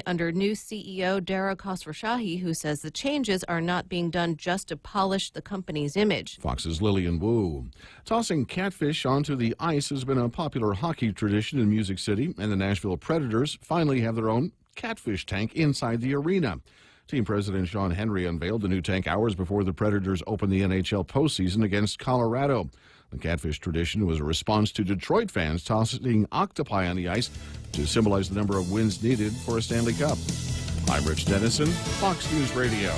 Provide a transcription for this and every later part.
under new CEO Dara Khosrowshahi, who says the changes are not being done just to polish the company's image. Fox's Lillian Wu. Tossing catfish onto the ice has been a popular hockey tradition in Music City, and the Nashville Predators finally have their own catfish tank inside the arena. Team president Sean Henry unveiled the new tank hours before the Predators opened the NHL postseason against Colorado. The catfish tradition was a response to Detroit fans tossing octopi on the ice to symbolize the number of wins needed for a Stanley Cup. I'm Rich Dennison, Fox News Radio.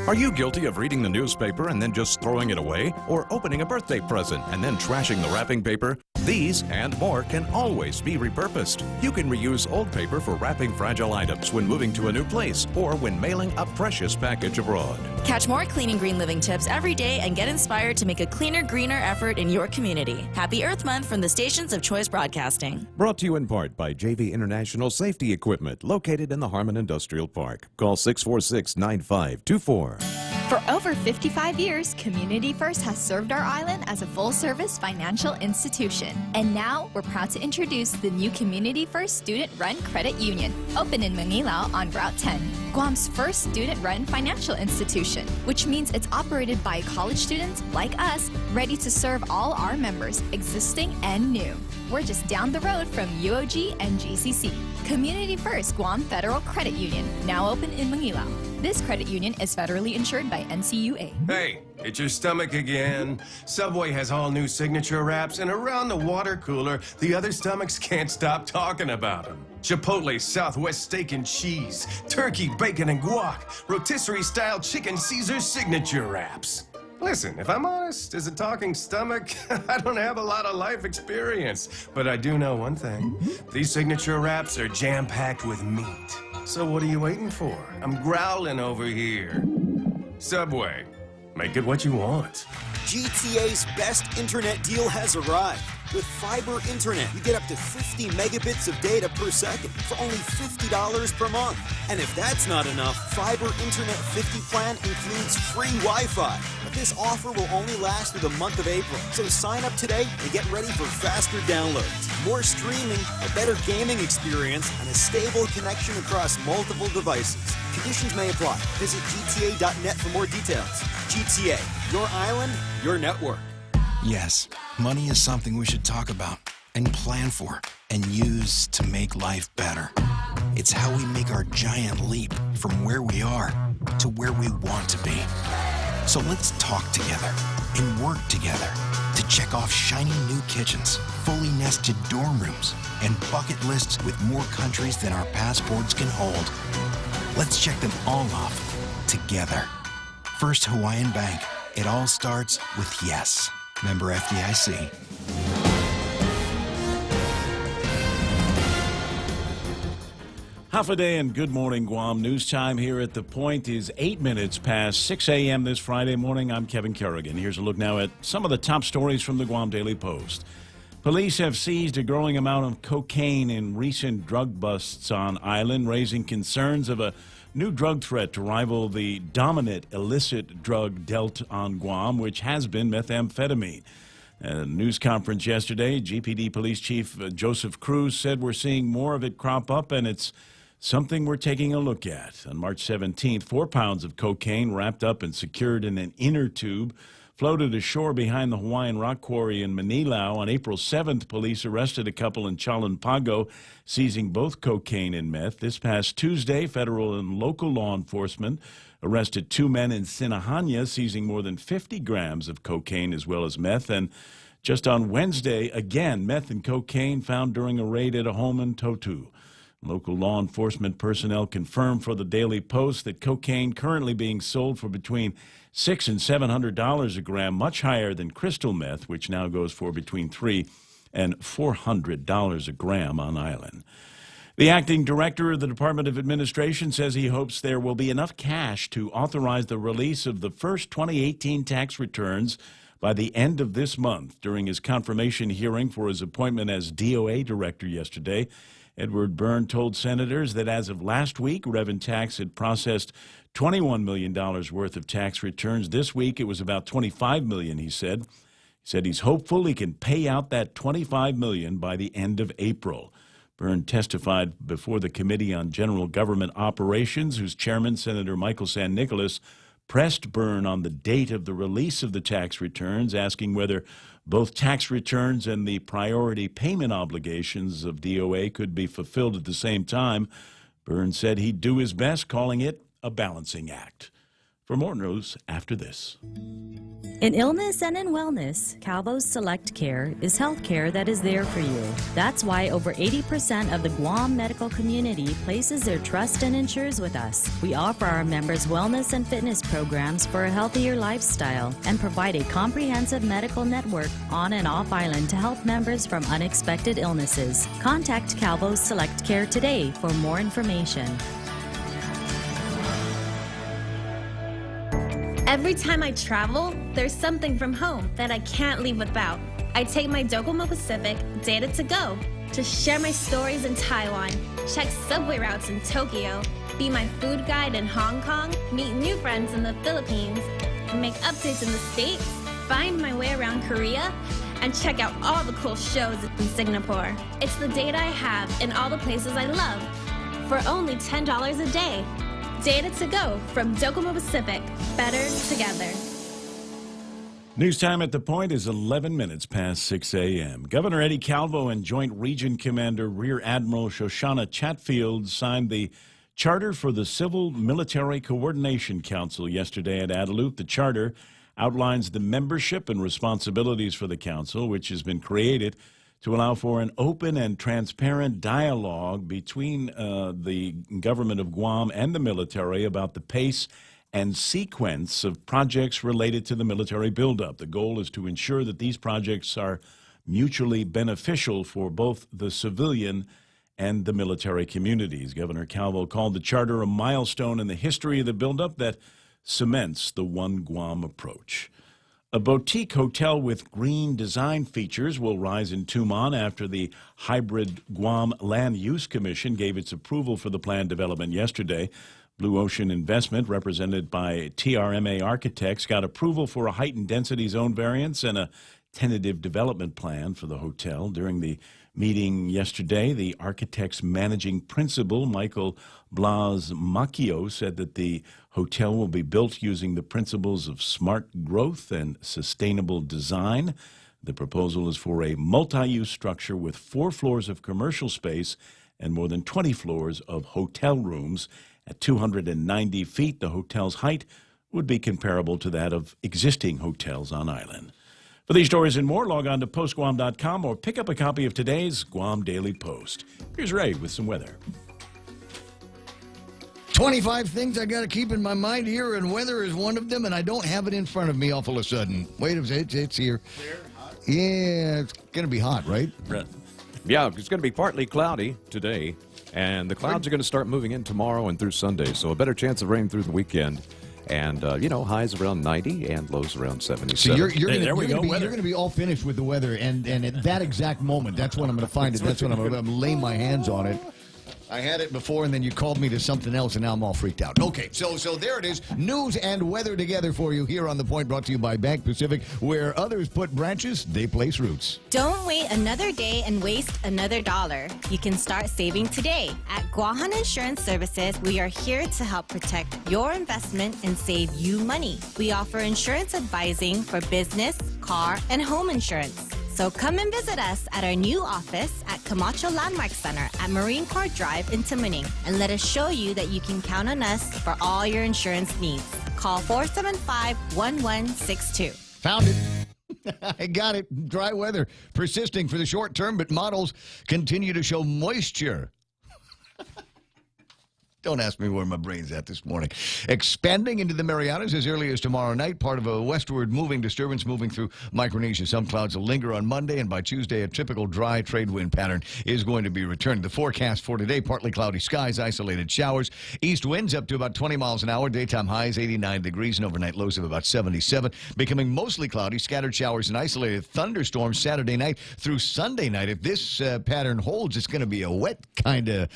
Are you guilty of reading the newspaper and then just throwing it away? Or opening a birthday present and then trashing the wrapping paper? These and more can always be repurposed. You can reuse old paper for wrapping fragile items when moving to a new place or when mailing a precious package abroad. Catch more clean and green living tips every day and get inspired to make a cleaner, greener effort in your community. Happy Earth Month from the stations of Choice Broadcasting. Brought to you in part by JV International Safety Equipment, located in the Harmon Industrial Park. Call 646-9524. For over 55 years, Community First has served our island as a full-service financial institution. And now, we're proud to introduce the new Community First Student-Run Credit Union, open in Manilao on Route 10. Guam's first student-run financial institution, which means it's operated by college students like us, ready to serve all our members, existing and new. We're just down the road from UOG and GCC. Community First Guam Federal Credit Union, now open in Manilao. This credit union is federally insured by NCUA. Hey, it's your stomach again. Subway has all new signature wraps, and around the water cooler, the other stomachs can't stop talking about them. Chipotle Southwest Steak and Cheese, Turkey, Bacon, and Guac, Rotisserie-style Chicken Caesar signature wraps. Listen, if I'm honest, as a talking stomach, I don't have a lot of life experience. But I do know one thing. These signature wraps are jam-packed with meat. So what are you waiting for? I'm growling over here. Subway, make it what you want. GTA's best internet deal has arrived. With fiber internet, you get up to 50 megabits of data per second for only $50 per month. And if that's not enough, Fiber Internet 50 plan includes free Wi-Fi. But this offer will only last through the month of April. So sign up today and get ready for faster downloads, more streaming, a better gaming experience, and a stable connection across multiple devices. Conditions may apply. Visit gta.net for more details. GTA, your island, your network. Yes, money is something we should talk about and plan for and use to make life better. It's how we make our giant leap from where we are to where we want to be. So let's talk together and work together to check off shiny new kitchens, fully nested dorm rooms, and bucket lists with more countries than our passports can hold. Let's check them all off together. First Hawaiian Bank. It all starts with yes. Member FDIC. Half a day and good morning, Guam. News time here at The Point is 8 minutes past 6 a.m. this Friday morning. I'm Kevin Kerrigan. Here's a look now at some of the top stories from the Guam Daily Post. Police have seized a growing amount of cocaine in recent drug busts on island, raising concerns of a new drug threat to rival the dominant illicit drug dealt on Guam, which has been methamphetamine. At a news conference yesterday, GPD Police Chief Joseph Cruz said we're seeing more of it crop up, and it's something we're taking a look at. On March 17th, 4 pounds of cocaine wrapped up and secured in an inner tube floated ashore behind the Hawaiian Rock Quarry in Manilao. On April 7th, police arrested a couple in Chalanpago, seizing both cocaine and meth. This past Tuesday, federal and local law enforcement arrested 2 men in Sinahanya, seizing more than 50 grams of cocaine as well as meth. And just on Wednesday, again, meth and cocaine found during a raid at a home in Totu. Local law enforcement personnel confirmed for the Daily Post that cocaine currently being sold for between $600 and $700 a gram, much higher than crystal meth, which now goes for between $300 and $400 a gram on island. The acting director of the Department of Administration says he hopes there will be enough cash to authorize the release of the first 2018 tax returns by the end of this month. During his confirmation hearing for his appointment as DOA director yesterday, Edward Byrne told senators that as of last week, Rev Tax had processed $21 million worth of tax returns. This week, it was about $25 million, he said. He said he's hopeful he can pay out that $25 million by the end of April. Byrne testified before the Committee on General Government Operations, whose chairman, Senator Michael San Nicolas, pressed Byrne on the date of the release of the tax returns, asking whether both tax returns and the priority payment obligations of DOA could be fulfilled at the same time. Byrne said he'd do his best, calling it a balancing act. For more news after this. In illness and in wellness, Calvo's Select Care is health care that is there for you. That's why over 80% of the Guam medical community places their trust and insures with us. We offer our members wellness and fitness programs for a healthier lifestyle and provide a comprehensive medical network on and off island to help members from unexpected illnesses. Contact Calvo's Select Care today for more information. Every time I travel, there's something from home that I can't leave without. I take my Docomo Pacific Data to Go to share my stories in Taiwan, check subway routes in Tokyo, be my food guide in Hong Kong, meet new friends in the Philippines, make updates in the States, find my way around Korea, and check out all the cool shows in Singapore. It's the data I have in all the places I love for only $10 a day. Data to Go from Docomo Pacific. Better together. News time at the point is 11 minutes past 6 a.m. Governor Eddie Calvo and Joint Region Commander Rear Admiral Shoshana Chatfield signed the Charter for the Civil Military Coordination Council yesterday at Adeluth. The charter outlines the membership and responsibilities for the council, which has been created to allow for an open and transparent dialogue between the government of Guam and the military about the pace and sequence of projects related to the military buildup. The goal is to ensure that these projects are mutually beneficial for both the civilian and the military communities. Governor Calvo called the charter a milestone in the history of the buildup that cements the One Guam approach. A boutique hotel with green design features will rise in Tumon after the Hybrid Guam Land Use Commission gave its approval for the planned development yesterday. Blue Ocean Investment, represented by TRMA Architects, got approval for a heightened density zone variance and a tentative development plan for the hotel. During the meeting yesterday, the architect's managing principal, Michael Blas Macchio, said that the hotel will be built using the principles of smart growth and sustainable design. The proposal is for a multi-use structure with 4 floors of commercial space and more than 20 floors of hotel rooms. At 290 feet, the hotel's height would be comparable to that of existing hotels on island. For these stories and more, log on to postguam.com or pick up a copy of today's Guam Daily Post. Here's Ray with some weather. 25 things I got to keep in my mind here, and weather is one of them, and I don't have it in front of me all of a sudden. Wait a minute, it's here. Clear, hot? Yeah, it's going to be hot, right? Yeah, it's going to be partly cloudy today, and the clouds are going to start moving in tomorrow and through Sunday, so a better chance of rain through the weekend. And, highs around 90 and lows around 77. So you're going to be all finished with the weather, and at that exact moment, that's when I'm going to find it. That's when I'm going to lay my hands on it. I had it before, and then you called me to something else, and now I'm all freaked out. Okay, so there it is. News and weather together for you here on The Point, brought to you by Bank Pacific. Where others put branches, they place roots. Don't wait another day and waste another dollar. You can start saving today. At Guahan Insurance Services, we are here to help protect your investment and save you money. We offer insurance advising for business, car, and home insurance. So come and visit us at our new office at Camacho Landmark Center at Marine Corps Drive in Tamuning, and let us show you that you can count on us for all your insurance needs. Call 475-1162. Found it. I got it. Dry weather persisting for the short term, but models continue to show moisture. Don't ask me where my brain's at this morning. Expanding into the Marianas as early as tomorrow night, part of a westward moving disturbance moving through Micronesia. Some clouds will linger on Monday, and by Tuesday, a typical dry trade wind pattern is going to be returned. The forecast for today, partly cloudy skies, isolated showers. East winds up to about 20 miles an hour. Daytime highs 89 degrees and overnight lows of about 77. Becoming mostly cloudy, scattered showers and isolated thunderstorms Saturday night through Sunday night. If this pattern holds, it's going to be a wet kind of,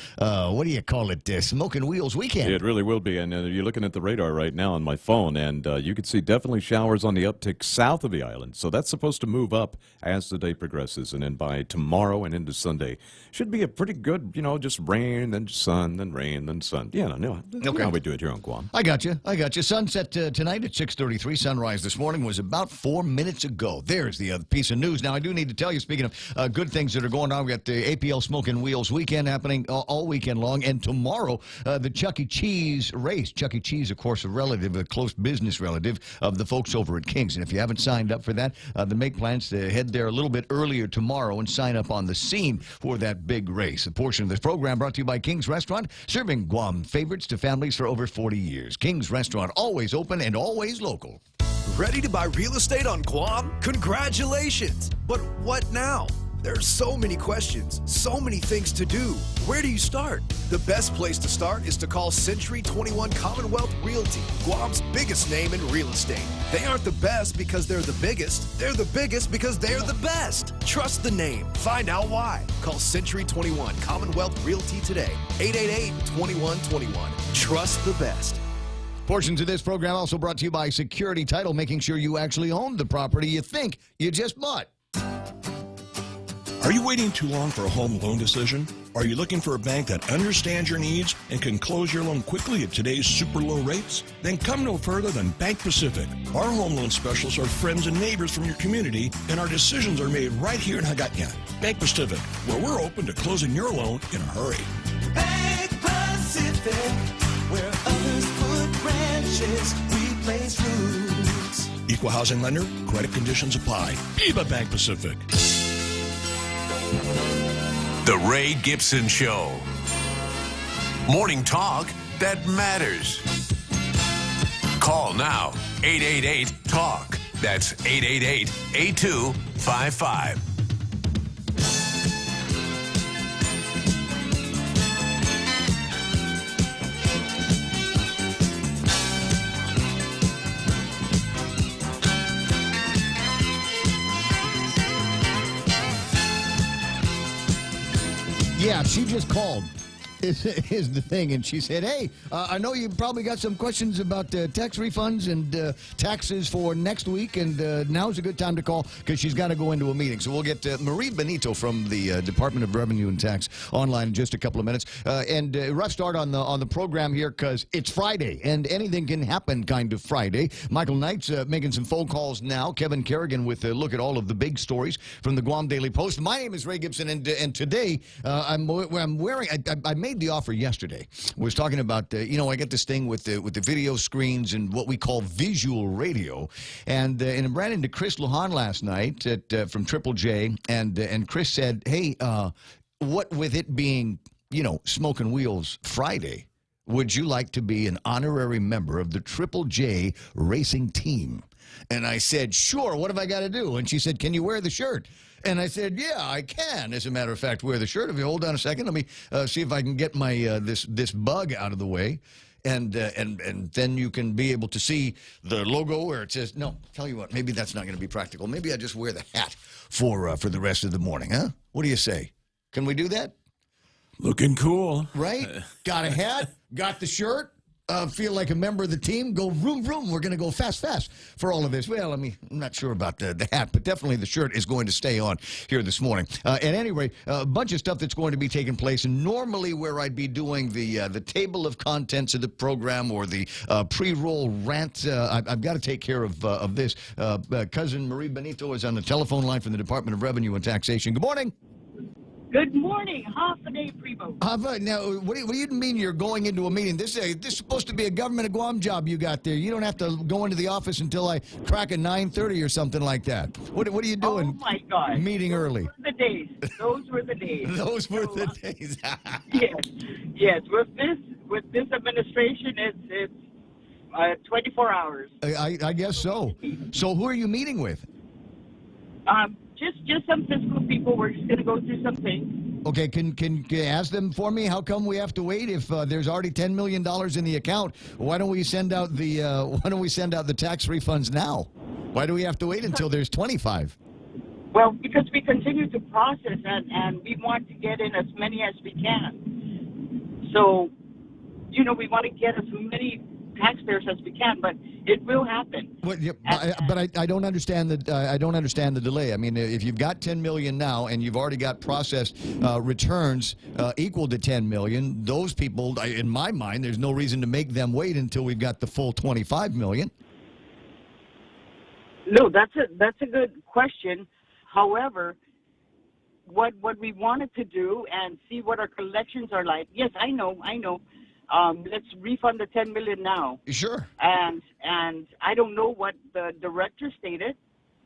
what do you call it, smoky Smoking Wheels weekend. It really will be. And you're looking at the radar right now on my phone, and you can see definitely showers on the uptick south of the island. So that's supposed to move up as the day progresses. And then by tomorrow and into Sunday, should be a pretty good, just rain, then sun, then rain, then sun. Yeah, no, Okay. how we do it here on Guam. I got you. Sunset tonight at 6:33. Sunrise this morning was about 4 minutes ago. There's the other piece of news. Now, I do need to tell you, speaking of good things that are going on, we got the APL Smoking Wheels weekend happening all weekend long, and tomorrow, the Chuck E. Cheese race. Chuck E. Cheese, of course, a close business relative of the folks over at King's. And if you haven't signed up for that, then make plans to head there a little bit earlier tomorrow and sign up on the scene for that big race. A portion of this program brought to you by King's Restaurant, serving Guam favorites to families for over 40 years. King's Restaurant, always open and always local. Ready to buy real estate on Guam? Congratulations! But what now? There's so many questions, so many things to do. Where do you start? The best place to start is to call Century 21 Commonwealth Realty, Guam's biggest name in real estate. They aren't the best because they're the biggest. They're the biggest because they're the best. Trust the name. Find out why. Call Century 21 Commonwealth Realty today. 888-2121. Trust the best. Portions of this program also brought to you by Security Title, making sure you actually own the property you think you just bought. Are you waiting too long for a home loan decision? Are you looking for a bank that understands your needs and can close your loan quickly at today's super low rates? Then come no further than Bank Pacific. Our home loan specialists are friends and neighbors from your community, and our decisions are made right here in Hagåtña. Bank Pacific, where we're open to closing your loan in a hurry. Bank Pacific, where others put branches, we place roots. Equal housing lender, credit conditions apply. Viva Bank Pacific. The Ray Gibson Show. Morning talk that matters. Call now, 888-TALK. That's 888-8255. Yeah, she just called. Is the thing, and she said, hey, I know you probably got some questions about tax refunds and taxes for next week, and now's a good time to call because she's got to go into a meeting. So we'll get Marie Benito from the Department of Revenue and Tax online in just a couple of minutes. And a rough start on the program here because it's Friday, and anything can happen kind of Friday. Michael Knight's making some phone calls now. Kevin Kerrigan with a look at all of the big stories from the Guam Daily Post. My name is Ray Gibson, and today I'm wearing, I made the offer yesterday. Was talking about I get this thing with the video screens and what we call visual radio, and I ran into Chris Lujan last night from Triple J, and Chris said, hey, what with it being Smoking Wheels Friday, would you like to be an honorary member of the Triple J racing team? And I said, sure, what have I got to do? And she said, can you wear the shirt? And I said, yeah, I can, as a matter of fact, wear the shirt. If you hold on a second, let me see if I can get my this bug out of the way. And then you can be able to see the logo where it says, no, tell you what, maybe that's not going to be practical. Maybe I just wear the hat for the rest of the morning, huh? What do you say? Can we do that? Looking cool. Right? Got a hat, got the shirt. Feel like a member of the team, go vroom, vroom. We're going to go fast, fast for all of this. Well, I'm not sure about the hat, but definitely the shirt is going to stay on here this morning. At any rate, a bunch of stuff that's going to be taking place. And normally where I'd be doing the table of contents of the program or the pre-roll rant, I've got to take care of this. Cousin Marie Benito is on the telephone line from the Department of Revenue and Taxation. Good morning. Good morning. Half a day pre-vote. Now, what do you mean you're going into a meeting? This is supposed to be a government of Guam job you got there. You don't have to go into the office until I crack at 9:30 or something like that. What are you doing? Oh, my God. Meeting early. Those were the days. Those were the days. Yes. With this administration, it's 24 hours. I guess so. So who are you meeting with? Just some fiscal people. We're just going to go through some things. Okay, can you ask them for me? How come we have to wait if there's already $10 million in the account? Why don't we send out the tax refunds now? Why do we have to wait until there's 25? Well, because we continue to process and we want to get in as many as we can. So we want to get as many taxpayers as we can, but it will happen. But I don't understand the delay. I mean, if you've got 10 million now and you've already got processed returns equal to 10 million, those people, in my mind, there's no reason to make them wait until we've got the full 25 million. No, that's a good question. However, what we wanted to do and see what our collections are like. Yes, I know. Let's refund the 10 million now. Sure. And I don't know what the director stated,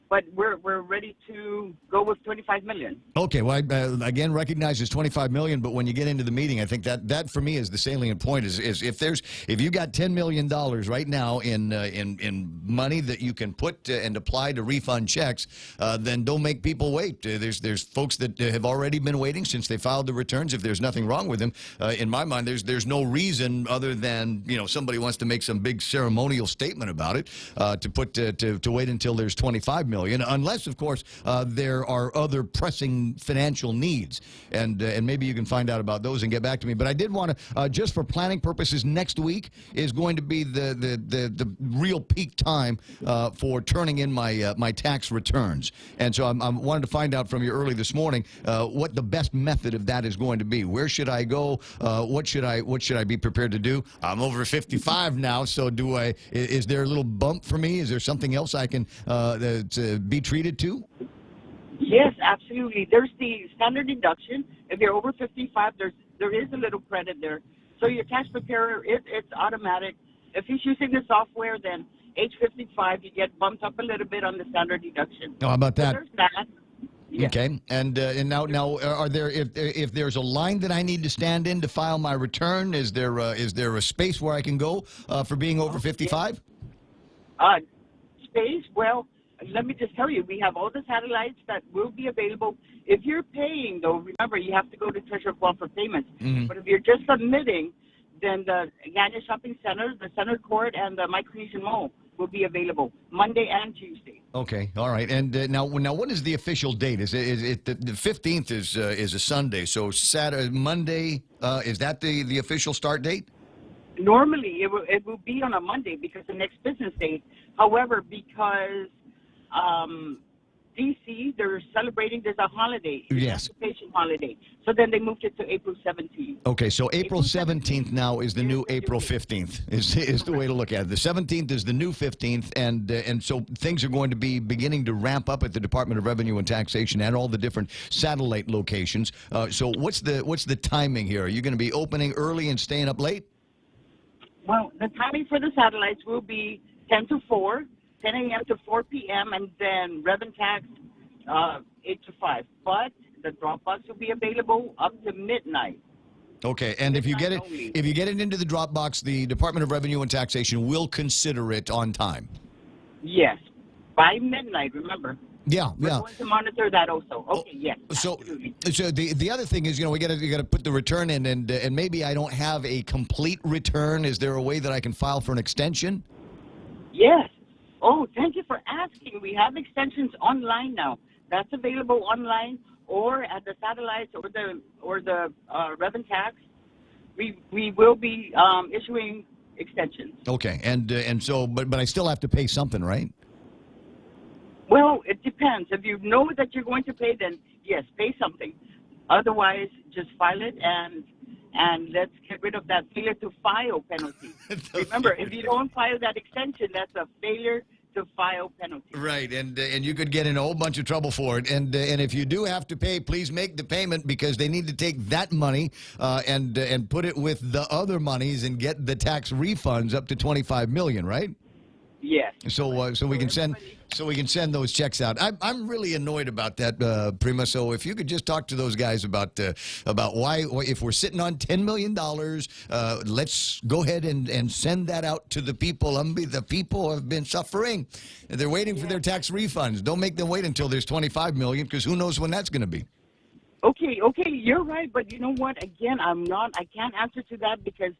but we're ready to go with 25 million. Okay, well, I, again, recognize it's 25 million, but when you get into the meeting, I think that for me is the salient point. Is if you got $10 million right now in money that you can put and apply to refund checks, then don't make people wait. There's folks that have already been waiting since they filed the returns. If there's nothing wrong with them, in my mind, there's no reason other than somebody wants to make some big ceremonial statement about it to wait until there's 25 million. Unless, of course, there are other pressing financial needs, and maybe you can find out about those and get back to me. But I did want to, just for planning purposes, next week is going to be the real peak time for turning in my tax returns, and so I wanted to find out from you early this morning what the best method of that is going to be. Where should I go? What should I be prepared to do? I'm over 55 now, so is there a little bump for me? Is there something else I can be treated to? Yes, absolutely. There's the standard deduction. If you're over 55, there is a little credit there. So your tax preparer, it's automatic. If he's using the software, then age 55, you get bumped up a little bit on the standard deduction. Oh, how about that? So there's that. Yeah. Okay, and now, are there if there's a line that I need to stand in to file my return? Is there a space where I can go for being over 55? Space? Well, let me just tell you, we have all the satellites that will be available. If you're paying, though, remember, you have to go to Treasure of Guam for payments. Mm-hmm. But if you're just submitting, then the Ganya Shopping Center, the Center Court, and the Micronesian Mall will be available Monday and Tuesday. Okay, all right. And now, what is the official date? Is it the 15th is a Sunday, so Saturday, Monday, is that the official start date? Normally, it will be on a Monday because the next business day. However, because D.C., they're celebrating, there's a holiday, yes, emancipation holiday. So then they moved it to April 17th. Okay, so April 17th now is the new April 15th, is the way to look at it. The 17th is the new 15th, and so things are going to be beginning to ramp up at the Department of Revenue and Taxation and all the different satellite locations. So what's the timing here? Are you going to be opening early and staying up late? Well, the timing for the satellites will be 10 to 4. 10 a.m. to 4 p.m. and then Revenue Tax 8 to 5. But the Dropbox will be available up to midnight. Okay, and if you get it into the Dropbox, the Department of Revenue and Taxation will consider it on time. Yes, by midnight. Remember. Yeah, We're going to monitor that also. Okay, yes. So the other thing is, we got to put the return in, and maybe I don't have a complete return. Is there a way that I can file for an extension? Yes. Oh, thank you for asking. We have extensions online now. That's available online or at the satellites or the Revenue Tax. We will be issuing extensions. Okay, and so, but I still have to pay something, right? Well, it depends. If you know that you're going to pay, then yes, pay something. Otherwise, just file it and let's get rid of that failure to file penalty. Remember, if you don't file that extension, that's a failure to file penalty. Right, and you could get in a whole bunch of trouble for it. And if you do have to pay, please make the payment because they need to take that money and put it with the other monies and get the tax refunds up to $25 million, right? Yes. So we can send those checks out. I'm really annoyed about that, Prima. So if you could just talk to those guys about why, if we're sitting on $10 million, let's go ahead and send that out to the people. The people have been suffering. They're waiting for their tax refunds. Don't make them wait until there's $25 million because who knows when that's going to be. Okay, you're right. But you know what? Again, I can't answer to that because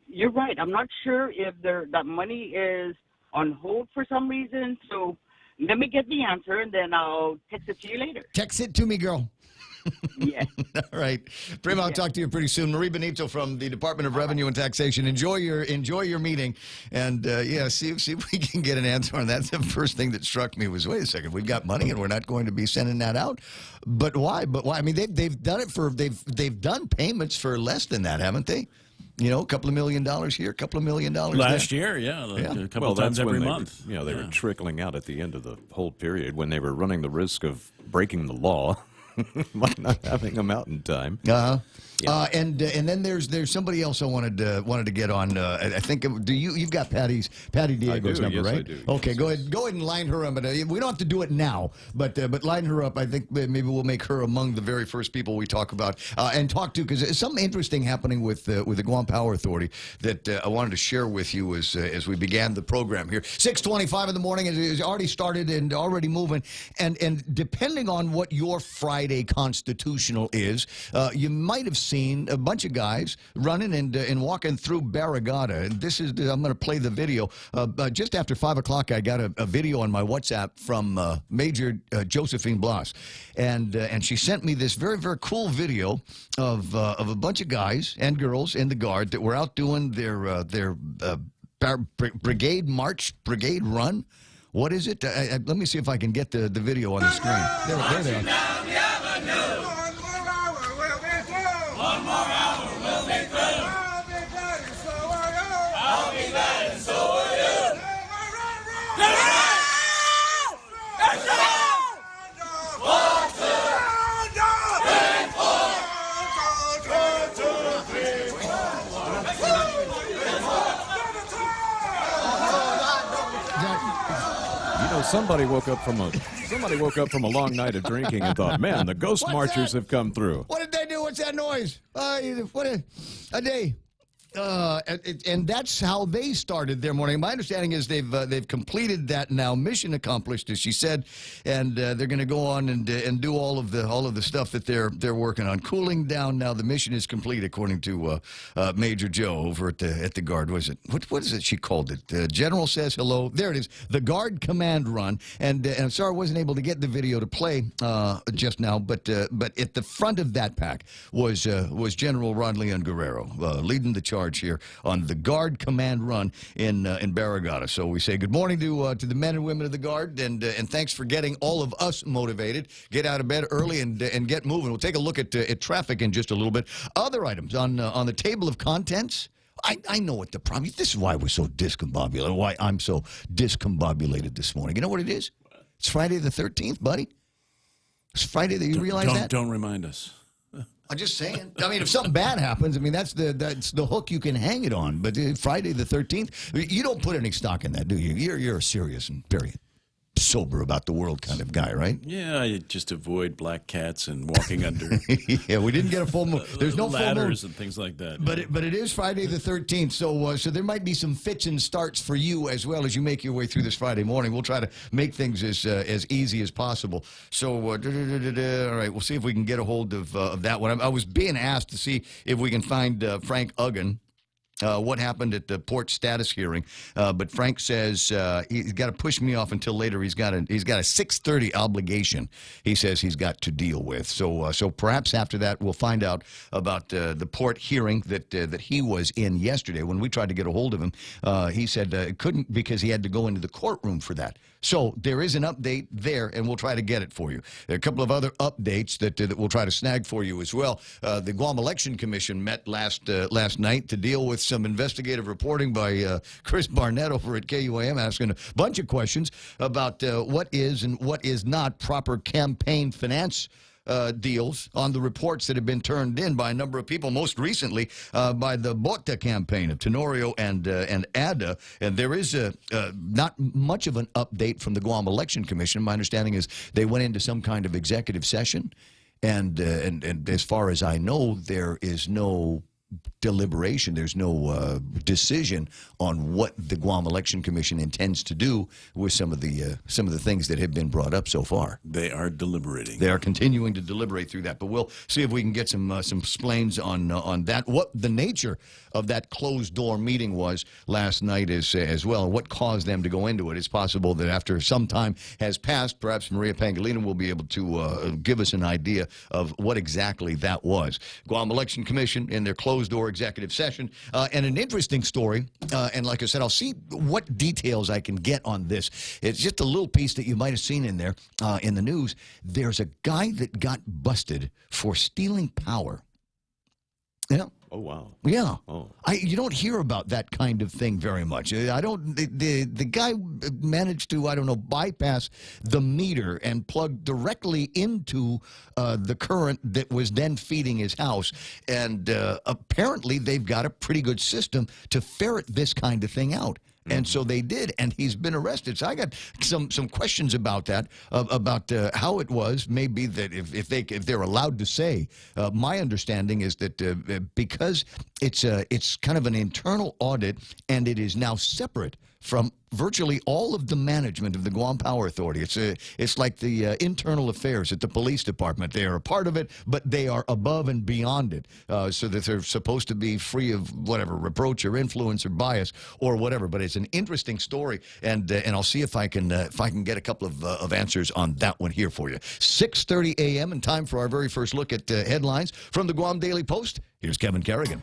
you're right. I'm not sure if that money is on hold for some reason. So let me get the answer, and then I'll text it to you later. Text it to me, girl. Yeah. All right. Prima, I'll talk to you pretty soon. Marie Benito from the Department of Revenue and Taxation. Enjoy your meeting. And, see if we can get an answer on that. The first thing that struck me was, wait a second, we've got money and we're not going to be sending that out? But why? I mean, they've done it they've done payments for less than that, haven't they? You know, a couple of $1 million here, a couple of $1 million Last there. year, a couple of times every month. They were trickling out at the end of the whole period when they were running the risk of breaking the law by not having them out in time. Uh-huh. And then there's somebody else I wanted to get on. I think you've got Patty Diego's number, yes, right? I do. Okay, Yes, go ahead and line her up. But we don't have to do it now, but line her up. I think maybe we'll make her among the very first people we talk about and talk to, because there's something interesting happening with the Guam Power Authority that I wanted to share with you as we began the program here. 6:25 in the morning is already started and already moving, and depending on what your Friday constitutional is, you might have seen a bunch of guys running and walking through Barrigada. And this is, I'm going to play the video. Just after 5 o'clock, I got a video on my WhatsApp from Major Josephine Blas. And she sent me this very, very cool video of a bunch of guys and girls in the Guard that were out doing their brigade march, brigade run. What is it? Let me see if I can get the video on the screen. There they are. Somebody woke up from a long night of drinking and thought, "Man, the ghost marchers have come through." What did they do? What's that noise? What a day. And that's how they started their morning. My understanding is they've completed that now, mission accomplished, as she said, and they're going to go on and do all of the stuff that they're working on. Cooling down now. The mission is complete, according to Major Joe over at the Guard. What is it she called it? General says hello. There it is. The Guard Command Run. And I'm sorry I wasn't able to get the video to play just now, but at the front of that pack was General Ron Leon Guerrero leading the charge here on the Guard Command Run in Barrigada. So we say good morning to the men and women of the Guard, and thanks for getting all of us motivated. Get out of bed early and get moving. We'll take a look at traffic in just a little bit. Other items on the table of contents. I know what the problem is. This is why we're so discombobulated, why I'm so discombobulated this morning. You know what it is? It's Friday the 13th, buddy. It's Friday that you realize that? Don't remind us. I'm just saying. I mean, if something bad happens, I mean, that's the hook you can hang it on. But Friday the 13th, you don't put any stock in that, do you? You're a serious and very sober about the world kind of guy, right? Yeah, I just avoid black cats and walking under. Yeah, we didn't get a full moon. There's no ladders full moon. And things like that. But it is Friday the 13th, so there might be some fits and starts for you as well as you make your way through this Friday morning. We'll try to make things as easy as possible. So, all right, we'll see if we can get a hold of that one. I was being asked to see if we can find Frank Uggan. What happened at the port status hearing? But Frank says he's got to push me off until later. He's got a 6:30 obligation. He says he's got to deal with. So perhaps after that we'll find out about the port hearing that he was in yesterday. When we tried to get a hold of him, he said it couldn't because he had to go into the courtroom for that. So there is an update there, and we'll try to get it for you. There are a couple of other updates that we'll try to snag for you as well. The Guam Election Commission met last night to deal with some investigative reporting by Chris Barnett over at KUAM, asking a bunch of questions about what is and what is not proper campaign finance deals on the reports that have been turned in by a number of people, most recently by the Bota campaign of Tenorio and Ada. And there is not much of an update from the Guam Election Commission. My understanding is they went into some kind of executive session, and as far as I know, there is no deliberation. There's no decision on what the Guam Election Commission intends to do with some of the things that have been brought up so far. They are deliberating. They are continuing to deliberate through that, but we'll see if we can get some splains on that. What the nature of that closed door meeting was last night as well, and what caused them to go into it. It's possible that after some time has passed, perhaps Maria Pangilinan will be able to give us an idea of what exactly that was. Guam Election Commission in their closed door executive session, and an interesting story. And like I said, I'll see what details I can get on this. It's just a little piece that you might have seen in there in the news. There's a guy that got busted for stealing power. Yeah. Oh, wow. Yeah. Oh. You don't hear about that kind of thing very much. I don't. The guy managed to, I don't know, bypass the meter and plug directly into the current that was then feeding his house. And apparently they've got a pretty good system to ferret this kind of thing out. And so they did, and he's been arrested. So I got some questions about that, about how it was. Maybe that if they're allowed to say. My understanding is that because it's kind of an internal audit, and it is now separate from virtually all of the management of the Guam Power Authority. It's like the internal affairs at the police department. They are a part of it, but they are above and beyond it, so that they're supposed to be free of whatever reproach or influence or bias or whatever. But it's an interesting story, and I'll see if I can get a couple of answers on that one here for you. 6:30 a.m. and time for our very first look at headlines from the Guam Daily Post. Here's Kevin Kerrigan.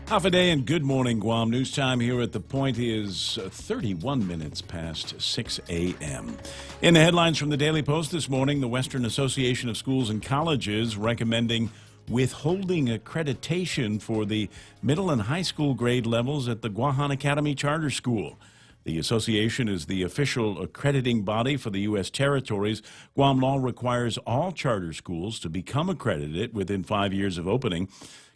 Half a day and good morning, Guam. News time here at The Point is 31 minutes past 6 a.m. In the headlines from the Daily Post this morning, the Western Association of Schools and Colleges recommending withholding accreditation for the middle and high school grade levels at the Guahan Academy Charter School. The association is the official accrediting body for the U.S. territories. Guam law requires all charter schools to become accredited within 5 years of opening.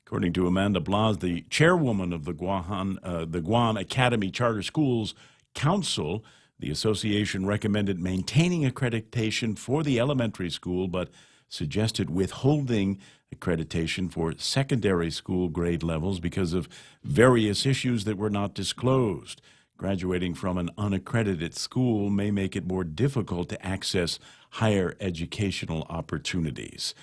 According to Amanda Blas, the chairwoman of the Guam Academy Charter Schools Council, the association recommended maintaining accreditation for the elementary school, but suggested withholding accreditation for secondary school grade levels because of various issues that were not disclosed. Graduating from an unaccredited school may make it more difficult to access higher educational opportunities.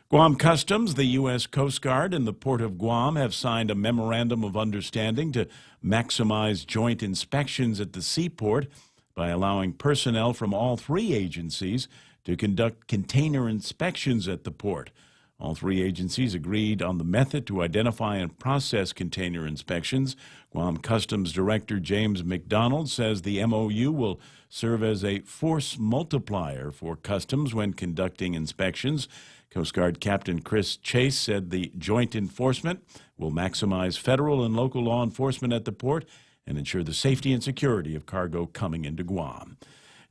Guam Customs, the U.S. Coast Guard, and the Port of Guam have signed a memorandum of understanding to maximize joint inspections at the seaport by allowing personnel from all three agencies to conduct container inspections at the port. All three agencies agreed on the method to identify and process container inspections. Guam Customs Director James McDonald says the MOU will serve as a force multiplier for Customs when conducting inspections. Coast Guard Captain Chris Chase said the joint enforcement will maximize federal and local law enforcement at the port and ensure the safety and security of cargo coming into Guam.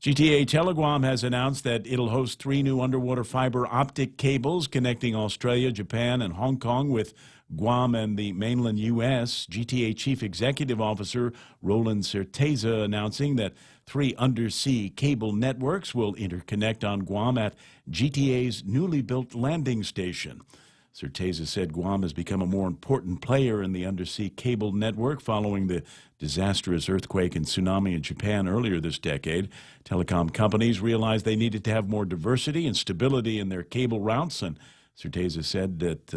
GTA Teleguam has announced that it'll host 3 new underwater fiber optic cables connecting Australia, Japan, and Hong Kong with Guam and the mainland U.S. GTA Chief Executive Officer Roland Certeza announcing that 3 undersea cable networks will interconnect on Guam at GTA's newly built landing station. Certeza said Guam has become a more important player in the undersea cable network following the disastrous earthquake and tsunami in Japan earlier this decade. Telecom companies realized they needed to have more diversity and stability in their cable routes, and Certeza said that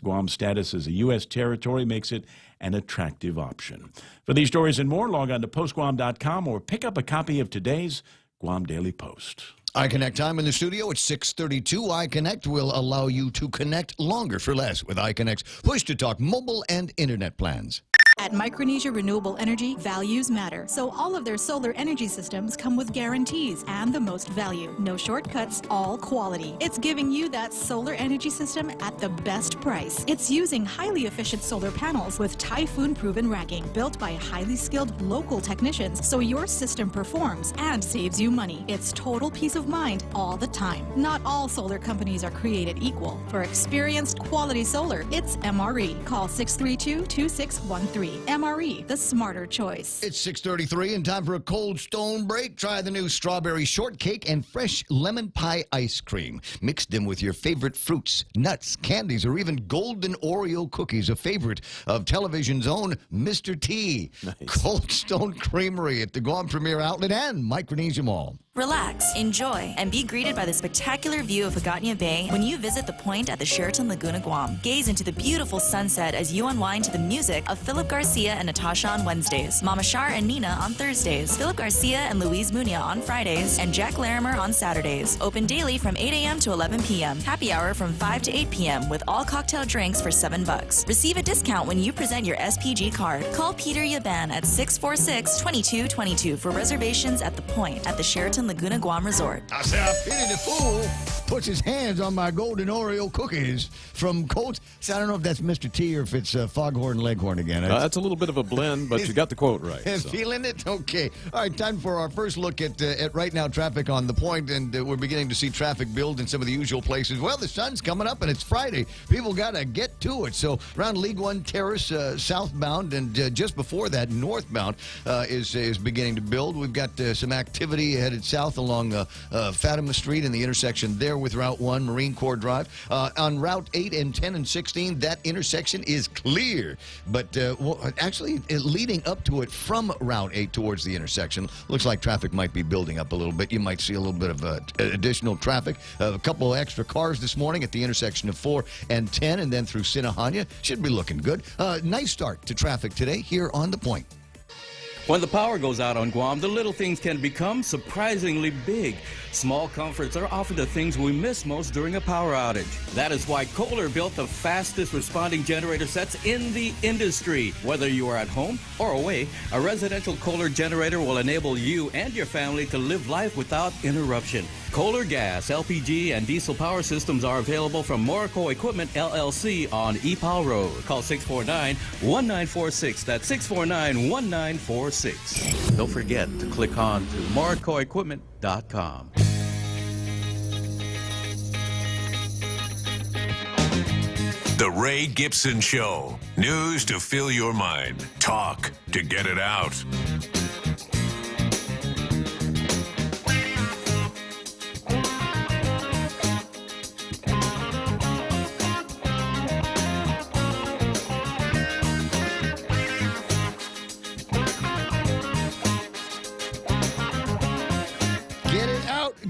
Guam's status as a U.S. territory makes it an attractive option. For these stories and more, log on to postguam.com or pick up a copy of today's Guam Daily Post. iConnect time in the studio at 6:32. iConnect will allow you to connect longer for less with iConnect's push-to-talk mobile and internet plans. At Micronesia Renewable Energy, values matter. So all of their solar energy systems come with guarantees and the most value. No shortcuts, all quality. It's giving you that solar energy system at the best price. It's using highly efficient solar panels with typhoon-proven racking, built by highly skilled local technicians, so your system performs and saves you money. It's total peace of mind all the time. Not all solar companies are created equal. For experienced quality solar, it's MRE. Call 632-2613. 3. MRE, the smarter choice. It's 6:33 and time for a Cold Stone break. Try the new strawberry shortcake and fresh lemon pie ice cream. Mix them with your favorite fruits, nuts, candies, or even golden Oreo cookies, a favorite of television's own Mr. T. Nice. Cold Stone Creamery at the Guam Premier Outlet and Micronesia Mall. Relax, enjoy, and be greeted by the spectacular view of Hagåtña Bay when you visit the Point at the Sheraton Laguna Guam. Gaze into the beautiful sunset as you unwind to the music of Philip Garcia and Natasha on Wednesdays, Mama Shar and Nina on Thursdays, Philip Garcia and Luis Muñoz on Fridays, and Jack Larimer on Saturdays. Open daily from 8 a.m. to 11 p.m. Happy hour from 5 to 8 p.m. with all cocktail drinks for $7. Receive a discount when you present your SPG card. Call Peter Yaban at 646-2222 for reservations at the Point at the Sheraton Laguna Guam Resort. I said, I pity the fool puts his hands on my golden Oreo cookies from Cold. So I don't know if that's Mr. T or if it's Foghorn Leghorn again. That's a little bit of a blend, but you got the quote right. So. Feeling it? Okay. All right, time for our first look at right now traffic on the Point, and we're beginning to see traffic build in some of the usual places. Well, the sun's coming up, and it's Friday. People got to get to it. So around League One Terrace, southbound, and just before that, northbound is beginning to build. We've got some activity headed south along Fatima Street in the intersection there with Route 1, Marine Corps Drive. On Route 8 and 10 and 16, that intersection is clear. But actually, leading up to it from Route 8 towards the intersection, looks like traffic might be building up a little bit. You might see a little bit of additional traffic. A couple of extra cars this morning at the intersection of 4 and 10, and then through Sinahanya. Should be looking good. Nice start to traffic today here on The Point. When the power goes out on Guam, the little things can become surprisingly big. Small comforts are often the things we miss most during a power outage. That is why Kohler built the fastest responding generator sets in the industry. Whether you are at home or away, a residential Kohler generator will enable you and your family to live life without interruption. Kohler gas, LPG, and diesel power systems are available from Morrico Equipment, LLC on EPAL Road. Call 649-1946. That's 649-1946. Don't forget to click on to morricoequipment.com. The Ray Gibson Show. News to fill your mind. Talk to get it out.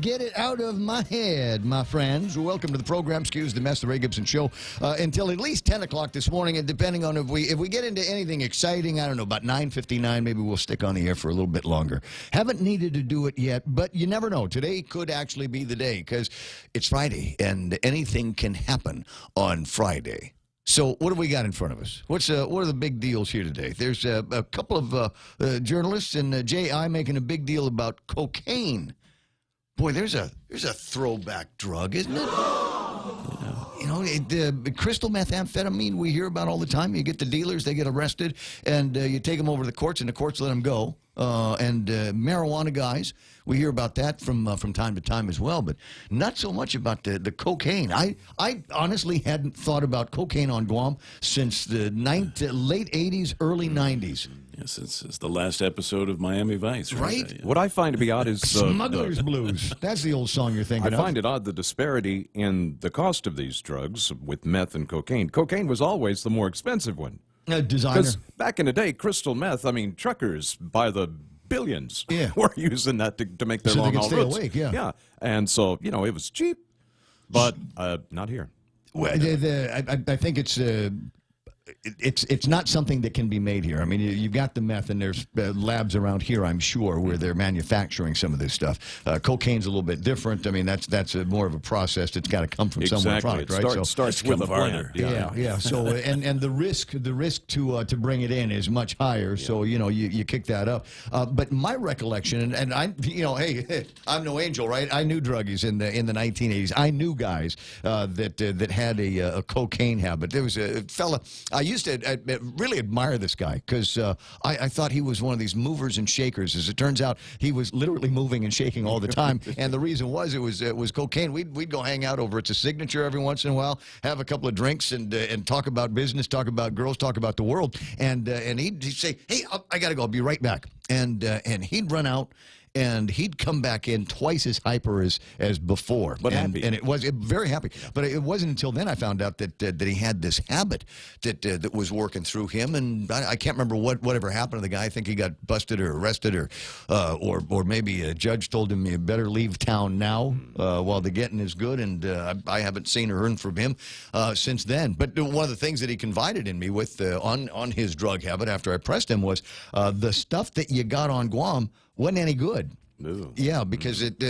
Get it out of my head, my friends. Welcome to the program. Excuse the mess, the Ray Gibson Show, until at least 10 o'clock this morning, and depending on if we get into anything exciting, I don't know, about 9:59, maybe we'll stick on the air for a little bit longer. Haven't needed to do it yet, but you never know. Today could actually be the day, because it's Friday, and anything can happen on Friday. So what have we got in front of us? What are the big deals here today? There's a couple of journalists and J.I. making a big deal about cocaine. Boy, there's a throwback drug, isn't it? You know, crystal methamphetamine we hear about all the time. You get the dealers, they get arrested, and you take them over to the courts, and the courts let them go. And marijuana guys, we hear about that from time to time as well, but not so much about the cocaine. I honestly hadn't thought about cocaine on Guam since the late 80s, early 90s. Yes, it's the last episode of Miami Vice, right? What I find to be odd is Smuggler's Blues. That's the old song you're thinking of. I find it odd the disparity in the cost of these drugs with meth and cocaine. Cocaine was always the more expensive one. Designer. Because back in the day, crystal meth, I mean, truckers by the billions were using that to make their so long-haul routes. Awake, yeah. And so, you know, it was cheap, but not here. Well, I think it's not something that can be made here. I mean, you've got the meth, and there's labs around here, I'm sure, where they're manufacturing some of this stuff. Cocaine's a little bit different. I mean, that's more of a process that's got to come from somewhere, product, right? So starts with a blender. Yeah. So and the risk to bring it in is much higher. So you kick that up. But my recollection, and I, hey, I'm no angel, right? I knew druggies in the 1980s. I knew guys that had a cocaine habit. There was a fella. I used to really admire this guy because I thought he was one of these movers and shakers. As it turns out, he was literally moving and shaking all the time. And the reason was it was cocaine. We'd go hang out over at the Signature every once in a while, have a couple of drinks, and talk about business, talk about girls, talk about the world. And he'd say, "Hey, I got to go. I'll be right back." And he'd run out. And he'd come back in twice as hyper as before. But happy. And it was very happy. But it wasn't until then I found out that he had this habit that was working through him. And I can't remember whatever happened to the guy. I think he got busted or arrested or maybe a judge told him you better leave town now while the getting is good. And I haven't seen or heard from him since then. But one of the things that he confided in me with on his drug habit after I pressed him was the stuff that you got on Guam wasn't any good. Ooh. Yeah, because it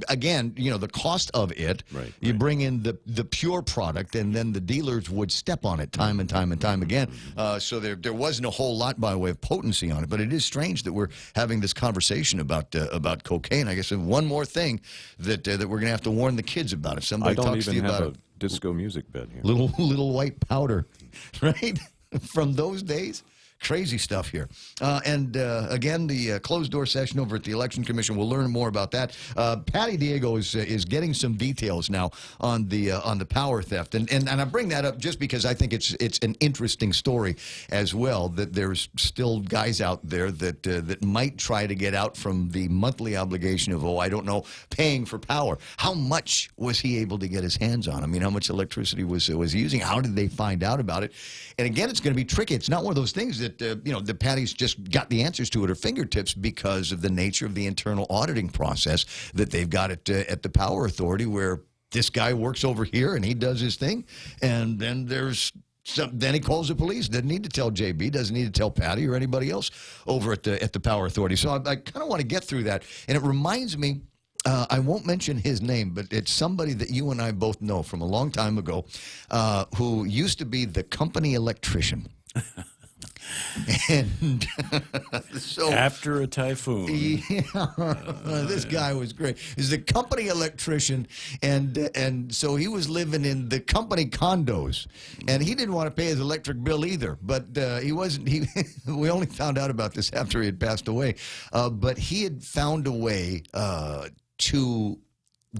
again, the cost of it. Right, you bring in the pure product, and then the dealers would step on it time and time and time again. So there wasn't a whole lot by way of potency on it. But it is strange that we're having this conversation about cocaine. I guess one more thing that we're going to have to warn the kids about. If somebody I don't talks to you even about have a disco music bed here. little white powder, right, from those days. Crazy stuff here. And again, the closed-door session over at the Election Commission, we'll learn more about that. Patty Diego is getting some details now on the power theft. And I bring that up just because I think it's an interesting story as well, that there's still guys out there that might try to get out from the monthly obligation of, I don't know, paying for power. How much was he able to get his hands on? I mean, how much electricity was he using? How did they find out about it? And again, it's going to be tricky. It's not one of those things that the Patty's just got the answers to at her fingertips because of the nature of the internal auditing process that they've got at the Power Authority, where this guy works over here and he does his thing, and then then he calls the police. Doesn't need to tell JB, doesn't need to tell Patty or anybody else over at the Power Authority. So I kind of want to get through that, and it reminds me. I won't mention his name, but it's somebody that you and I both know from a long time ago who used to be the company electrician. And so after a typhoon, this guy was great. He's the company electrician, and so he was living in the company condos, and he didn't want to pay his electric bill either. But he wasn't. We only found out about this after he had passed away. But he had found a way to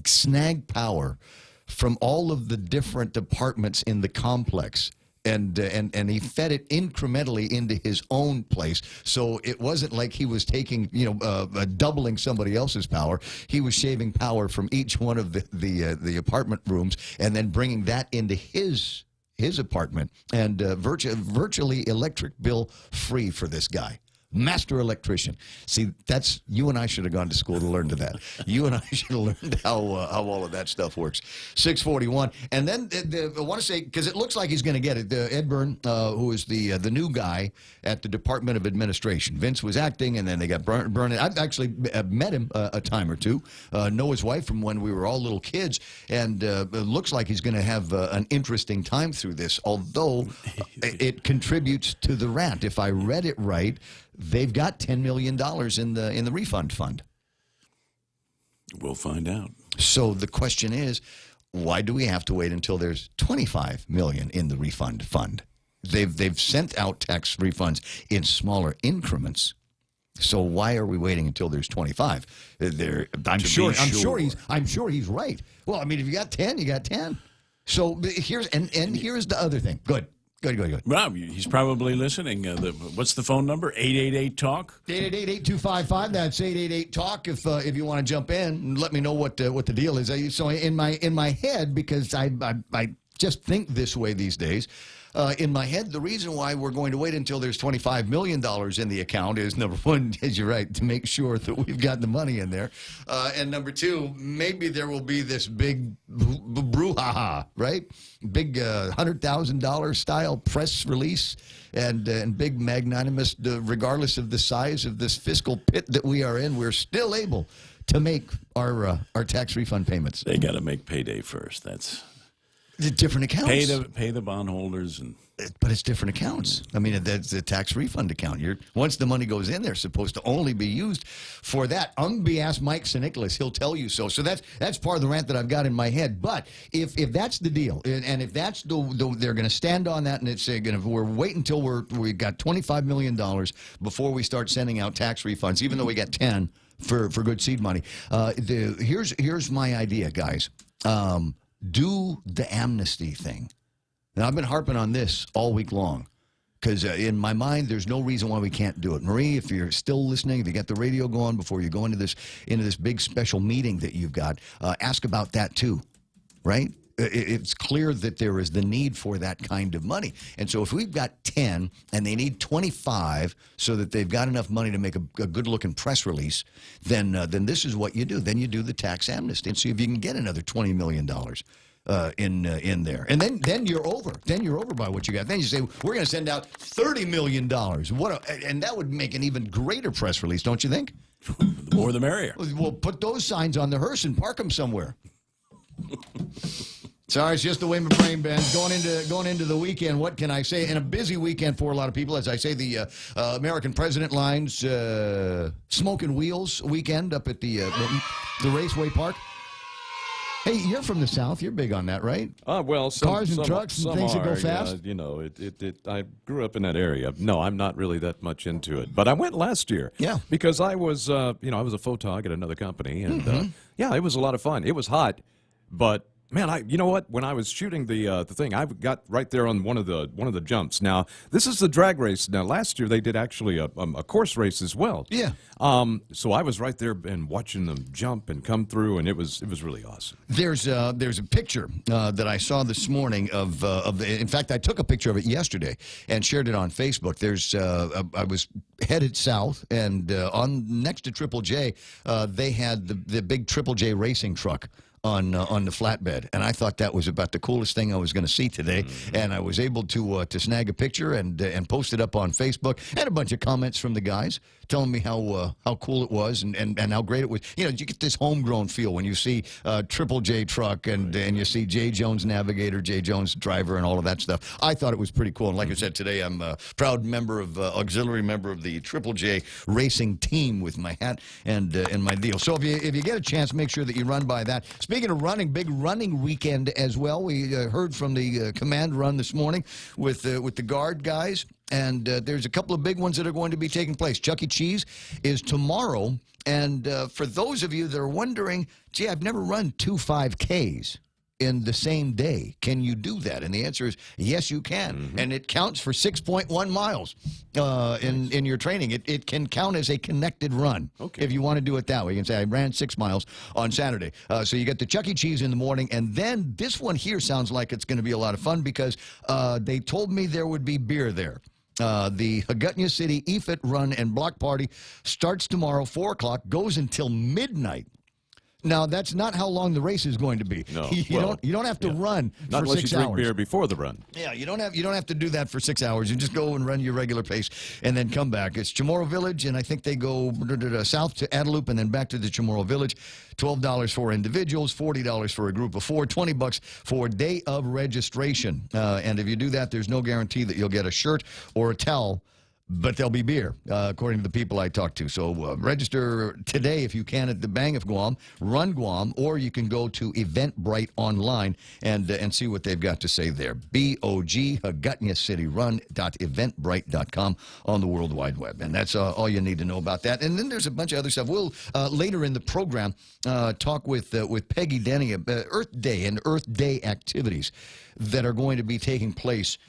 snag power from all of the different departments in the complex. And he fed it incrementally into his own place, so it wasn't like he was taking, doubling somebody else's power. He was shaving power from each one of the apartment rooms, and then bringing that into his apartment, and virtually electric bill free for this guy. Master electrician. See, you and I should have gone to school to learn to that. You and I should have learned how all of that stuff works. 641. And then I want to say, because it looks like he's going to get it, Ed Byrne, who is the new guy at the Department of Administration. Vince was acting, and then they got Byrne. I've actually met him a time or two, know his wife from when we were all little kids, and it looks like he's going to have an interesting time through this, although it contributes to the rant. If I read it right, they've got $10 million in the refund fund. We'll find out. So the question is, why do we have to wait until there's $25 million in the refund fund? They've sent out tax refunds in smaller increments. So why are we waiting until there's 25? I'm sure he's right. Well, I mean, if you got 10, you got 10. So here's the other thing. Good. Well, he's probably listening. What's the phone number? 888-TALK? 888-8255. That's 888-TALK if you want to jump in and let me know what the deal is. So in my head, because I just think this way these days, in my head, the reason why we're going to wait until there's $25 million in the account is, number one, as you're right, to make sure that we've got the money in there. And number two, maybe there will be this big brouhaha, right? Big $100,000 style press release and big magnanimous, regardless of the size of this fiscal pit that we are in, we're still able to make our tax refund payments. They got to make payday first. The different accounts. Pay the bondholders and. But it's different accounts. I mean, that's a tax refund account. Once the money goes in, they're supposed to only be used for that. Ask Mike St. Nicholas; he'll tell you so. So that's part of the rant that I've got in my head. But if that's the deal, and if that's they're going to stand on that, and it's we're waiting until we've got $25 million before we start sending out tax refunds, even though we got 10 for good seed money. Here's my idea, guys. Do the amnesty thing. Now, I've been harping on this all week long because in my mind, there's no reason why we can't do it. Marie, if you're still listening, if you got the radio going before you go into this big special meeting that you've got, ask about that too, right? It's clear that there is the need for that kind of money. And so if we've got 10 and they need 25 so that they've got enough money to make a good-looking press release, then this is what you do. Then you do the tax amnesty and see if you can get another $20 million. In there, and then you're over. Then you're over by what you got. Then you say we're going to send out $30 million. And that would make an even greater press release, don't you think? The more the merrier. Well, put those signs on the hearse and park them somewhere. Sorry, it's just the way my brain bends. Going into the weekend, what can I say? And a busy weekend for a lot of people. As I say, the American President Lines Smoking Wheels weekend up at the Raceway Park. Hey, you're from the South. You're big on that, right? Well, cars and trucks and things that go fast. I grew up in that area. No, I'm not really that much into it. But I went last year. Yeah. Because I was, I was a photog at another company, and it was a lot of fun. It was hot, but. Man, you know what? When I was shooting the thing, I got right there on one of the jumps. Now, this is the drag race. Now, last year they did actually a course race as well. Yeah. So I was right there and watching them jump and come through, and it was really awesome. There's a picture that I saw this morning of in fact, I took a picture of it yesterday and shared it on Facebook. I was headed south, and next to Triple J, they had the big Triple J racing truck on the flatbed, and I thought that was about the coolest thing I was going to see today. And I was able to snag a picture and post it up on Facebook, and a bunch of comments from the guys telling me how cool it was and how great it was. You get this homegrown feel when you see Triple J truck and you see Jay Jones navigator, Jay Jones driver, and all of that stuff. I thought it was pretty cool. And like I said, today I'm a proud auxiliary member of the Triple J racing team with my hat and my deal. So if you get a chance, make sure that you run by that. Speaking of running, big running weekend as well. We heard from the command run this morning with the guard guys. And there's a couple of big ones that are going to be taking place. Chuck E. Cheese is tomorrow. And for those of you that are wondering, gee, I've never run 2 5Ks in the same day. Can you do that? And the answer is yes, you can. And it counts for 6.1 miles in your training. It can count as a connected run if you want to do it that way. You can say, I ran 6 miles on Saturday. So you get the Chuck E. Cheese in the morning. And then this one here sounds like it's going to be a lot of fun because they told me there would be beer there. The Hagutnia City EFIT Run and Block Party starts tomorrow, 4 o'clock, goes until midnight. Now, that's not how long the race is going to be. No. You don't have to run Not for unless 6 you drink hours. beer before the run. Yeah, you don't have to do that for 6 hours. You just go and run your regular pace and then come back. It's Chamorro Village, and I think they go south to Adelup and then back to the Chamorro Village. $12 for individuals, $40 for a group of 4, $20 for day of registration. And if you do that, there's no guarantee that you'll get a shirt or a towel. But there'll be beer, according to the people I talked to. So register today if you can at the Bang of Guam, Run Guam, or you can go to Eventbrite online and see what they've got to say there. BOG, Hagutnia City Run.eventbrite.com on the World Wide Web. And that's all you need to know about that. And then there's a bunch of other stuff. We'll, later in the program, talk with Peggy Denny about Earth Day and Earth Day activities that are going to be taking place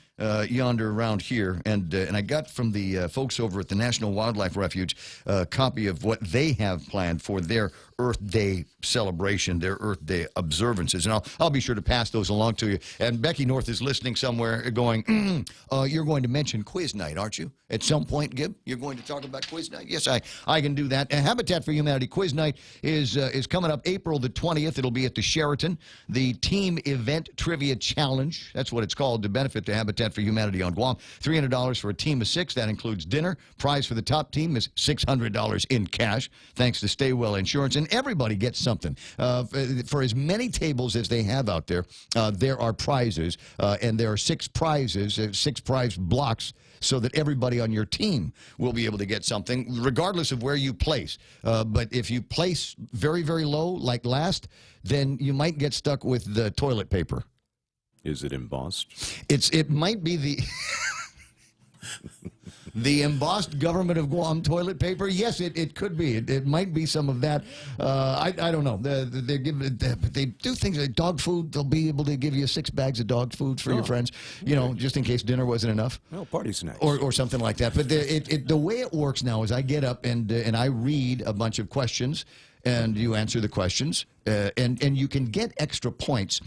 yonder around here, and I got from the folks over at the National Wildlife Refuge a copy of what they have planned for their Earth Day celebration, their Earth Day observances, and I'll be sure to pass those along to you. And Becky North is listening somewhere going, you're going to mention quiz night, aren't you? At some point, Gib, you're going to talk about quiz night? Yes, I can do that. And Habitat for Humanity quiz night is coming up April the 20th. It'll be at the Sheraton. The Team Event Trivia Challenge, that's what it's called, to benefit the Habitat for Humanity on Guam. $300 for a team of 6. That includes dinner. Prize for the top team is $600 in cash, thanks to Staywell Insurance. And and everybody gets something. For as many tables as they have out there, there are prizes, and there are 6 prizes, 6 prize blocks, so that everybody on your team will be able to get something, regardless of where you place. But if you place very, very low, like last, then you might get stuck with the toilet paper. Is it embossed? It might be the... The embossed Government of Guam toilet paper? Yes, it could be. It might be some of that. I don't know. They do things like dog food. They'll be able to give you 6 bags of dog food for your friends, just in case dinner wasn't enough. Well, party snacks. Or something like that. But the way it works now is I get up and I read a bunch of questions, and you answer the questions, and you can get extra points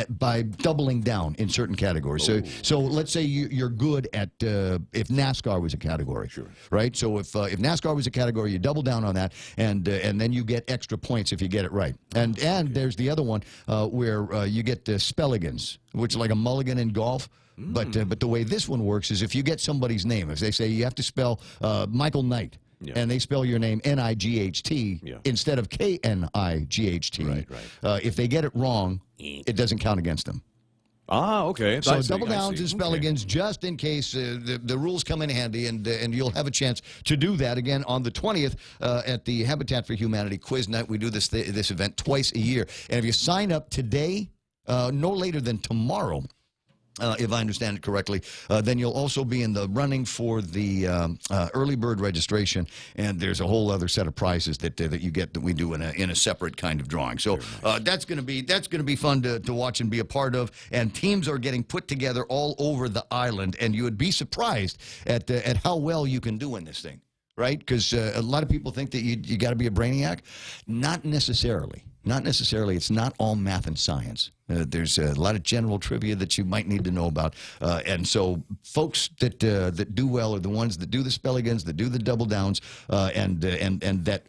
by doubling down in certain categories. So let's say you're good at if NASCAR was a category, right? So if NASCAR was a category, you double down on that, and then you get extra points if you get it right. And there's the other one where you get spelligans, which is like a mulligan in golf. But the way this one works is if you get somebody's name, if they say you have to spell Michael Knight, and they spell your name N-I-G-H-T instead of K-N-I-G-H-T. Right. If they get it wrong, it doesn't count against them. Ah, okay. So double downs and spelligans just in case the rules come in handy, and you'll have a chance to do that again on the 20th at the Habitat for Humanity Quiz Night. We do this event twice a year. And if you sign up today, no later than tomorrow, if I understand it correctly, then you'll also be in the running for the early bird registration, and there's a whole other set of prizes that you get that we do in a separate kind of drawing. So that's going to be fun to watch and be a part of. And teams are getting put together all over the island, and you would be surprised at how well you can do in this thing, right? Because a lot of people think that you got to be a brainiac. Not necessarily. Not necessarily. It's not all math and science. There's a lot of general trivia that you might need to know about. And so folks that do well are the ones that do the spelligans, that do the double downs, and that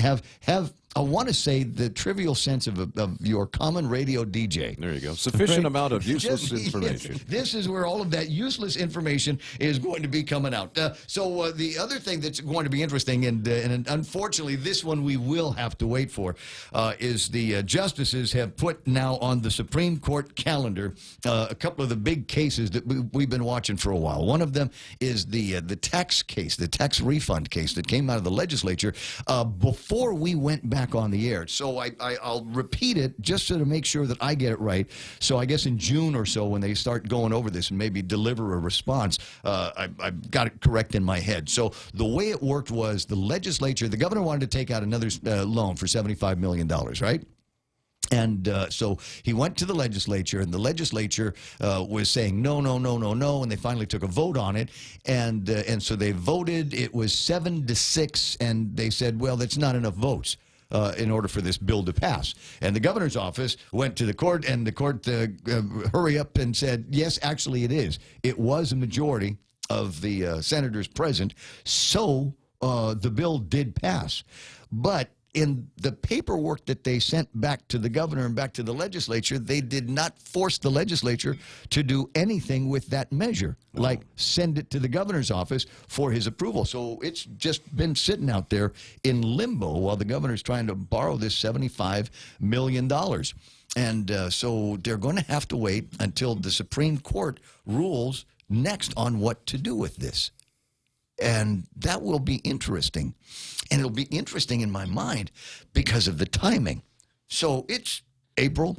have I want to say the trivial sense of your common radio DJ. There you go. Sufficient amount of useless information. This is where all of that useless information is going to be coming out. So the other thing that's going to be interesting, and unfortunately this one we will have to wait for, is the justices have put now on the Supreme Court calendar a couple of the big cases that we've been watching for a while. One of them is the tax case, the tax refund case that came out of the legislature before we went back on the air. So I'll repeat it just to make sure that I get it right. So I guess in June or so when they start going over this and maybe deliver a response, I've got it correct in my head. So the way it worked was the legislature, the governor wanted to take out another loan for $75 million, right? And so he went to the legislature, and the legislature was saying no, and they finally took a vote on it, and so they voted. It was 7-6, and they said, well, that's not enough votes in order for this bill to pass. And the governor's office went to the court, and the court hurry up and said, yes, actually it is. It was a majority of the senators present, so the bill did pass. But in the paperwork that they sent back to the governor and back to the legislature, they did not force the legislature to do anything with that measure, like send it to the governor's office for his approval. So it's just been sitting out there in limbo while the governor's trying to borrow this $75 million. And so they're going to have to wait until the Supreme Court rules next on what to do with this. And that will be interesting. And it'll be interesting in my mind because of the timing. So it's April,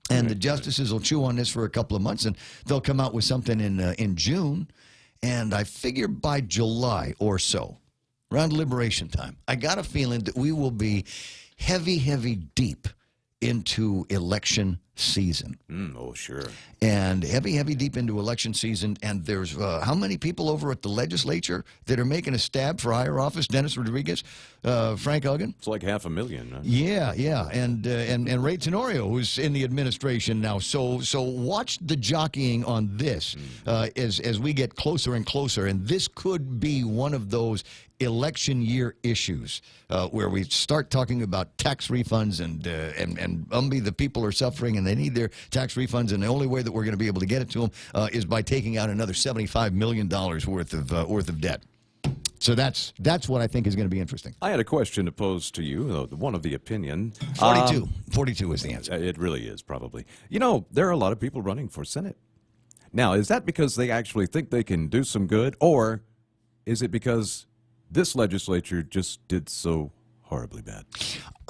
and the justices will chew on this for a couple of months, and they'll come out with something in June. And I figure by July or so, around Liberation time, I got a feeling that we will be heavy deep into election season. Oh, sure. And heavy deep into election season. And there's how many people over at the legislature that are making a stab for higher office? Dennis Rodriguez, Frank Uggan. It's like 500,000. Huh? Yeah. And Ray Tenorio, who's in the administration now. So watch the jockeying on this as we get closer and closer. And this could be one of those election year issues where we start talking about tax refunds and the people are suffering and they need their tax refunds, and the only way that we're going to be able to get it to them is by taking out another $75 million worth of debt. So that's what I think is going to be interesting. I had a question to pose to you, one of the opinion. 42 is the answer. It really is, probably. You know, there are a lot of people running for Senate. Now, is that because they actually think they can do some good, or is it because this legislature just did so horribly bad?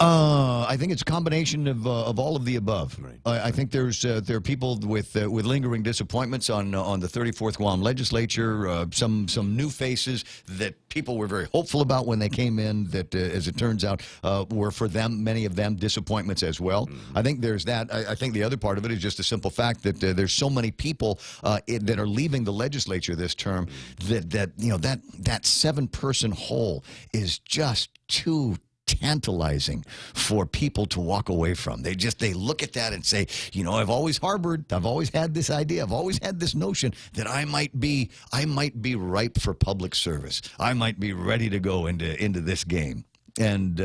I think it's a combination of all of the above. Right. I think there are people with lingering disappointments on the 34th Guam legislature. Some new faces that people were very hopeful about when they came in. That, as it turns out, were for them, many of them, disappointments as well. Mm-hmm. I think there's that. I think the other part of it is just the simple fact that there's so many people that are leaving the legislature this term that that 7-person hole is just too tantalizing for people to walk away from. They look at that and say, I've always had this idea, I've always had this notion that I might be ripe for public service. I might be ready to go into this game. And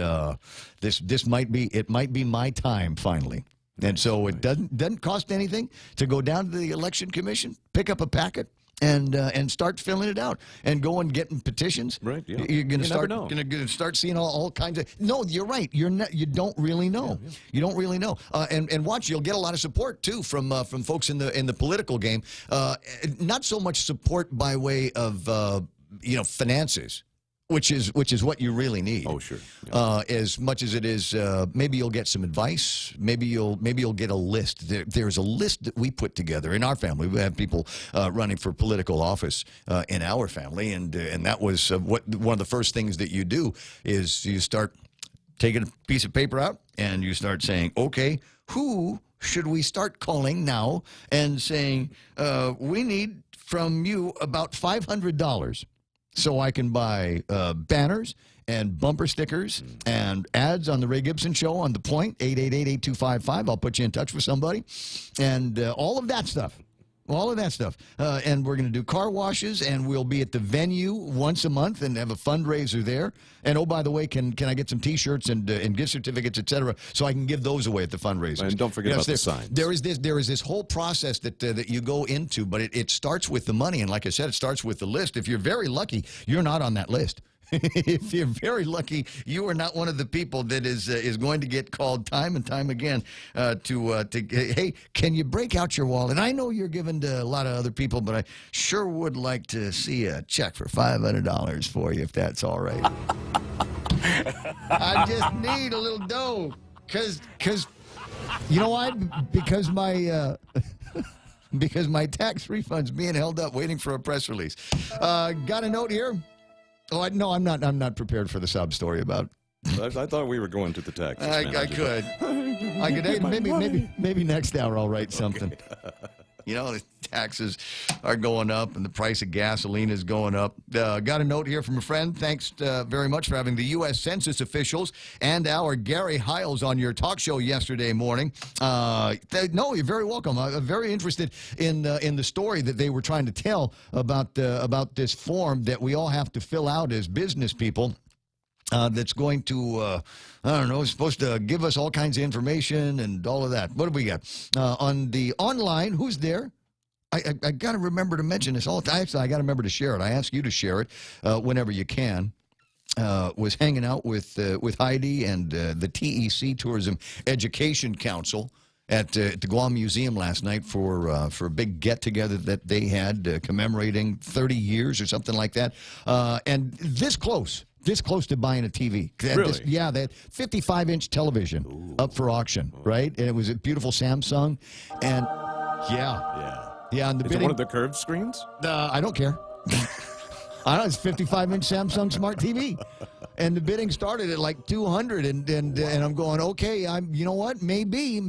this might be my time finally. And so it doesn't cost anything to go down to the election commission, pick up a packet, and start filling it out and go and getting petitions. Right. Yeah. You're going You to start seeing all kinds of. No, you're right. You don't really know. Yeah. You don't really know. And watch, you'll get a lot of support too from folks in the political game. Not so much support by way of finances. Which is what you really need. Oh, sure. Yeah. As much as it is, maybe you'll get some advice. Maybe you'll get a list. There's a list that we put together in our family. We have people running for political office in our family, and that was one of the first things that you do is you start taking a piece of paper out and you start saying, okay, who should we start calling now and saying we need from you about $500. So I can buy banners and bumper stickers and ads on the Ray Gibson Show on The Point, 888-8255. I'll put you in touch with somebody. And all of that stuff. All of that stuff. And we're going to do car washes, and we'll be at the venue once a month and have a fundraiser there. And, oh, by the way, can I get some T-shirts and gift certificates, et cetera, so I can give those away at the fundraisers. And don't forget about the signs. There is this whole process that you go into, but it starts with the money. And like I said, it starts with the list. If you're very lucky, you're not on that list. If you're very lucky, you are not one of the people that is going to get called time and time again to hey, can you break out your wallet? And I know you're given to a lot of other people, but I sure would like to see a check for $500 for you, if that's all right. I just need a little dough, cause you know why? Because my because my tax refund's being held up, waiting for a press release. Got a note here. Oh, no, I'm not prepared for the sob story about. I thought we were going to the taxes. I could. Maybe next hour I'll write something. The taxes are going up and the price of gasoline is going up. Got a note here from a friend. Thanks very much for having the U.S. Census officials and our Gary Hiles on your talk show yesterday morning. No, you're very welcome. I'm very interested in the story that they were trying to tell about this form that we all have to fill out as business people. That's going to, I don't know, it's supposed to give us all kinds of information and all of that. What do we got? On the online, who's there? I got to remember to mention this all the time. Actually, I got to remember to share it. I ask you to share it whenever you can. Was hanging out with Heidi and the TEC, Tourism Education Council, at the Guam Museum last night for a big get-together that they had commemorating 30 years or something like that. And this close to buying a TV. Really? That 55-inch television up for auction, right? And it was a beautiful Samsung. And, yeah, and the Is bidding, it one of the curved screens? I don't care. I know, it's 55-inch Samsung Smart TV. And the bidding started at like 200, and I'm going, okay, you know what? Maybe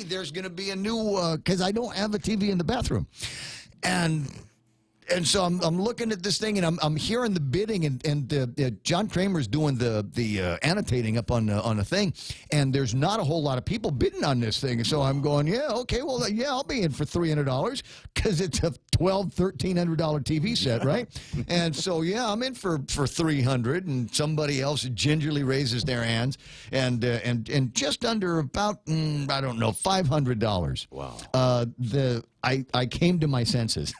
there's going to be a new, because I don't have a TV in the bathroom. And so I'm looking at this thing, and I'm hearing the bidding, and John Kramer's doing the annotating up on the thing, and there's not a whole lot of people bidding on this thing. So I'm going, yeah, okay, well, yeah, I'll be in for $300 because it's a $1,300 TV set, right? And so, yeah, I'm in for $300, and somebody else gingerly raises their hands, and just under about I don't know, $500. Wow. I came to my senses.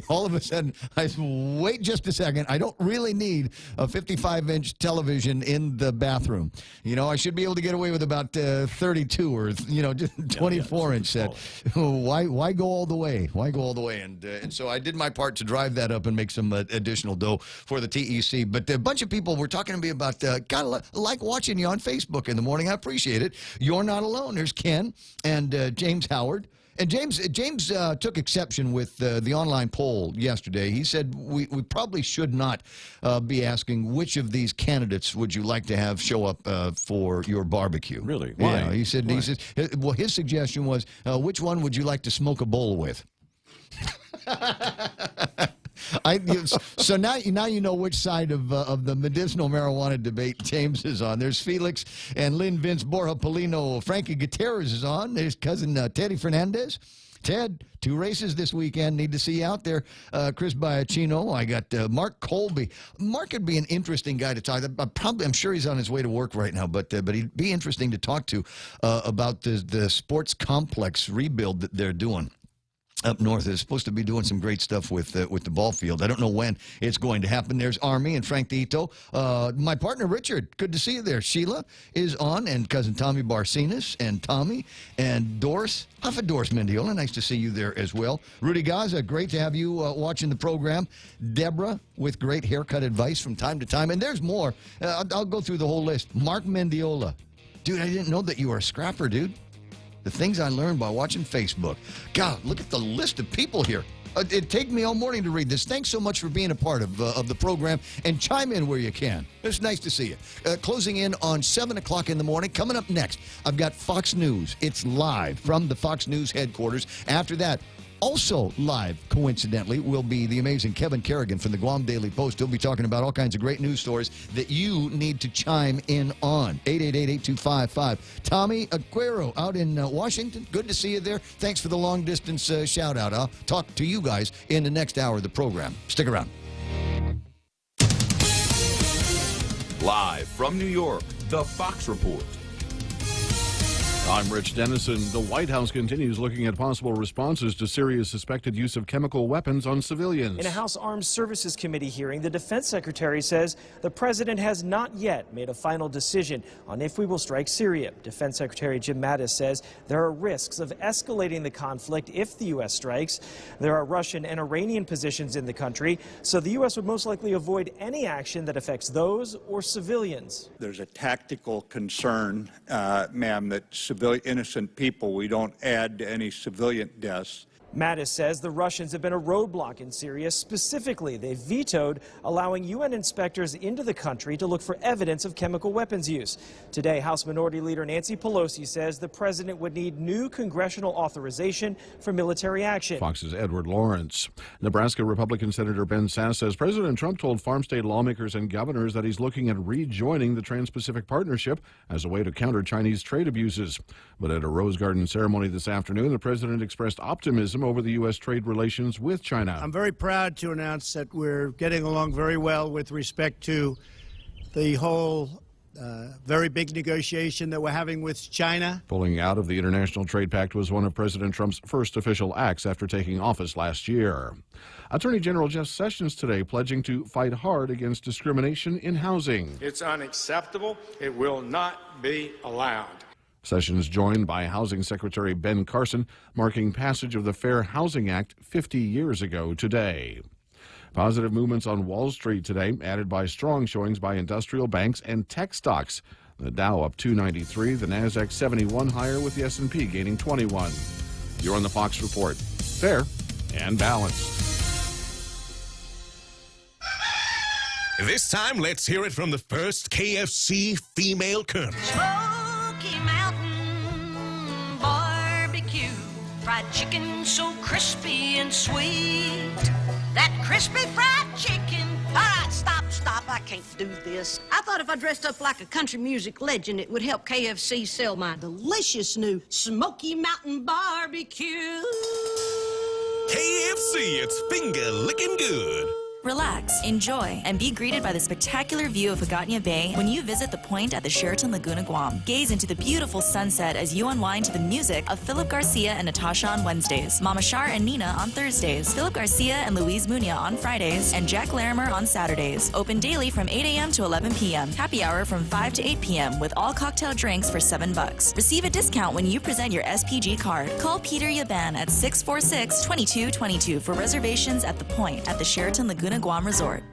All of a sudden, I said, wait just a second. I don't really need a 55-inch television in the bathroom. You know, I should be able to get away with about 32 or, you know, just 24-inch set. Why go all the way? Why go all the way? And so I did my part to drive that up and make some additional dough for the TEC. But a bunch of people were talking to me about, God, I like watching you on Facebook in the morning. I appreciate it. You're not alone. There's Ken and James Howard. And James took exception with the online poll yesterday. He said we probably should not be asking which of these candidates would you like to have show up for your barbecue. Really? Why? Yeah, he said, well, his suggestion was, which one would you like to smoke a bowl with? So now you know which side of the medicinal marijuana debate James is on. There's Felix and Lynn Vince Borja Polino. Frankie Gutierrez is on. There's cousin Teddy Fernandez. Ted, 2 races this weekend. Need to see you out there. Chris Biacchino. I got Mark Colby. Mark would be an interesting guy to talk to. I'm sure he's on his way to work right now, but he'd be interesting to talk to about the sports complex rebuild that they're doing up north. Is supposed to be doing some great stuff with the ball field. I don't know when it's going to happen. There's Army and Frank Dito. My partner Richard, good to see you there. Sheila is on, and cousin Tommy Barcinas and Tommy and Doris. Doris Mendiola, nice to see you there as well. Rudy Gaza, great to have you watching the program. Deborah with great haircut advice from time to time, and there's more. I'll go through the whole list. Mark Mendiola, dude, I didn't know that you were a scrapper, dude. The things I learned by watching Facebook. God, look at the list of people here. It'd take me all morning to read this. Thanks so much for being a part of the program, and chime in where you can. It's nice to see you. Closing in on 7 o'clock in the morning. Coming up next, I've got Fox News. It's live from the Fox News headquarters. After that, also live, coincidentally, will be the amazing Kevin Kerrigan from the Guam Daily Post. He'll be talking about all kinds of great news stories that you need to chime in on. 888-8255. Tommy Aguero out in Washington. Good to see you there. Thanks for the long-distance shout-out. I'll talk to you guys in the next hour of the program. Stick around. Live from New York, the Fox Report. I'm Rich Dennison. The White House continues looking at possible responses to Syria's suspected use of chemical weapons on civilians. In a House Armed Services Committee hearing, the defense secretary says the president has not yet made a final decision on if we will strike Syria. Defense Secretary Jim Mattis says there are risks of escalating the conflict if the U.S. strikes. There are Russian and Iranian positions in the country, so the U.S. would most likely avoid any action that affects those or civilians. There's a tactical concern, ma'am, that innocent people, we don't add to any civilian deaths. Mattis says the Russians have been a roadblock in Syria. Specifically, they vetoed allowing UN inspectors into the country to look for evidence of chemical weapons use. Today, House Minority Leader Nancy Pelosi says the president would need new congressional authorization for military action. Fox's Edward Lawrence. Nebraska Republican Senator Ben Sass says President Trump told farm state lawmakers and governors that he's looking at rejoining the Trans-Pacific Partnership as a way to counter Chinese trade abuses. But at a Rose Garden ceremony this afternoon, the president expressed optimism over the U.S. trade relations with China. I'm very proud to announce that we're getting along very well with respect to the whole very big negotiation that we're having with China. Pulling out of the International Trade Pact was one of President Trump's first official acts after taking office last year. Attorney General Jeff Sessions today pledging to fight hard against discrimination in housing. It's unacceptable. It will not be allowed. Sessions joined by Housing Secretary Ben Carson, marking passage of the Fair Housing Act 50 years ago today. Positive movements on Wall Street today, added by strong showings by industrial banks and tech stocks. The Dow up 293, the Nasdaq 71 higher, with the S&P gaining 21. You're on the Fox Report. Fair and balanced. This time, let's hear it from the first KFC female colonel. Smoky Mountain Barbecue, fried chicken so crispy and sweet. That crispy fried chicken. All right, stop. I can't do this. I thought if I dressed up like a country music legend, it would help KFC sell my delicious new Smoky Mountain Barbecue. KFC, it's finger licking good. Relax, enjoy, and be greeted by the spectacular view of Hagåtña Bay when you visit the point at the Sheraton Laguna Guam. Gaze into the beautiful sunset as you unwind to the music of Philip Garcia and Natasha on Wednesdays, Mama Shar and Nina on Thursdays, Philip Garcia and Luis Muña on Fridays, and Jack Larimer on Saturdays. Open daily from 8 a.m. to 11 p.m. Happy hour from 5 to 8 p.m. with all cocktail drinks for $7. Receive a discount when you present your SPG card. Call Peter Yaban at 646-2222 for reservations at the point at the Sheraton Laguna Guam Resort.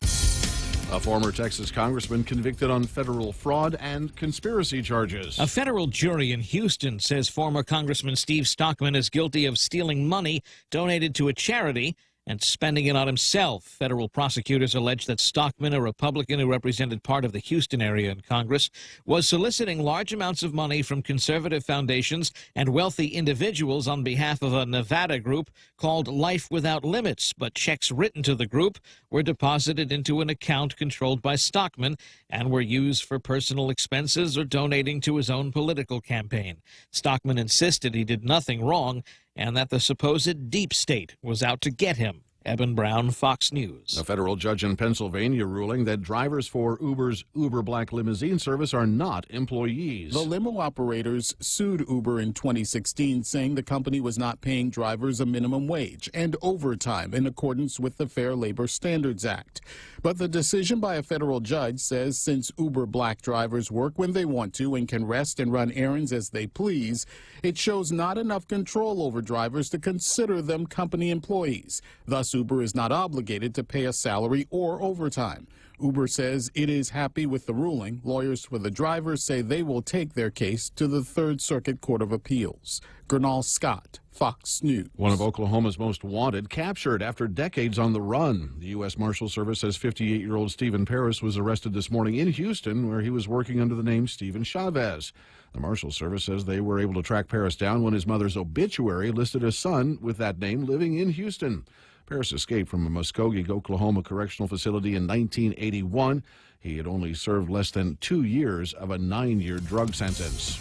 A former Texas congressman convicted on federal fraud and conspiracy charges. A federal jury in Houston says former Congressman Steve Stockman is guilty of stealing money donated to a charity and spending it on himself. Federal prosecutors allege that Stockman, a Republican who represented part of the Houston area in Congress, was soliciting large amounts of money from conservative foundations and wealthy individuals on behalf of a Nevada group called Life Without Limits, but checks written to the group were deposited into an account controlled by Stockman and were used for personal expenses or donating to his own political campaign. Stockman insisted he did nothing wrong and that the supposed deep state was out to get him. Eben Brown, Fox News. A federal judge in Pennsylvania ruling that drivers for Uber's Uber Black limousine service are not employees. The limo operators sued Uber in 2016, saying the company was not paying drivers a minimum wage and overtime in accordance with the Fair Labor Standards Act. But the decision by a federal judge says since Uber Black drivers work when they want to and can rest and run errands as they please, it shows not enough control over drivers to consider them company employees. Thus, Uber is not obligated to pay a salary or overtime. Uber says it is happy with the ruling. Lawyers for the drivers say they will take their case to the Third Circuit Court of Appeals. Gernal Scott, Fox News. One of Oklahoma's most wanted captured after decades on the run. The U.S. Marshal Service says 58-year-old Stephen Paris was arrested this morning in Houston, where he was working under the name Stephen Chavez. The Marshal Service says they were able to track Paris down when his mother's obituary listed a son with that name living in Houston. Paris escaped from a Muskogee, Oklahoma correctional facility in 1981. He had only served less than 2 years of a 9-year drug sentence.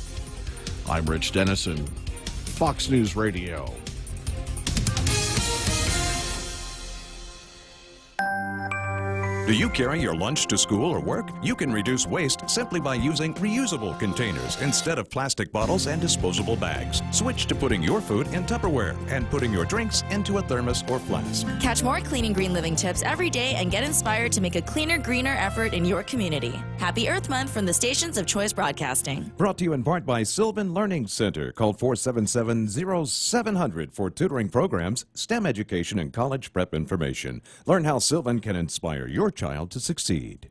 I'm Rich Dennison, Fox News Radio. Do you carry your lunch to school or work? You can reduce waste simply by using reusable containers instead of plastic bottles and disposable bags. Switch to putting your food in Tupperware and putting your drinks into a thermos or flask. Catch more clean and green living tips every day and get inspired to make a cleaner, greener effort in your community. Happy Earth Month from the stations of Choice Broadcasting. Brought to you in part by Sylvan Learning Center. Call 477-0700 for tutoring programs, STEM education, and college prep information. Learn how Sylvan can inspire your child to succeed.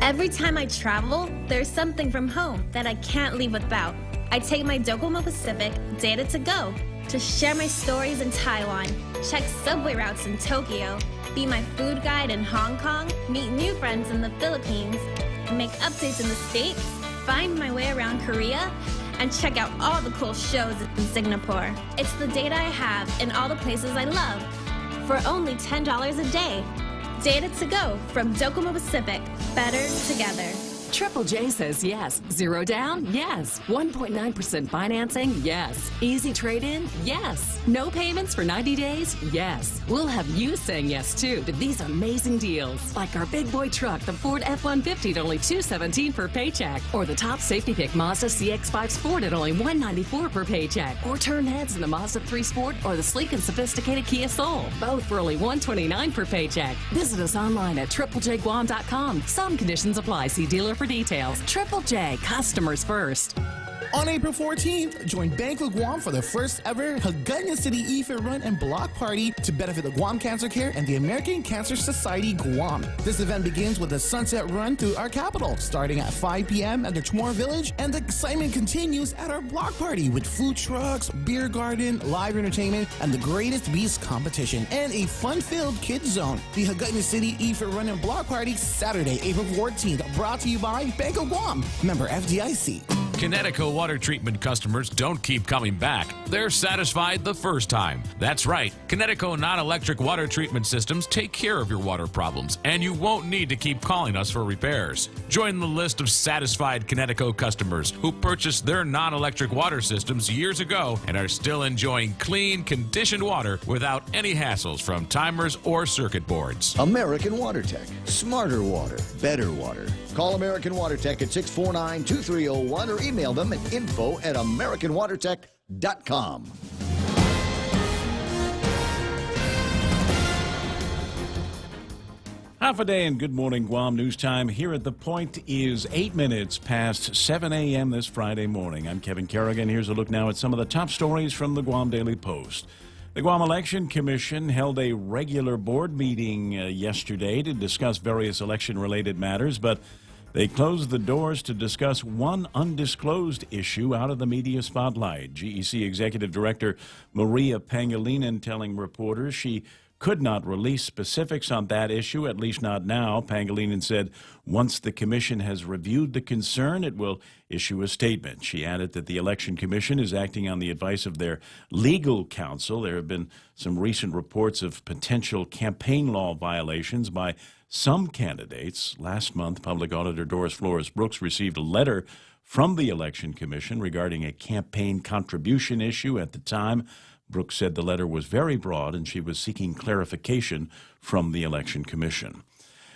Every time I travel, there's something from home that I can't leave without. I take my Docomo Pacific Data to Go to share my stories in Taiwan, check subway routes in Tokyo, be my food guide in Hong Kong, meet new friends in the Philippines, make updates in the States, find my way around Korea, and check out all the cool shows in Singapore. It's the data I have in all the places I love for only $10 a day. Data to Go from Docomo Pacific. Better together. Triple J says yes. Zero down? Yes. 1.9% financing? Yes. Easy trade-in? Yes. No payments for 90 days? Yes. We'll have you saying yes, too, to these amazing deals. Like our big boy truck, the Ford F-150 at only $217 per paycheck. Or the top safety pick Mazda CX-5 Sport at only $194 per paycheck. Or turn heads in the Mazda 3 Sport or the sleek and sophisticated Kia Soul. Both for only $129 per paycheck. Visit us online at triplejguam.com. Some conditions apply. See dealer for details. Triple J, customers first. On April 14th, join Bank of Guam for the first ever Hagåtña City E-Fit Run and Block Party to benefit the Guam Cancer Care and the American Cancer Society Guam. This event begins with a sunset run through our capital, starting at 5 p.m. at the Chamorro Village, and the excitement continues at our block party with food trucks, beer garden, live entertainment, and the Greatest Beast competition, and a fun-filled kids zone. The Hagåtña City E-Fit Run and Block Party, Saturday, April 14th, brought to you by Bank of Guam, member FDIC. Connecticut water treatment customers don't keep coming back. They're satisfied the first time. That's right. Connecticut non-electric water treatment systems take care of your water problems, and you won't need to keep calling us for repairs. Join the list of satisfied Connecticut customers who purchased their non-electric water systems years ago and are still enjoying clean, conditioned water without any hassles from timers or circuit boards. American WaterTech. Smarter water, better water. Call American WaterTech at 649-2301 or email them at info@americanwatertech.com. Half a day and good morning, Guam. News time here at The Point is 8 minutes past 7 a.m. this Friday morning. I'm Kevin Kerrigan. Here's a look now at some of the top stories from the Guam Daily Post. The Guam Election Commission held a regular board meeting yesterday to discuss various election-related matters, but they closed the doors to discuss one undisclosed issue out of the media spotlight. GEC Executive Director Maria Pangilinan telling reporters she could not release specifics on that issue, at least not now. Pangilinan said once the commission has reviewed the concern, it will issue a statement. She added that the Election Commission is acting on the advice of their legal counsel. There have been some recent reports of potential campaign law violations by some candidates. Last month, Public Auditor Doris Flores Brooks received a letter from the Election Commission regarding a campaign contribution issue. At the time, Brooks said the letter was very broad and she was seeking clarification from the Election Commission.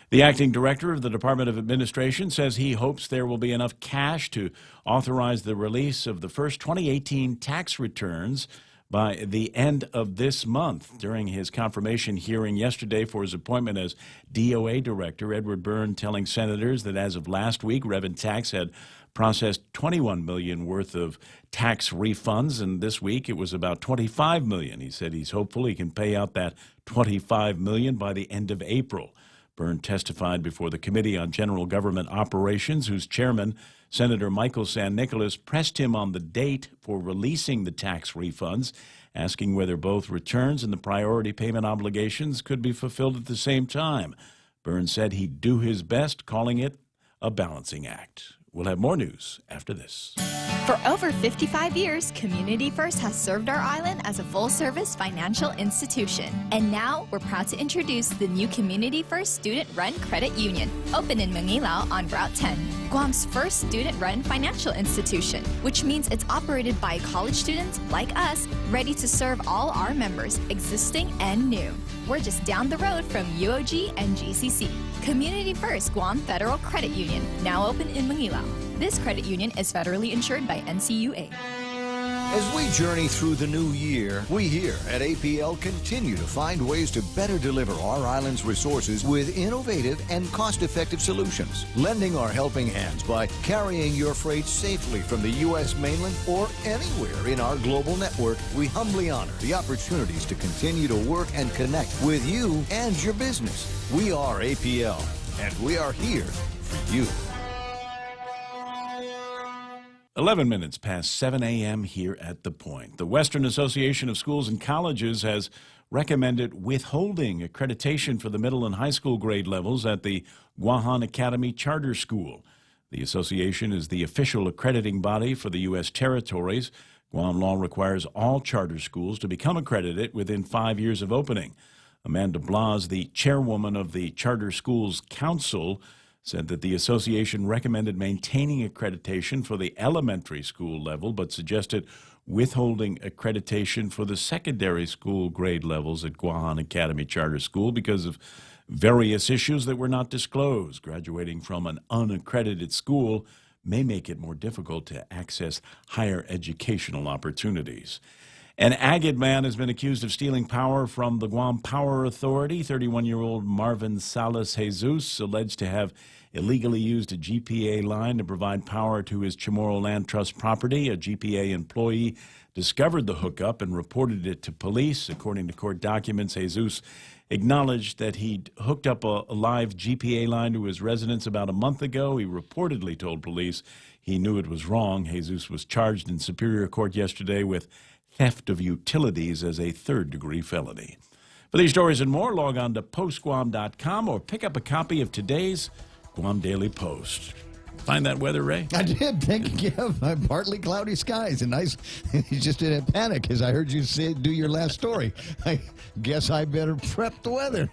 The acting director of the Department of Administration says he hopes there will be enough cash to authorize the release of the first 2018 tax returns by the end of this month. During his confirmation hearing yesterday for his appointment as DOA director, Edward Byrne telling senators that as of last week, Rev and Tax had processed $21 million worth of tax refunds, and this week it was about $25 million. He said he's hopeful he can pay out that $25 million by the end of April. Byrne testified before the Committee on General Government Operations, whose chairman, Senator Michael San Nicolas, pressed him on the date for releasing the tax refunds, asking whether both returns and the priority payment obligations could be fulfilled at the same time. Byrne said he'd do his best, calling it a balancing act. We'll have more news after this. For over 55 years, Community First has served our island as a full-service financial institution. And now, we're proud to introduce the new Community First Student-Run Credit Union, open in Mangilao on Route 10. Guam's first student-run financial institution, which means it's operated by college students like us, ready to serve all our members, existing and new. We're just down the road from UOG and GCC. Community First Guam Federal Credit Union, now open in Mangilao. This credit union is federally insured by NCUA. As we journey through the new year, we here at APL continue to find ways to better deliver our island's resources with innovative and cost-effective solutions, lending our helping hands by carrying your freight safely from the U.S. mainland or anywhere in our global network. We humbly honor the opportunities to continue to work and connect with you and your business. We are APL, and we are here for you. 11 minutes past 7 a.m. here at The Point. The Western Association of Schools and Colleges has recommended withholding accreditation for the middle and high school grade levels at the Guahan Academy Charter School. The association is the official accrediting body for the U.S. territories. Guam law requires all charter schools to become accredited within 5 years of opening. Amanda Blas, the chairwoman of the Charter Schools Council, said that the association recommended maintaining accreditation for the elementary school level, but suggested withholding accreditation for the secondary school grade levels at Guahan Academy Charter School because of various issues that were not disclosed. Graduating from an unaccredited school may make it more difficult to access higher educational opportunities. An agate man has been accused of stealing power from the Guam Power Authority. 31-year-old Marvin Salas Jesus, alleged to have illegally used a GPA line to provide power to his Chamorro Land Trust property. A GPA employee discovered the hookup and reported it to police. According to court documents, Jesus acknowledged that he'd hooked up a live GPA line to his residence about a month ago. He reportedly told police he knew it was wrong. Jesus was charged in Superior Court yesterday with theft of utilities as a third-degree felony. For these stories and more, log on to postguam.com or pick up a copy of today's Guam Daily Post. Find that weather, Ray? I did. Thank you. Partly cloudy skies and nice. He's just in a panic as I heard you do your last story. I guess I better prep the weather.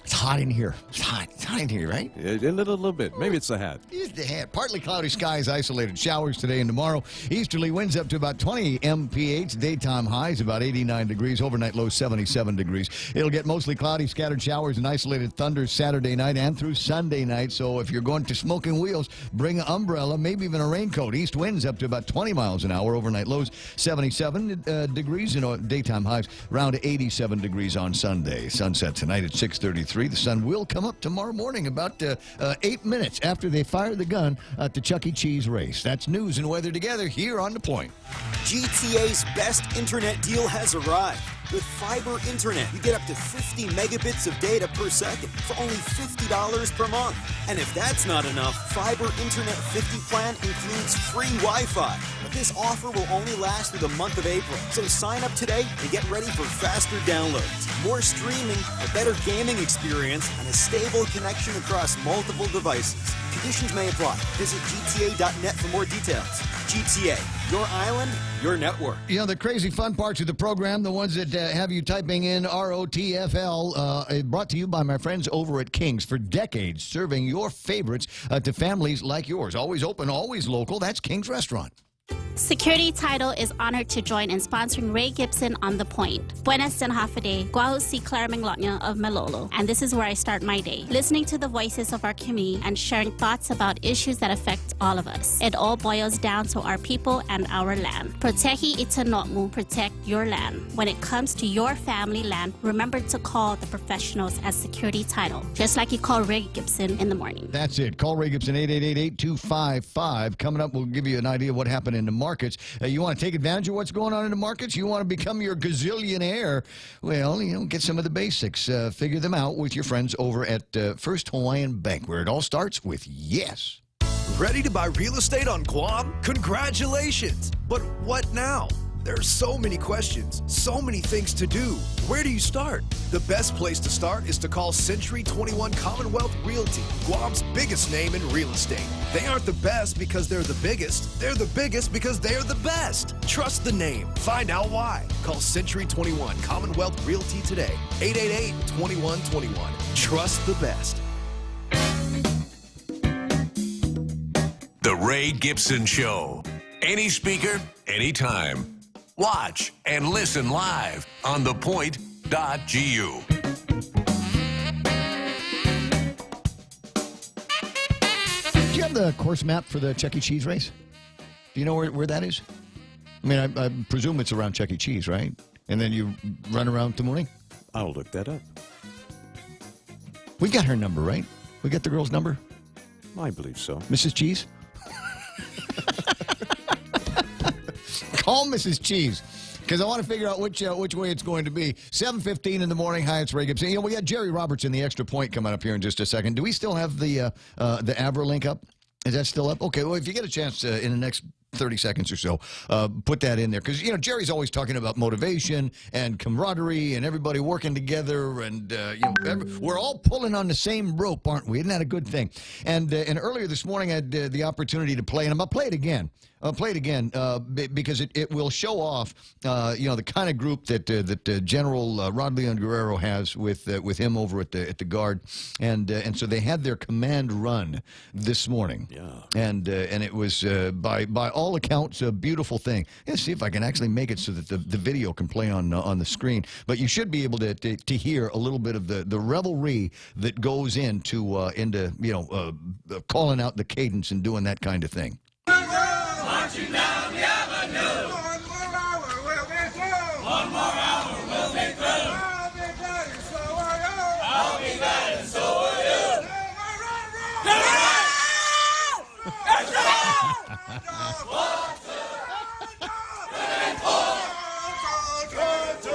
It's hot in here. It's hot in here, right? A little bit. Maybe it's the hat. It's the hat. Partly cloudy skies, isolated showers today and tomorrow. Easterly winds up to about 20 mph. Daytime highs about 89 degrees. Overnight low 77 degrees. It'll get mostly cloudy, scattered showers and isolated thunders Saturday night and through Sunday night. So if you're going to Smoking Wheels, bring an umbrella, maybe even a raincoat. East winds up to about 20 miles an hour. Overnight lows 77 degrees. Daytime highs around 87 degrees on Sunday. Sunset tonight at 6:33. The sun will come up tomorrow morning about 8 minutes after they fire the gun at the Chuck E. Cheese race. That's news and weather together here on The Point. GTA's best internet deal has arrived. With fiber internet, you get up to 50 megabits of data per second for only $50 per month. And if that's not enough, Fiber Internet 50 plan includes free Wi-Fi. But this offer will only last through the month of April. So sign up today and get ready for faster downloads, more streaming, a better gaming experience, and a stable connection across multiple devices. Conditions may apply. Visit GTA.net for more details. GTA, your island, your network. You know, the crazy fun parts of the program, the ones that have you typing in ROTFL, brought to you by my friends over at King's. For decades, serving your favorites to families like yours. Always open, always local. That's King's Restaurant. Security Title is honored to join in sponsoring Ray Gibson on The Point. Buenas and Hafade, Guaho si Clara Menglotnya of Malolo. And this is where I start my day, listening to the voices of our community and sharing thoughts about issues that affect all of us. It all boils down to our people and our land. Protehi itanotmu, protect your land. When it comes to your family land, remember to call the professionals at Security Title, just like you call Ray Gibson in the morning. That's it. Call Ray Gibson, 888-8255. Coming up, we'll give you an idea of what happened in the markets. You want to take advantage of what's going on in the markets? You want to become your gazillionaire? Well, get some of the basics. Figure them out with your friends over at First Hawaiian Bank, where it all starts with yes. Ready to buy real estate on Guam? Congratulations! But what now? There are so many questions, so many things to do. Where do you start? The best place to start is to call Century 21 Commonwealth Realty, Guam's biggest name in real estate. They aren't the best because they're the biggest. They're the biggest because they're the best. Trust the name. Find out why. Call Century 21 Commonwealth Realty today. 888-2121. Trust the best. The Ray Gibson Show. Any speaker, anytime. Watch and listen live on thepoint.gu. Do you have the course map for the Chuck E. Cheese race? Do you know where that is? I mean, I presume it's around Chuck E. Cheese, right? And then you run around the morning? I'll look that up. We got her number, right? We got the girl's number? I believe so. Mrs. Cheese? Call Mrs. Cheese, because I want to figure out which way it's going to be. 7:15 in the morning. Hi, it's Ray Gibson. We got Jerry Roberts in the Extra Point coming up here in just a second. Do we still have the Avra link up? Is that still up? Okay, well, if you get a chance in the next 30 seconds or so, put that in there. Because, Jerry's always talking about motivation and camaraderie and everybody working together. And, we're all pulling on the same rope, aren't we? Isn't that a good thing? And earlier this morning, I had the opportunity to play, and I'm going to play it again. I'll play it again because it will show off, the kind of group that General Rod Leon Guerrero has with him over at the Guard, and so they had their command run this morning. Yeah. And it was by all accounts a beautiful thing. Let's see if I can actually make it so that the video can play on the screen. But you should be able to hear a little bit of the revelry that goes into calling out the cadence and doing that kind of thing. Marching down the avenue. One more hour, we'll be through. One more hour, we'll be through. I'll be glad and so are you. I'll be glad and so are you. That's right. 1, 2, 3,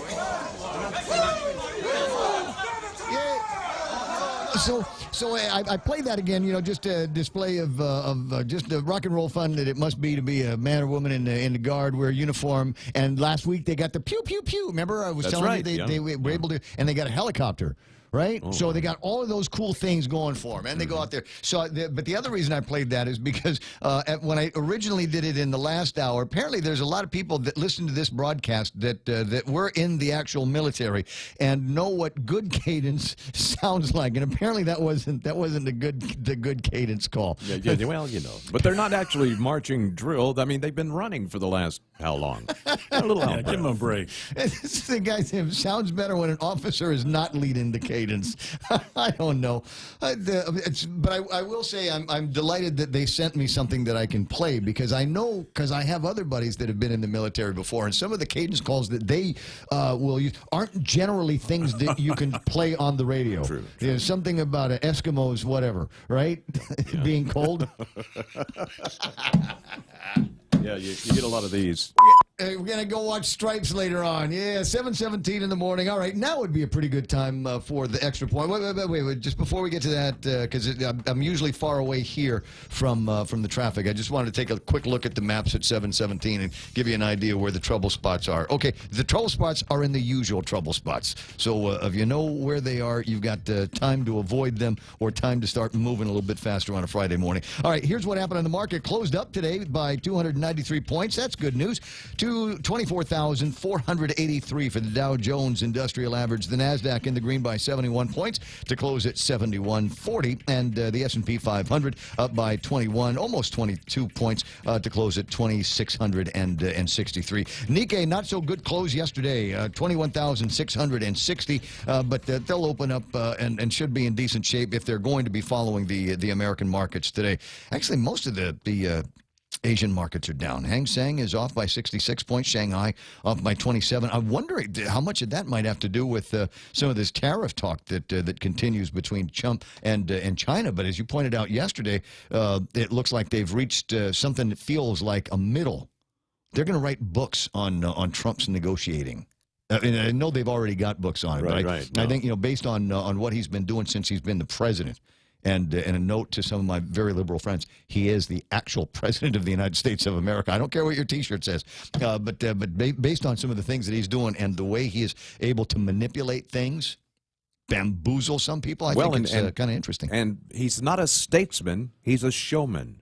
4. So I played that again, just a display of just the rock and roll fun that it must be to be a man or woman in the Guard, wear uniform. And last week they got the pew pew pew. Remember I was telling you they were able to, and they got a helicopter right? Oh. So they got all of those cool things going for them, and they go out there. So, but the other reason I played that is because when I originally did it in the last hour, apparently there's a lot of people that listen to this broadcast that were in the actual military and know what good cadence sounds like, and apparently that wasn't the good cadence call. Yeah, well, but they're not actually marching drilled. I mean, they've been running for the last how long? A little give them a break. The guy said, sounds better when an officer is not leading the cadence. I don't know. But I will say I'm delighted that they sent me something that I can play, because I have other buddies that have been in the military before, and some of the cadence calls that they will use aren't generally things that you can play on the radio. True. There's something about Eskimos, whatever, right? Being cold. Yeah, you get a lot of these. We're going to go watch Stripes later on. Yeah, 7:17 in the morning. All right, now would be a pretty good time for the extra point. Wait. Just before we get to that, because I'm usually far away here from the traffic, I just wanted to take a quick look at the maps at 7:17 and give you an idea where the trouble spots are. Okay, the trouble spots are in the usual trouble spots. So if you know where they are, you've got time to avoid them or time to start moving a little bit faster on a Friday morning. All right, here's what happened on the market. Closed up today by 293 points. That's good news. 24,483 for the Dow Jones Industrial Average. The Nasdaq in the green by 71 points to close at 7140, and the S&P 500 up by 21, almost 22 points to close at 2,663. Nikkei, not so good close yesterday, 21,660, but they'll open up and should be in decent shape if they're going to be following the American markets today. Actually, most of the Asian markets are down. Hang Seng is off by 66 points. Shanghai off by 27. I'm wondering how much of that might have to do with some of this tariff talk that continues between Trump and China. But as you pointed out yesterday, it looks like they've reached something that feels like a middle. They're going to write books on Trump's negotiating. And I know they've already got books on it. Right, but right. I think based on what he's been doing since he's been the president. And a note to some of my very liberal friends, he is the actual president of the United States of America. I don't care what your T-shirt says, but based on some of the things that he's doing and the way he is able to manipulate things, bamboozle some people, I think it's kind of interesting. And he's not a statesman, he's a showman.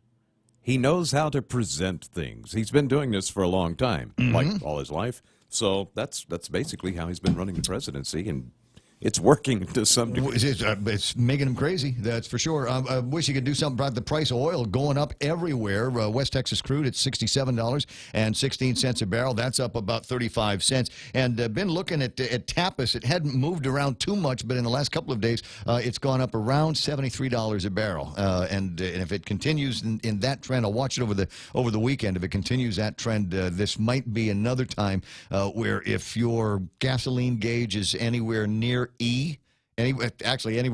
He knows how to present things. He's been doing this for a long time, like all his life. So that's basically how he's been running the presidency, and it's working to some degree. It's making him crazy, that's for sure. I wish you could do something about the price of oil going up everywhere. West Texas crude at $67.16 a barrel. That's up about 35 cents. And been looking at Tapas. It hadn't moved around too much, but in the last couple of days, it's gone up around $73 a barrel. And if it continues in that trend, I'll watch it over the weekend. If it continues that trend, this might be another time where if your gasoline gauge is anywhere near E, anywhere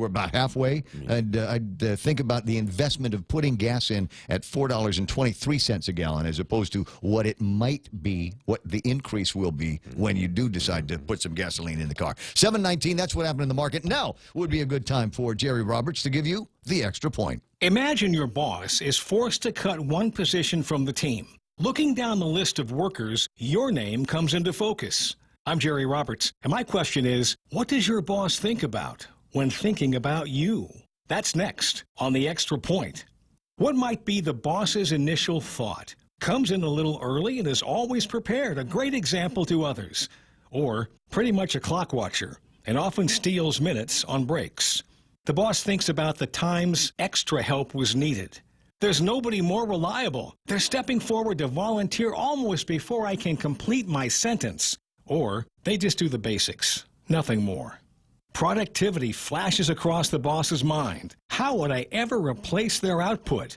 about halfway, I'd think about the investment of putting gas in at $4.23 a gallon as opposed to what it might be, what the increase will be when you do decide to put some gasoline in the car. 7:19, that's what happened in the market. Now would be a good time for Jerry Roberts to give you the extra point. Imagine your boss is forced to cut one position from the team. Looking down the list of workers, your name comes into focus. I'm Jerry Roberts, and my question is, what does your boss think about when thinking about you? That's next on The Extra Point. What might be the boss's initial thought? Comes in a little early and is always prepared, a great example to others. Or pretty much a clock watcher and often steals minutes on breaks. The boss thinks about the times extra help was needed. There's nobody more reliable. They're stepping forward to volunteer almost before I can complete my sentence. Or they just do the basics, nothing more. Productivity flashes across the boss's mind. How would I ever replace their output?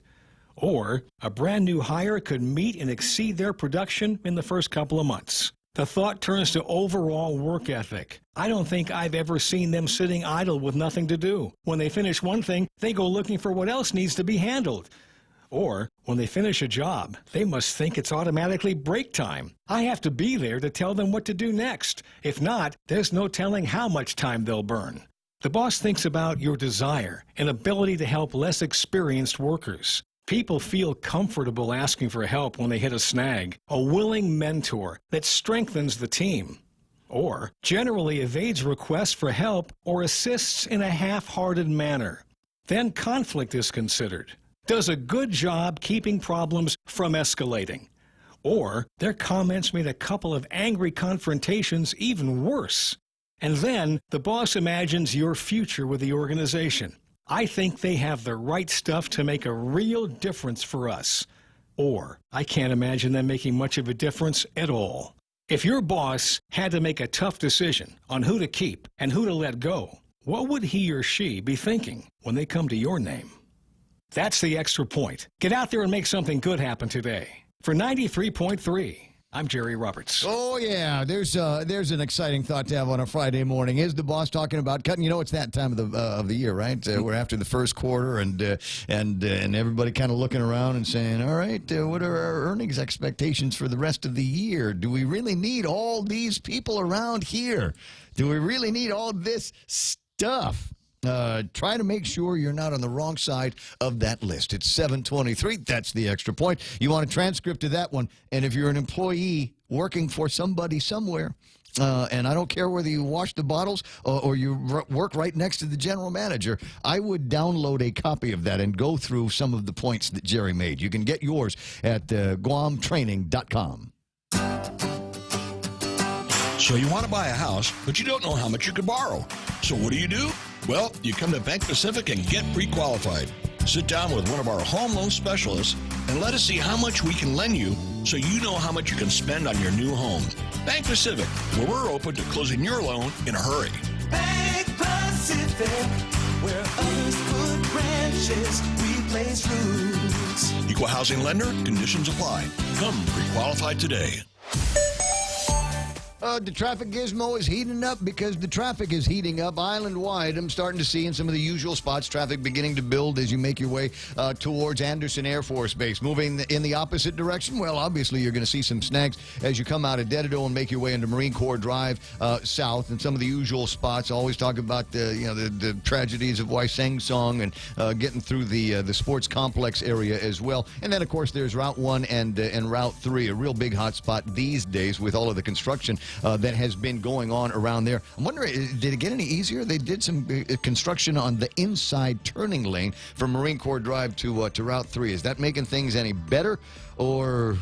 Or a brand new hire could meet and exceed their production in the first couple of months. The thought turns to overall work ethic. I don't think I've ever seen them sitting idle with nothing to do. When they finish one thing, they go looking for what else needs to be handled. Or, when they finish a job, they must think it's automatically break time. I have to be there to tell them what to do next. If not, there's no telling how much time they'll burn. The boss thinks about your desire and ability to help less experienced workers. People feel comfortable asking for help when they hit a snag, a willing mentor that strengthens the team. or generally evades requests for help or assists in a half-hearted manner. Then conflict is considered. Does a good job keeping problems from escalating. Or their comments made a couple of angry confrontations even worse. And then the boss imagines your future with the organization. I think they have the right stuff to make a real difference for us. Or I can't imagine them making much of a difference at all. If your boss had to make a tough decision on who to keep and who to let go, what would he or she be thinking when they come to your name? That's the Extra Point. Get out there and make something good happen today. For 93.3, I'm Jerry Roberts. Oh, yeah. There's an exciting thought to have on a Friday morning. Is the boss talking about cutting? You know, it's that time of the year, right? We're after the first quarter, and everybody kind of looking around and saying, all right, what are our earnings expectations for the rest of the year? Do we really need all these people around here? Do we really need all this stuff? Try to make sure you're not on the wrong side of that list. It's 7:23. That's the Extra Point. You want a transcript of that one. And if you're an employee working for somebody somewhere, and I don't care whether you wash the bottles or you work right next to the general manager, I would download a copy of that and go through some of the points that Jerry made. You can get yours at GuamTraining.com. So you want to buy a house, but you don't know how much you could borrow. So what do? Well, you come to Bank Pacific and get pre-qualified. Sit down with one of our home loan specialists and let us see how much we can lend you so you know how much you can spend on your new home. Bank Pacific, where we're open to closing your loan in a hurry. Bank Pacific, where others put branches, we place roots. Equal housing lender, conditions apply. Come pre-qualified today. The traffic gizmo is heating up because the traffic is heating up island-wide. I'm starting to see in some of the usual spots traffic beginning to build as you make your way towards Anderson Air Force Base. Moving in the opposite direction, well, obviously you're going to see some snags as you come out of Dedido and make your way into Marine Corps Drive south. And some of the usual spots, I always talk about the tragedies of Waiseng Song and getting through the sports complex area as well. And then, of course, there's Route 1 and Route 3, a real big hot spot these days with all of the construction that has been going on around there. I'm wondering, did it get any easier? They did some construction on the inside turning lane from Marine Corps Drive to Route 3. Is that making things any better, or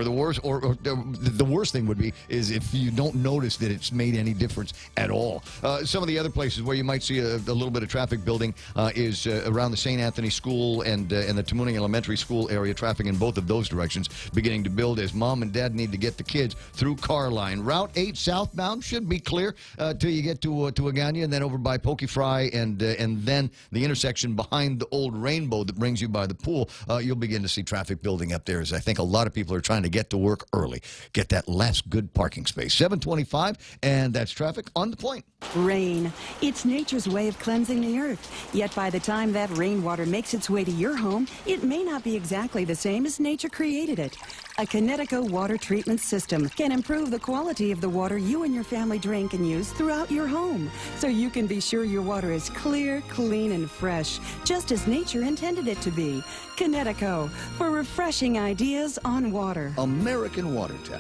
the worst, or the worst thing would be is if you don't notice that it's made any difference at all. Some of the other places where you might see a little bit of traffic building is around the St. Anthony School and the Tamuning Elementary School area. Traffic in both of those directions beginning to build as mom and dad need to get the kids through Carline. Route 8 southbound should be clear till you get to Agana, and then over by Pokey Fry and then the intersection behind the old Rainbow that brings you by the pool. You'll begin to see traffic building up there, as I think a lot of people are trying to get to work early. Get that last good parking space. 7:25, and that's traffic on the point. Rain. It's nature's way of cleansing the earth. Yet by the time that rainwater makes its way to your home, it may not be exactly the same as nature created it. A Connecticut water treatment system can improve the quality of the water you and your family drink and use throughout your home, so you can be sure your water is clear, clean, and fresh, just as nature intended it to be. Connecticut, for refreshing ideas on water. American Water Tech.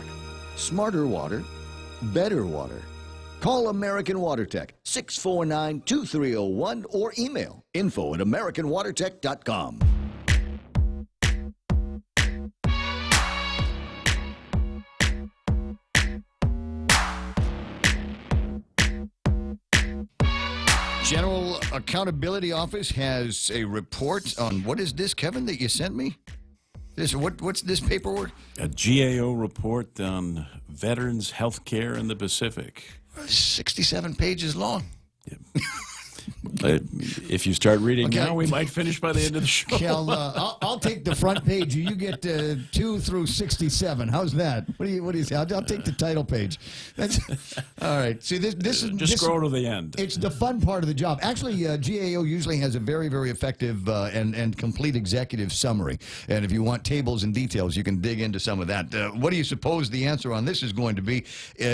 Smarter water, better water. Call American Water Tech, 649-2301, or email info@americanwatertech.com. General Accountability Office has a report on, what is this, Kevin, that you sent me? What's this paperwork? A GAO report on veterans' health care in the Pacific. 67 pages long. If you start reading now, we might finish by the end of the show. I'll take the front page. You get 2 through 67. How's that? What do you say? I'll take the title page. That's all right. See, this is just scroll to the end. It's the fun part of the job. Actually, GAO usually has a very, very effective and complete executive summary. And if you want tables and details, you can dig into some of that. What do you suppose the answer on this is going to be?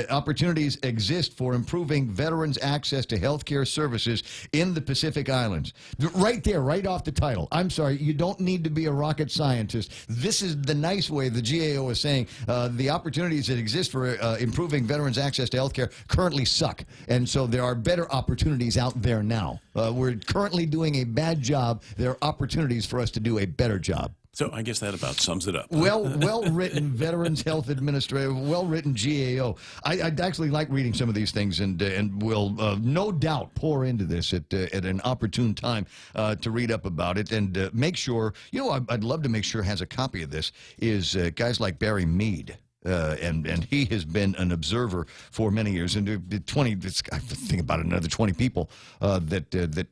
Opportunities exist for improving veterans' access to health care services in the Pacific Islands. Right there, right off the title. I'm sorry, you don't need to be a rocket scientist. This is the nice way the GAO is saying the opportunities that exist for improving veterans' access to health care currently suck. And so there are better opportunities out there now. We're currently doing a bad job. There are opportunities for us to do a better job. So I guess that about sums it up. Well-written Veterans Health Administrator, well-written GAO. I'd actually like reading some of these things, and will no doubt pour into this at an opportune time to read up about it and make sure. I'd love to make sure has a copy of this is guys like Barry Mead. And he has been an observer for many years, and I think about another 20 people that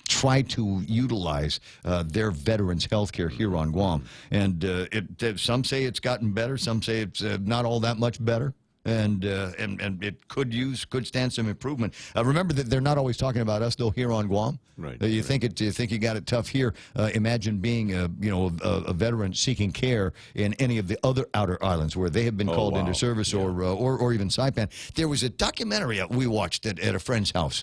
try to utilize their veterans' health care here on Guam. And some say it's gotten better, some say it's not all that much better. And it could stand some improvement. Remember that they're not always talking about us though here on Guam. Right. You think you got it tough here. Imagine being a veteran seeking care in any of the other outer islands where they have been called into service, or even Saipan. There was a documentary we watched at a friend's house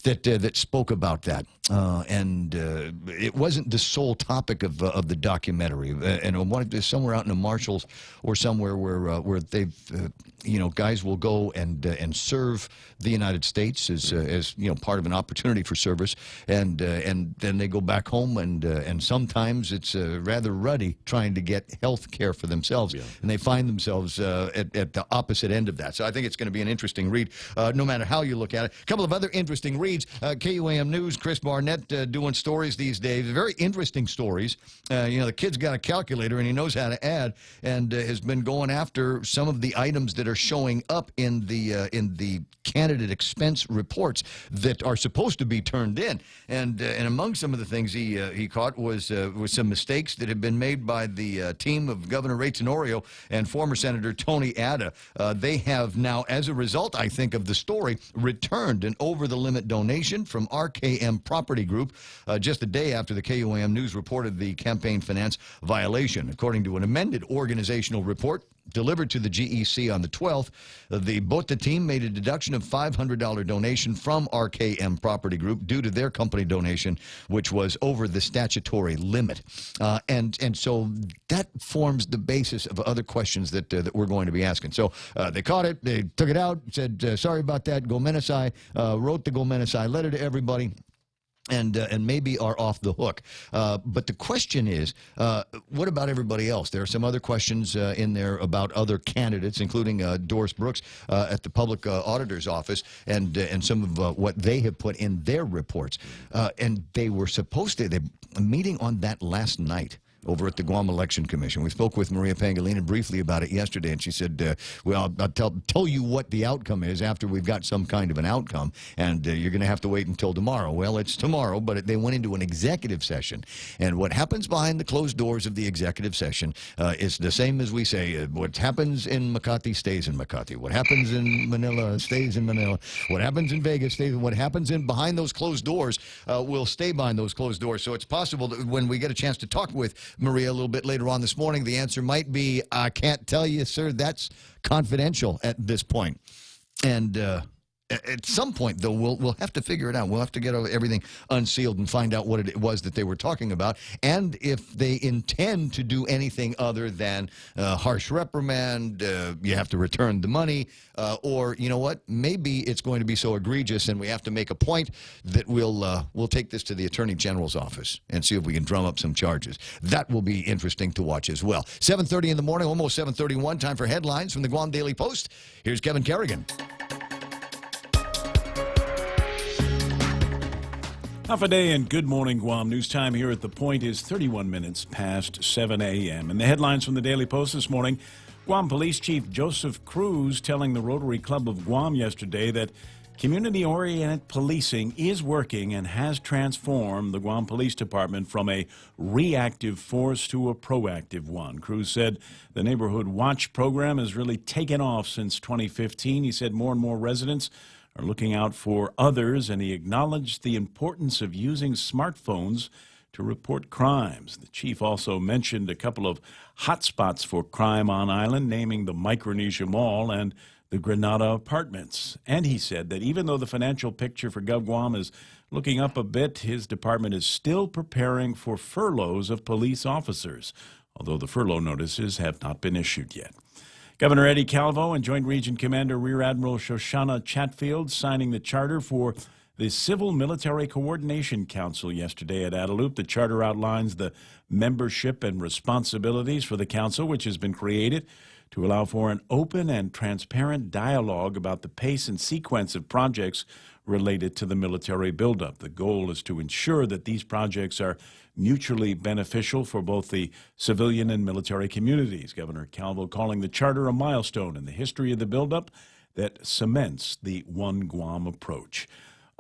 that spoke about that, and it wasn't the sole topic of the documentary. And I wanted to somewhere out in the Marshalls or somewhere where they've guys will go and serve the United States as part of an opportunity for service, and then they go back home, and sometimes it's rather ruddy trying to get health care for themselves, and they find themselves at the opposite end of that. So I think it's going to be an interesting read, no matter how you look at it. A couple of other interesting reads. KUAM News, Chris Barnett doing stories these days, very interesting stories. The kid's got a calculator and he knows how to add, and has been going after some of the items that are showing up in the candidate expense reports that are supposed to be turned in. And among some of the things he caught was some mistakes that have been made by the team of Governor Ray Tenorio and former Senator Tony Ada. They have now, as a result, I think, of the story, returned an over-the-limit donation from RKM Property Group just a day after the KUAM News reported the campaign finance violation. According to an amended organizational report delivered to the GEC on the 12th, the BOTA team made a deduction of $500 donation from RKM Property Group due to their company donation, which was over the statutory limit. And so that forms the basis of other questions that we're going to be asking. So they caught it, they took it out, said, sorry about that, Gomenasai, wrote the Gomenasai letter to everybody, and maybe are off the hook. But the question is, what about everybody else? There are some other questions in there about other candidates, including Doris Brooks at the Public Auditor's Office, and some of what they have put in their reports. And they were supposed to, a meeting on that last night over at the Guam Election Commission. We spoke with Maria Pangilinan briefly about it yesterday, and she said, well, I'll tell you what the outcome is after we've got some kind of an outcome, and you're going to have to wait until tomorrow. Well, it's tomorrow, but they went into an executive session, and what happens behind the closed doors of the executive session is the same as we say, what happens in Makati stays in Makati. What happens in Manila stays in Manila. What happens in Vegas stays. What happens behind those closed doors will stay behind those closed doors. So it's possible that when we get a chance to talk with Maria a little bit later on this morning, the answer might be, I can't tell you, sir, that's confidential at this point. And at some point, though, we'll have to figure it out. We'll have to get everything unsealed and find out what it was that they were talking about, and if they intend to do anything other than harsh reprimand, you have to return the money, or, you know what, maybe it's going to be so egregious and we have to make a point that we'll take this to the Attorney General's office and see if we can drum up some charges. That will be interesting to watch as well. 7:30 in the morning, almost 7:31, time for headlines from the Guam Daily Post. Here's Kevin Kerrigan. Half a day and good morning, Guam. News time here at The Point is 31 minutes past 7 a.m. And the headlines from the Daily Post this morning, Guam Police Chief Joseph Cruz telling the Rotary Club of Guam yesterday that community-oriented policing is working and has transformed the Guam Police Department from a reactive force to a proactive one. Cruz said the Neighborhood Watch program has really taken off since 2015. He said more and more residents are looking out for others, and he acknowledged the importance of using smartphones to report crimes. The chief also mentioned a couple of hotspots for crime on island, naming the Micronesia Mall and the Granada Apartments. And he said that even though the financial picture for GovGuam is looking up a bit, his department is still preparing for furloughs of police officers, although the furlough notices have not been issued yet. Governor Eddie Calvo and Joint Region Commander Rear Admiral Shoshana Chatfield signing the charter for the Civil Military Coordination Council yesterday at Adelup. The charter outlines the membership and responsibilities for the council, which has been created to allow for an open and transparent dialogue about the pace and sequence of projects related to the military buildup. The goal is to ensure that these projects are mutually beneficial for both the civilian and military communities. Governor Calvo calling the charter a milestone in the history of the buildup that cements the One Guam approach.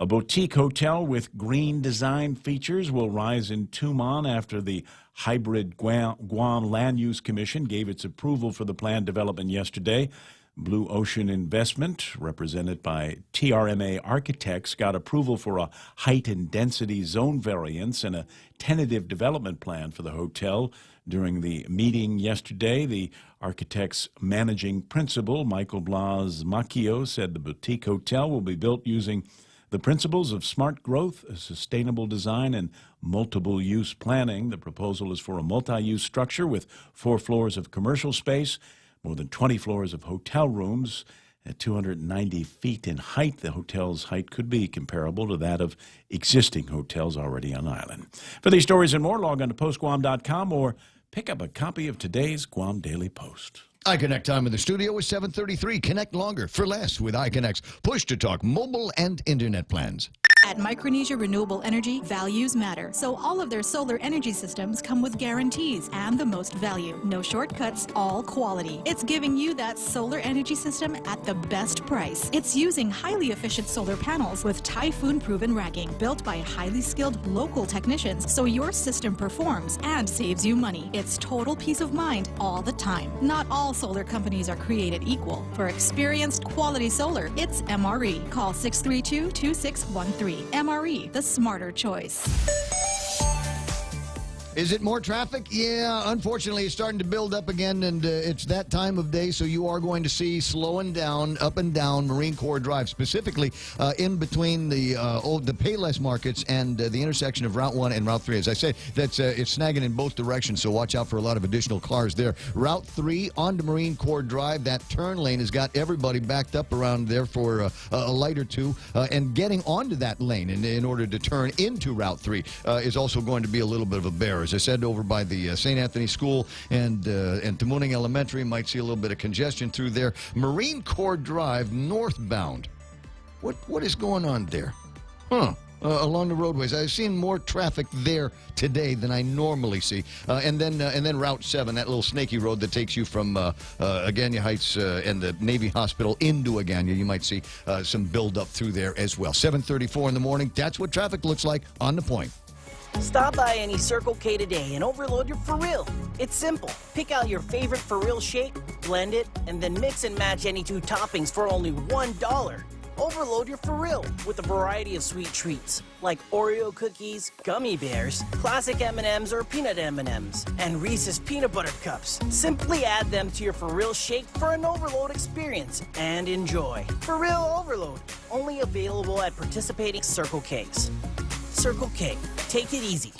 A boutique hotel with green design features will rise in Tumon after the Hybrid Guam Land Use Commission gave its approval for the planned development yesterday. Blue Ocean Investment, represented by TRMA Architects, got approval for a height and density zone variance and a tentative development plan for the hotel. During the meeting yesterday, the architect's managing principal, Michael Blas Macchio, said the boutique hotel will be built using the principles of smart growth, sustainable design, and multiple use planning. The proposal is for a multi-use structure with 4 floors of commercial space, more than 20 floors of hotel rooms. At 290 feet in height, the hotel's height could be comparable to that of existing hotels already on island. For these stories and more, log on to postguam.com or pick up a copy of today's Guam Daily Post. iConnect time in the studio is 7:33. Connect longer for less with iConnect's push-to-talk mobile and internet plans. At Micronesia Renewable Energy, values matter. So all of their solar energy systems come with guarantees and the most value. No shortcuts, all quality. It's giving you that solar energy system at the best price. It's using highly efficient solar panels with typhoon-proven racking, built by highly skilled local technicians, so your system performs and saves you money. It's total peace of mind all the time. Not all solar companies are created equal. For experienced quality solar, it's MRE. Call 632-2613. MRE, the smarter choice. Is it more traffic? Yeah, unfortunately, it's starting to build up again, and it's that time of day, so you are going to see slowing down, up and down Marine Corps Drive, specifically in between the Payless markets and the intersection of Route 1 and Route 3. As I said, it's snagging in both directions, so watch out for a lot of additional cars there. Route 3 onto Marine Corps Drive, that turn lane has got everybody backed up around there for a light or two, and getting onto that lane in order to turn into Route 3 is also going to be a little bit of a bear. As I said, over by the St. Anthony School and Tamuning Elementary, might see a little bit of congestion through there. Marine Corps Drive northbound. What is going on there? Along the roadways, I've seen more traffic there today than I normally see. And then Route 7, that little snaky road that takes you from Agana Heights and the Navy Hospital into Agana. You might see some buildup through there as well. 7:34 in the morning. That's what traffic looks like on the point. Stop by any Circle K today and overload your For Real. It's simple. Pick out your favorite For Real shake, blend it, and then mix and match any 2 toppings for only $1. Overload your For Real with a variety of sweet treats like Oreo cookies, gummy bears, classic M&Ms or peanut M&Ms, and Reese's peanut butter cups. Simply add them to your For Real shake for an overload experience and enjoy. For Real Overload, only available at participating Circle Ks. Circle K. Take it easy.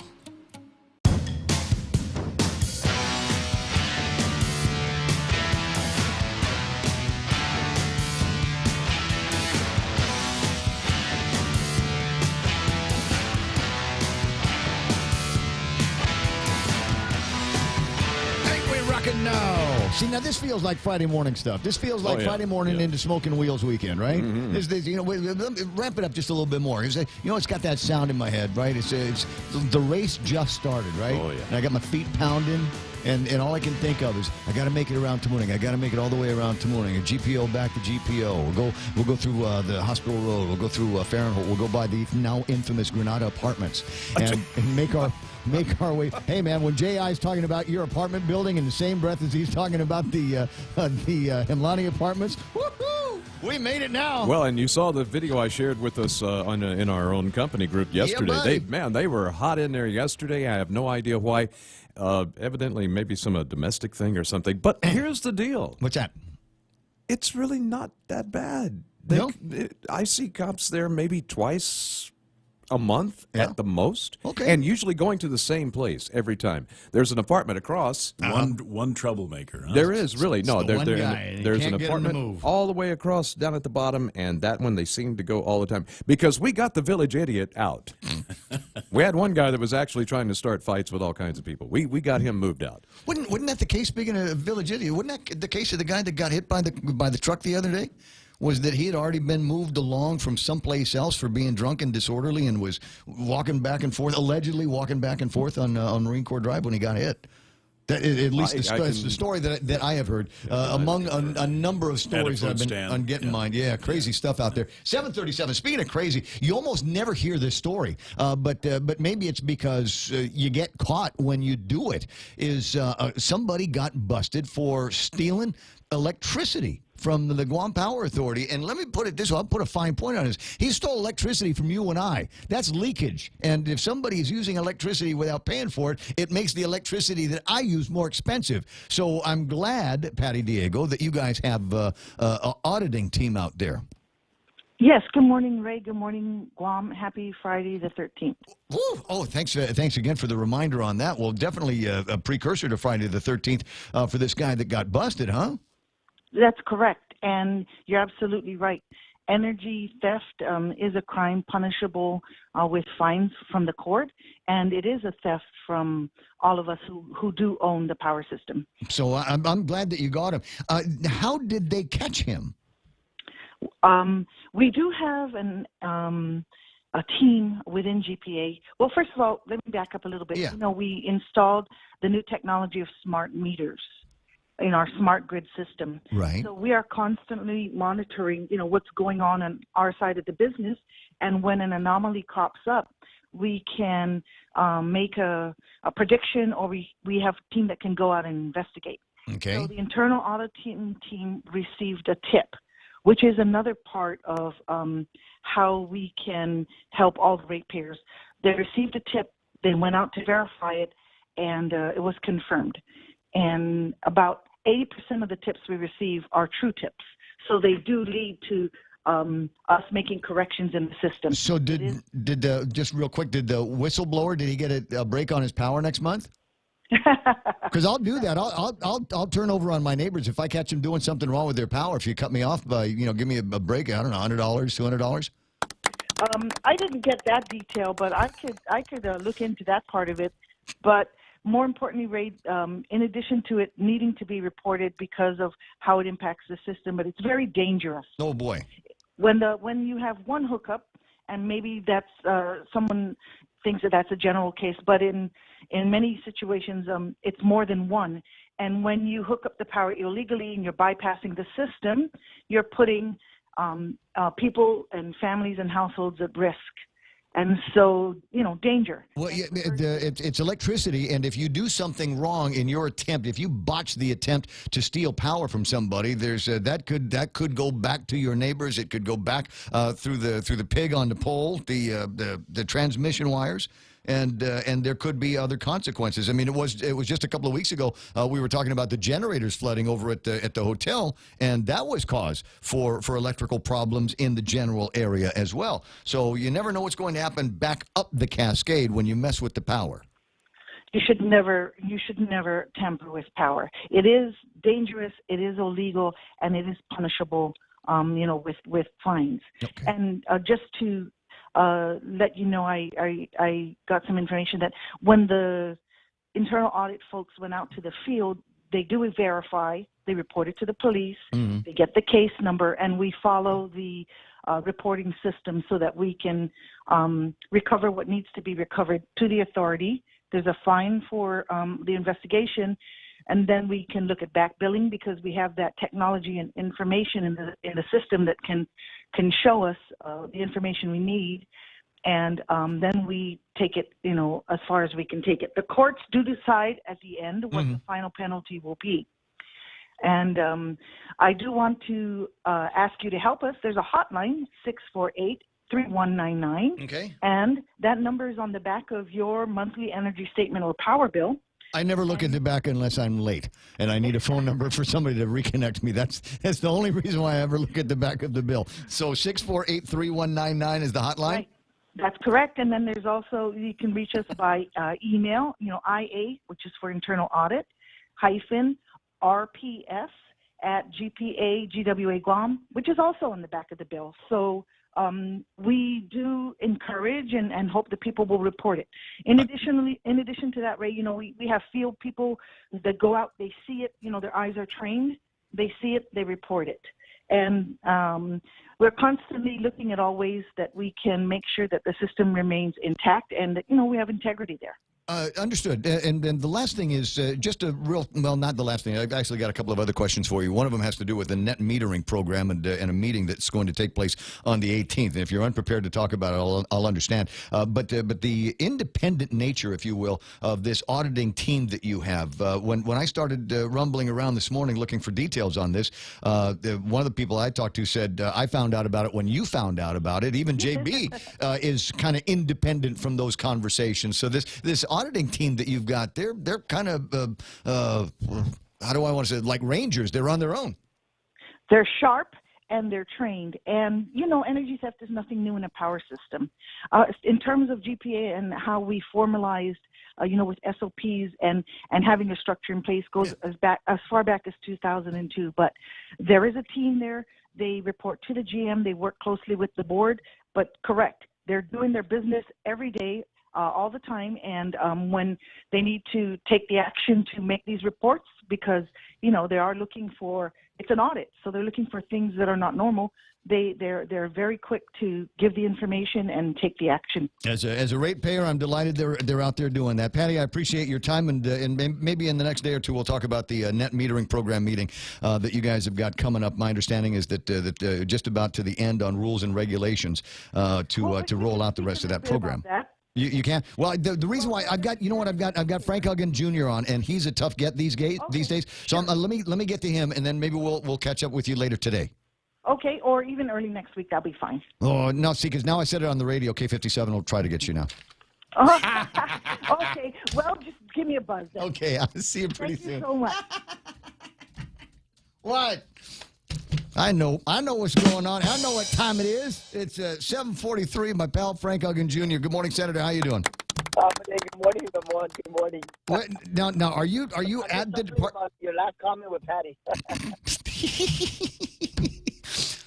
No. See, now this feels like Friday morning stuff. This feels like Friday morning into Smoking Wheels weekend, right? Ramp it up just a little bit more. It's got that sound in my head, right? It's the race just started, right? Oh, yeah. And I got my feet pounding, and all I can think of is I got to make it around Tamuning. I got to make it all the way around Tamuning. A GPO back to GPO. We'll go through the Hospital Road. We'll go through Fahrenholt. We'll go by the now infamous Granada Apartments and make our way. Hey, man, when J.I. is talking about your apartment building in the same breath as he's talking about the Hemlani Apartments, woohoo! We made it now. Well, and you saw the video I shared with us in our own company group yesterday. They were hot in there yesterday. I have no idea why. Evidently, maybe some domestic thing or something. But here's the deal. What's that? It's really not that bad. I see cops there maybe twice a month at the most. Okay. And usually going to the same place every time. There's an apartment across. One troublemaker. Huh? There is really. No, the one guy. there's Can't an get him to apartment move. all the way across down at the bottom, and that one they seem to go all the time. Because we got the village idiot out. We had one guy that was actually trying to start fights with all kinds of people. We got him moved out. Wouldn't that the case, speaking of village idiot, wouldn't that the case of the guy that got hit by the truck the other day? Was that he had already been moved along from someplace else for being drunk and disorderly and was walking back and forth, allegedly walking back and forth on Marine Corps Drive when he got hit? That, at least it's the story that I have heard among a number of stories that I've been getting mine. Yeah, crazy stuff out there. 7:37. Speaking of crazy, you almost never hear this story, but maybe it's because you get caught when you do it. Somebody got busted for stealing electricity from the Guam Power Authority. And let me put it this way, I'll put a fine point on this. He stole electricity from you and I. That's leakage. And if somebody is using electricity without paying for it, it makes the electricity that I use more expensive. So I'm glad, Patty Diego, that you guys have an auditing team out there. Yes, good morning, Ray. Good morning, Guam. Happy Friday the 13th. Woo. Oh, thanks again for the reminder on that. Well, definitely a precursor to Friday the 13th for this guy that got busted, huh? That's correct, and you're absolutely right. Energy theft is a crime punishable with fines from the court, and it is a theft from all of us who do own the power system. So I'm glad that you got him. How did they catch him? We do have a team within GPA. Well, first of all, let me back up a little bit. Yeah. You know, we installed the new technology of smart meters in our smart grid system. Right. So we are constantly monitoring, what's going on our side of the business. And when an anomaly crops up, we can make a prediction, or we have a team that can go out and investigate. Okay. So the internal audit team received a tip, which is another part of how we can help all the ratepayers. They received a tip, they went out to verify it, and it was confirmed. And about 80% of the tips we receive are true tips. So they do lead to us making corrections in the system. So just real quick, did the whistleblower, did he get a break on his power next month? Because I'll do that. I'll turn over on my neighbors if I catch them doing something wrong with their power. If you cut me off by, give me a break. I don't know, $100, $200. I didn't get that detail, but I could look into that part of it. But more importantly, Ray, in addition to it needing to be reported because of how it impacts the system, but it's very dangerous. Oh boy! When you have one hookup, and maybe that's someone thinks that that's a general case, but in many situations, it's more than one. And when you hook up the power illegally and you're bypassing the system, you're putting people and families and households at risk. And so, danger. Well, yeah, it's electricity, and if you do something wrong in your attempt, if you botch the attempt to steal power from somebody, there's that could go back to your neighbors. It could go back through the pig on the pole, the transmission wires. And there could be other consequences. I mean, it was just a couple of weeks ago we were talking about the generators flooding over at the hotel, and that was cause for electrical problems in the general area as well. So you never know what's going to happen back up the cascade when you mess with the power. You should never tamper with power. It is dangerous, it is illegal, and it is punishable. With fines. Okay. And just to let you know, I got some information that when the internal audit folks went out to the field, they do verify, they report it to the police, they get the case number, and we follow the reporting system so that we can recover what needs to be recovered to the authority. There's a fine for the investigation, and then we can look at back billing because we have that technology and information in the system that can show us the information we need, and then we take it, as far as we can take it. The courts do decide at the end what the final penalty will be. And I do want to ask you to help us. There's a hotline, 648-3199. Okay. And that number is on the back of your monthly energy statement or power bill. I never look at the back unless I'm late, and I need a phone number for somebody to reconnect me. That's the only reason why I ever look at the back of the bill. So 648-3199 is the hotline? Right. That's correct. And then there's also, you can reach us by email, IA, which is for internal audit, -RPS@GPA-GWA Guam, which is also on the back of the bill. So we do encourage and hope that people will report it. In addition to that, Ray, we have field people that go out, they see it, their eyes are trained, they see it, they report it. And we're constantly looking at all ways that we can make sure that the system remains intact and that, we have integrity there. Understood. And the last thing is just a real, well, not the last thing. I've actually got a couple of other questions for you. One of them has to do with the net metering program and a meeting that's going to take place on the 18th. And if you're unprepared to talk about it, I'll understand. But the independent nature, if you will, of this auditing team that you have, when I started rumbling around this morning looking for details on this, one of the people I talked to said, I found out about it when you found out about it. Even JB is kind of independent from those conversations. So this auditing team that you've got, they're kind of, how do I want to say it? Like Rangers. They're on their own. They're sharp and they're trained. And, energy theft is nothing new in a power system. In terms of GPA and how we formalized, with SOPs and having a structure in place goes as far back as 2002. But there is a team there. They report to the GM. They work closely with the board. But correct, they're doing their business every day, all the time, and when they need to take the action to make these reports, because they are looking for, it's an audit, so they're looking for things that are not normal. They're very quick to give the information and take the action. As a ratepayer, I'm delighted they're out there doing that. Patty, I appreciate your time, and maybe in the next day or two we'll talk about the net metering program meeting that you guys have got coming up. My understanding is that just about to the end on rules and regulations to roll out the rest of that program. You can't. Well, the reason why I've got I've got Frank Huggan Jr. on, and he's a tough get these days. So let me get to him, and then maybe we'll catch up with you later today. Okay, or even early next week. That'll be fine. Oh no, see, because now I said it on the radio. K57 will try to get you now. Okay. Well, just give me a buzz then. Okay, I'll see you pretty soon. Thank you so much. What? I know what's going on. I know what time it is. It's 7:43. My pal Frank Huggan Jr. Good morning, Senator. How you doing? Good morning. Good morning. What? Now, are you at the department? Your last comment with Patty.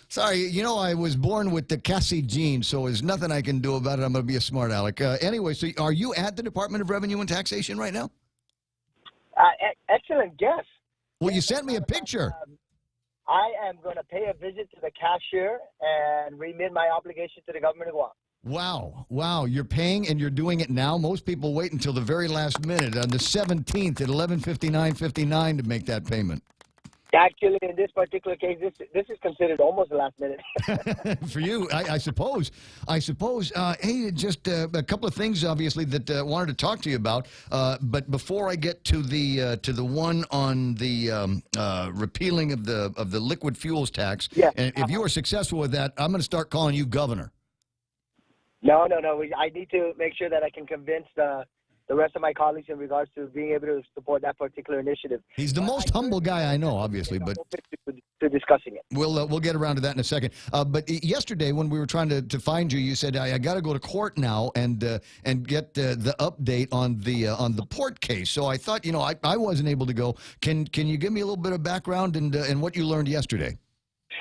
Sorry, I was born with the Cassie gene, so there's nothing I can do about it. I'm going to be a smart aleck. Anyway, so are you at the Department of Revenue and Taxation right now? Excellent guess. Well, you sent me a picture. I am going to pay a visit to the cashier and remit my obligation to the government of Guam. Wow. You're paying and you're doing it now? Most people wait until the very last minute, on the 17th at 11:59:59 to make that payment. Actually, in this particular case, this is considered almost the last minute. For you, I suppose. Hey, just a couple of things, obviously, that I wanted to talk to you about. But before I get to the one on the repealing of the liquid fuels tax, and if you are successful with that, I'm going to start calling you governor. No. I need to make sure that I can convince the rest of my colleagues in regards to being able to support that particular initiative. He's the most humble guy I know, obviously, but to discussing it. We'll get around to that in a second. But yesterday, when we were trying to find you, you said I got to go to court now and get the update on the port case. So I thought, I wasn't able to go. Can you give me a little bit of background and what you learned yesterday?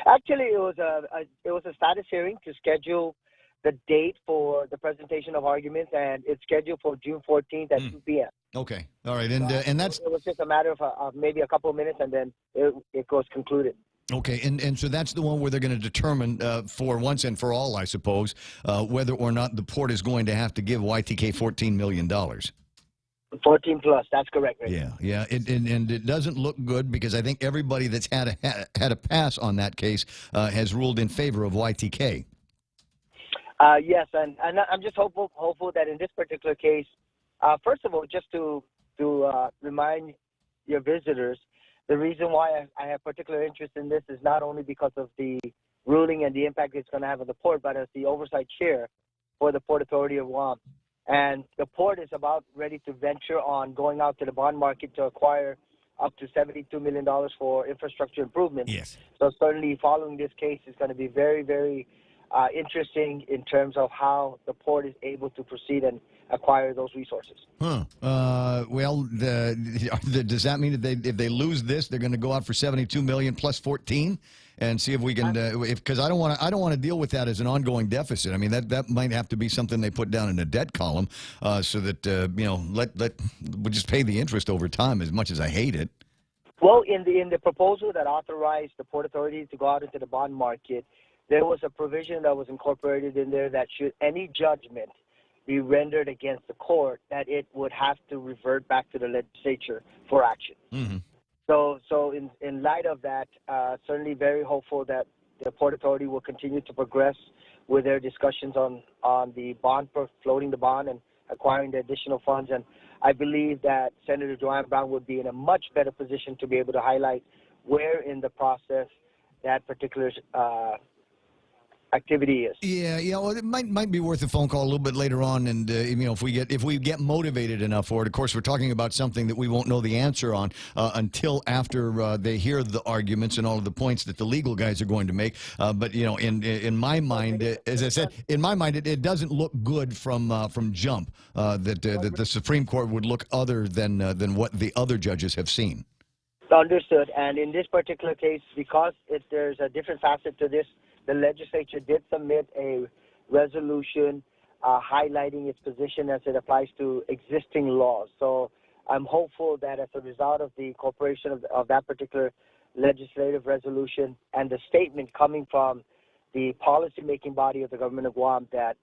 Actually, it was a status hearing to schedule the date for the presentation of arguments, and it's scheduled for June 14th at 2 p.m. Okay. All right. And that's... It was just a matter of maybe a couple of minutes, and then it goes concluded. Okay. And so that's the one where they're going to determine for once and for all, I suppose, whether or not the port is going to have to give YTK $14 million. 14 plus, that's correct. Right? Yeah. And it doesn't look good because I think everybody that's had a pass on that case has ruled in favor of YTK. Yes, and I'm just hopeful that in this particular case, first of all, just to remind your visitors the reason why I have particular interest in this is not only because of the ruling and the impact it's going to have on the port, but as the oversight chair for the Port Authority of Guam. And the port is about ready to venture on going out to the bond market to acquire up to $72 million for infrastructure improvements. Yes. So certainly following this case is going to be very, very interesting in terms of how the port is able to proceed and acquire those resources. Huh. Well, does that mean that if they lose this, they're going to go out for $72 million plus 14? And see if we can, because I don't want to deal with that as an ongoing deficit. I mean, that might have to be something they put down in a debt column, so that we'll just pay the interest over time. As much as I hate it. Well, in the proposal that authorized the Port Authority to go out into the bond market, there was a provision that was incorporated in there that should any judgment be rendered against the court, that it would have to revert back to the legislature for action. Mm-hmm. So in light of that, certainly very hopeful that the Port Authority will continue to progress with their discussions on the bond, floating the bond and acquiring the additional funds. And I believe that Senator Joanne Brown would be in a much better position to be able to highlight where in the process that particular activity is. Yeah. Well, it might be worth a phone call a little bit later on, and if we get motivated enough for it. Of course, we're talking about something that we won't know the answer on until after they hear the arguments and all of the points that the legal guys are going to make. But in my mind, as I said, in my mind, it doesn't look good from jump that the Supreme Court would look other than what the other judges have seen. Understood. And in this particular case, because there's a different facet to this, the legislature did submit a resolution highlighting its position as it applies to existing laws. So I'm hopeful that as a result of the incorporation of that particular legislative resolution and the statement coming from the policy-making body of the government of Guam, that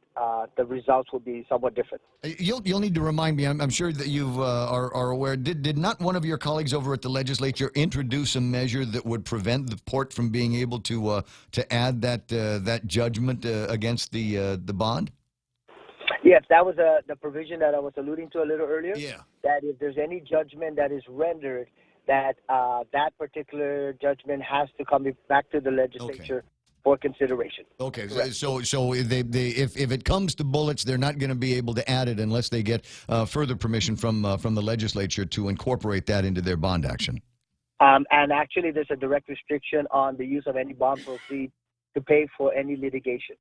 the results will be somewhat different. You'll need to remind me. I'm sure that you are aware. Did not one of your colleagues over at the legislature introduce a measure that would prevent the port from being able to add that judgment against the bond? Yes, that was the provision that I was alluding to a little earlier. Yeah. That if there's any judgment that is rendered, that that particular judgment has to come back to the legislature. Okay. For consideration. Okay, so if it comes to bullets, they're not going to be able to add it unless they get further permission from the legislature to incorporate that into their bond action. And actually, there's a direct restriction on the use of any bond proceeds to pay for any litigation.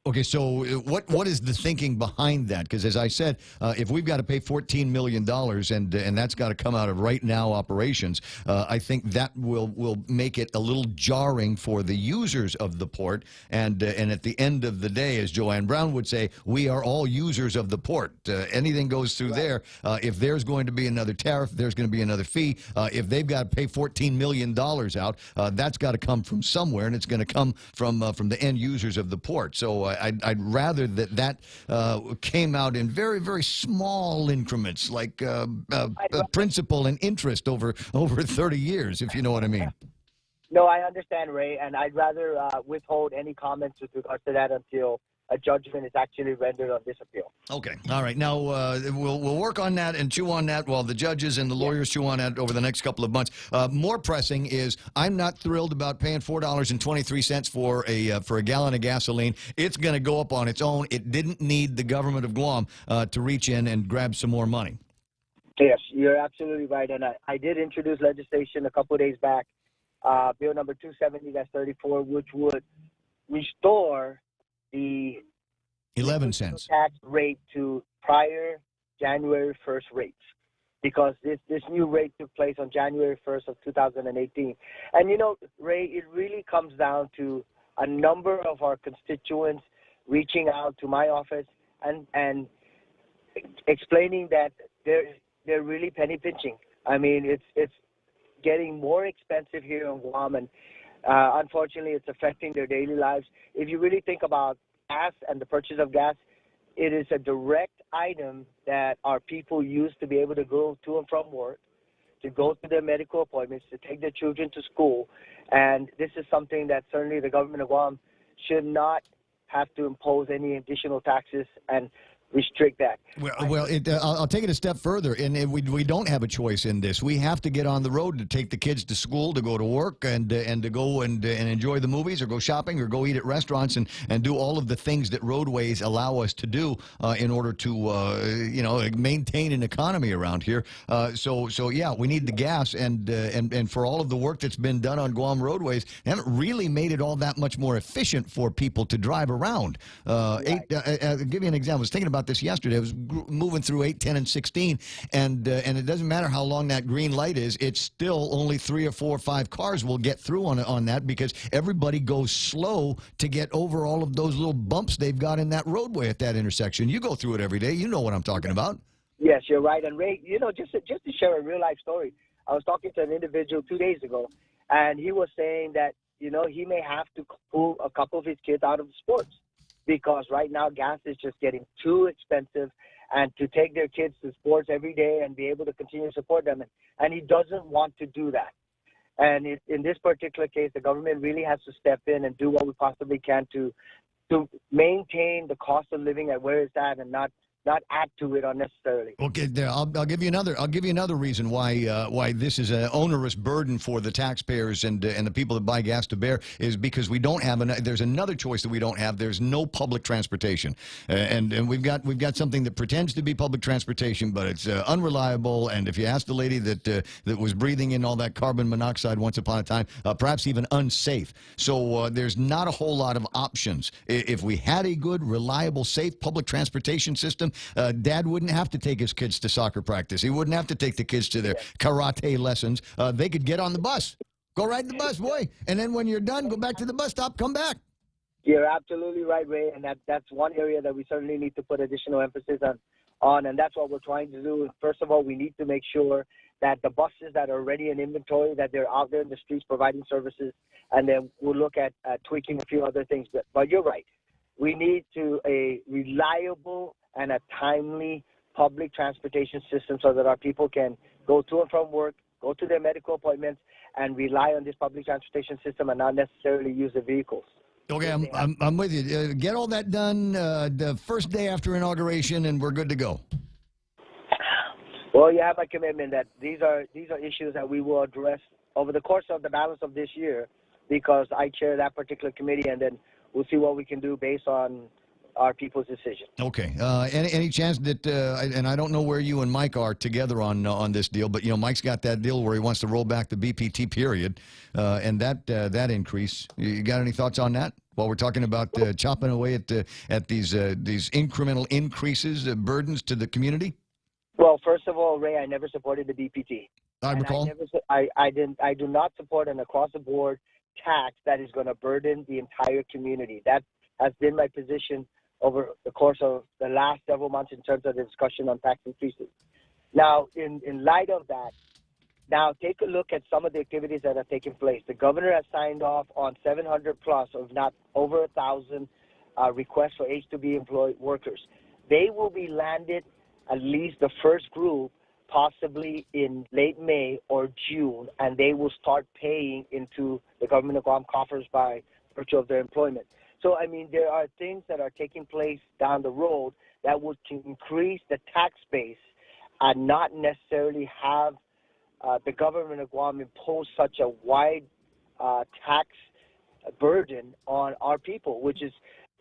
Okay, so what is the thinking behind that? Because as I said, if we've got to pay $14 million and that's got to come out of right now operations, I think that will make it a little jarring for the users of the port. And at the end of the day, as Joanne Brown would say, we are all users of the port. Anything goes through there. If there's going to be another tariff, there's going to be another fee. If they've got to pay $14 million out, that's got to come from somewhere, and it's going to come from the end users of the port. So I'd rather that came out in very, very small increments, like principal and interest over 30 years, if you know what I mean. No, I understand, Ray, and I'd rather withhold any comments with regards to that until a judgment is actually rendered on this appeal. Okay. All right. Now, we'll work on that and chew on that while the judges and the lawyers chew on that over the next couple of months. More pressing is I'm not thrilled about paying $4.23 for a gallon of gasoline. It's going to go up on its own. It didn't need the government of Guam to reach in and grab some more money. Yes, you're absolutely right. And I did introduce legislation a couple of days back, Bill number 270-34, which would restore the 11 cents tax rate to prior January 1st rates, because this new rate took place on January 1st of 2018. And Ray, it really comes down to a number of our constituents reaching out to my office and explaining that they're really penny pinching. I mean, it's getting more expensive here in Guam, and unfortunately, it's affecting their daily lives. If you really think about gas and the purchase of gas, it is a direct item that our people use to be able to go to and from work, to go to their medical appointments, to take their children to school. And this is something that certainly the government of Guam should not have to impose any additional taxes and restrict that. I'll take it a step further, and we don't have a choice in this. We have to get on the road to take the kids to school, to go to work, and to go and enjoy the movies, or go shopping, or go eat at restaurants, and do all of the things that roadways allow us to do in order to maintain an economy around here. So yeah, we need the gas, and for all of the work that's been done on Guam roadways, they haven't really made it all that much more efficient for people to drive around. I'll give you an example. I was thinking about this yesterday. I was moving through 8, 10, and 16, and it doesn't matter how long that green light is. It's still only 3 or 4 or 5 cars will get through on that, because everybody goes slow to get over all of those little bumps they've got in that roadway at that intersection. You go through it every day. You know what I'm talking about. Yes, you're right. And Ray, just to share a real life story, I was talking to an individual 2 days ago, and he was saying that he may have to pull a couple of his kids out of sports, because right now gas is just getting too expensive, and to take their kids to sports every day and be able to continue to support them. And he doesn't want to do that. And in this particular case, the government really has to step in and do what we possibly can to maintain the cost of living at where it's at, and not add to it unnecessarily. Okay, I'll give you another reason why this is an onerous burden for the taxpayers and the people that buy gas to bear, is because we don't have there's another choice that we don't have. There's no public transportation, and we've got something that pretends to be public transportation, but it's unreliable. And if you ask the lady that was breathing in all that carbon monoxide once upon a time, perhaps even unsafe. So there's not a whole lot of options. If we had a good, reliable, safe public transportation system, Dad wouldn't have to take his kids to soccer practice. He wouldn't have to take the kids to their karate lessons. They could get on the bus. Go ride the bus, boy. And then when you're done, go back to the bus stop, come back. You're absolutely right, Ray. And that's one area that we certainly need to put additional emphasis on. And that's what we're trying to do. First of all, we need to make sure that the buses that are already in inventory, that they're out there in the streets providing services. And then we'll look at tweaking a few other things. But you're right. We need a reliable and a timely public transportation system, so that our people can go to and from work, go to their medical appointments, and rely on this public transportation system and not necessarily use the vehicles. Okay, I'm with you. Get all that done the first day after inauguration, and we're good to go. Well, you have my commitment that these are issues that we will address over the course of the balance of this year, because I chair that particular committee, and then we'll see what we can do based on our people's decision. Okay. Any chance that, and I don't know where you and Mike are together on this deal, but Mike's got that deal where he wants to roll back the BPT period, and that increase. You got any thoughts on that? While we're talking about chopping away at these incremental increases, burdens to the community. Well, first of all, Ray, I never supported the BPT. I recall. I do not support an across-the-board tax that is going to burden the entire community. That has been my position over the course of the last several months in terms of the discussion on tax increases. Now, in light of that, now take a look at some of the activities that are taking place. The governor has signed off on 700 plus, of not over 1,000 requests for H-2B employed workers. They will be landed, at least the first group, possibly in late May or June, and they will start paying into the government of Guam coffers by virtue of their employment. So, I mean, there are things that are taking place down the road that would increase the tax base and not necessarily have the government of Guam impose such a wide tax burden on our people, which is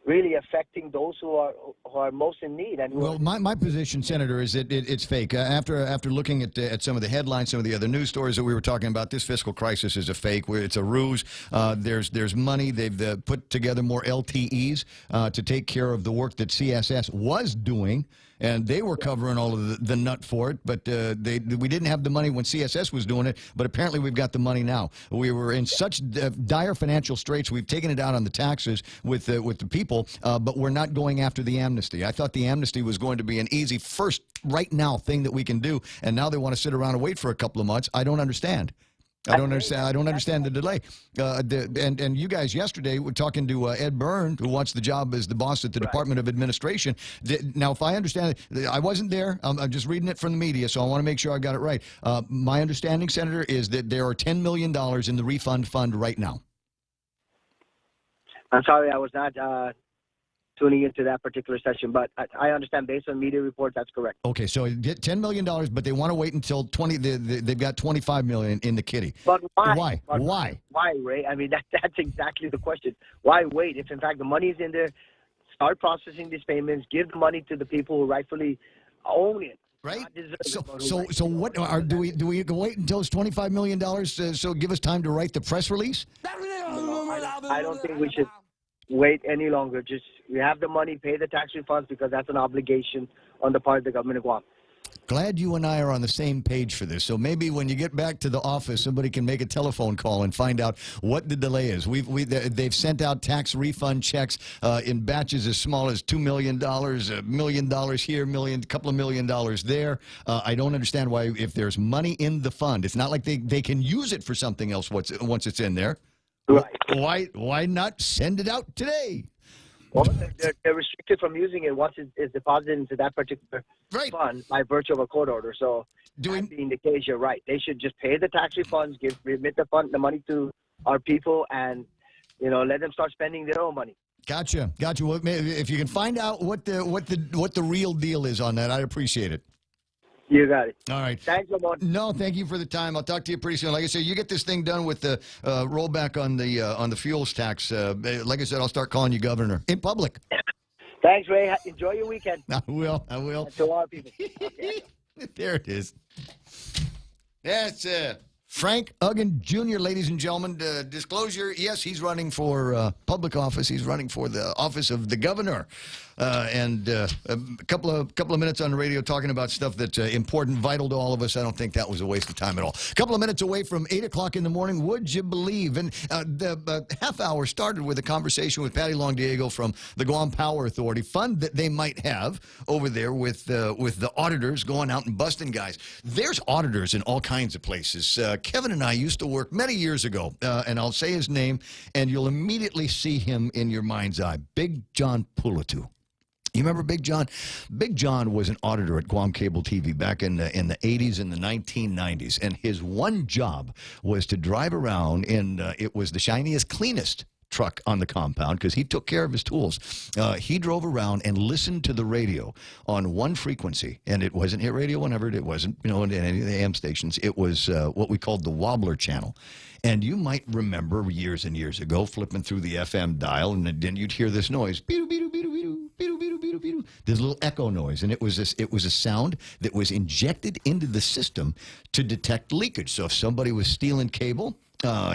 really affecting those who are most in need. And well, my position, Senator, is that it's fake. After looking at some of the headlines, some of the other news stories that we were talking about, this fiscal crisis is a fake. It's a ruse. There's money. They've put together more LTEs to take care of the work that CSS was doing. And they were covering all of the nut for it, but we didn't have the money when CSS was doing it, but apparently we've got the money now. We were in such dire financial straits, we've taken it out on the taxes with the people, but we're not going after the amnesty. I thought the amnesty was going to be an easy first, right now thing that we can do, and now they want to sit around and wait for a couple of months. I don't understand. I don't understand the delay. And you guys yesterday were talking to Ed Byrne, who wants the job as the boss at the Department of Administration. Now, if I understand it, I wasn't there. I'm just reading it from the media, so I want to make sure I got it right. My understanding, Senator, is that there are $10 million in the refund fund right now. I'm sorry, I was not tuning into that particular session. But I understand based on media reports, that's correct. Okay, so get $10 million, but they want to wait until they've got $25 million in the kitty. But why? Why? Why, Ray? I mean, that's exactly the question. Why wait? If in fact the money's in there, start processing these payments, give the money to the people who rightfully own it. Right. So what do we wait until it's $25 million? So give us time to write the press release. I don't think we should wait any longer. Just we have the money, pay the tax refunds because that's an obligation on the part of the government of Guam. Glad you and I are on the same page for this. So maybe when you get back to the office, somebody can make a telephone call and find out what the delay is. They've sent out tax refund checks in batches as small as $2 million, $1 million here, couple of $1 million there. I don't understand why, if there's money in the fund, it's not like they can use it for something else once it's in there. Right. Why not send it out today? Well, they're restricted from using it once it's deposited into that particular fund by virtue of a court order. So, that being the case, you're right. They should just pay the tax refunds, remit the money to our people, and let them start spending their own money. Gotcha. Well, if you can find out what the real deal is on that, I'd appreciate it. You got it. All right. Thanks, Lamont. No, thank you for the time. I'll talk to you pretty soon. Like I said, you get this thing done with the rollback on the fuels tax. Like I said, I'll start calling you governor in public. Thanks, Ray. Enjoy your weekend. I will. And to all people. Okay. There it is. That's Frank Uggan Jr., ladies and gentlemen. Disclosure, yes, he's running for public office. He's running for the office of the governor. And a couple of minutes on the radio talking about stuff that's important, vital to all of us. I don't think that was a waste of time at all. A couple of minutes away from 8 o'clock in the morning, would you believe? And the half hour started with a conversation with Patty Longdiego from the Guam Power Authority, fund that they might have over there with the auditors going out and busting guys. There's auditors in all kinds of places. Kevin and I used to work many years ago, and I'll say his name, and you'll immediately see him in your mind's eye. Big John Pulatu. You remember Big John? Big John was an auditor at Guam Cable TV back in the 80s and the 1990s, and his one job was to drive around in it was the shiniest, cleanest truck on the compound because he took care of his tools. He drove around and listened to the radio on one frequency, and it wasn't hit radio whenever it wasn't, in any of the AM stations. It was what we called the Wobbler channel. And you might remember years and years ago flipping through the FM dial, and then you'd hear this noise, this little echo noise, and it was a sound that was injected into the system to detect leakage. So if somebody was stealing cable,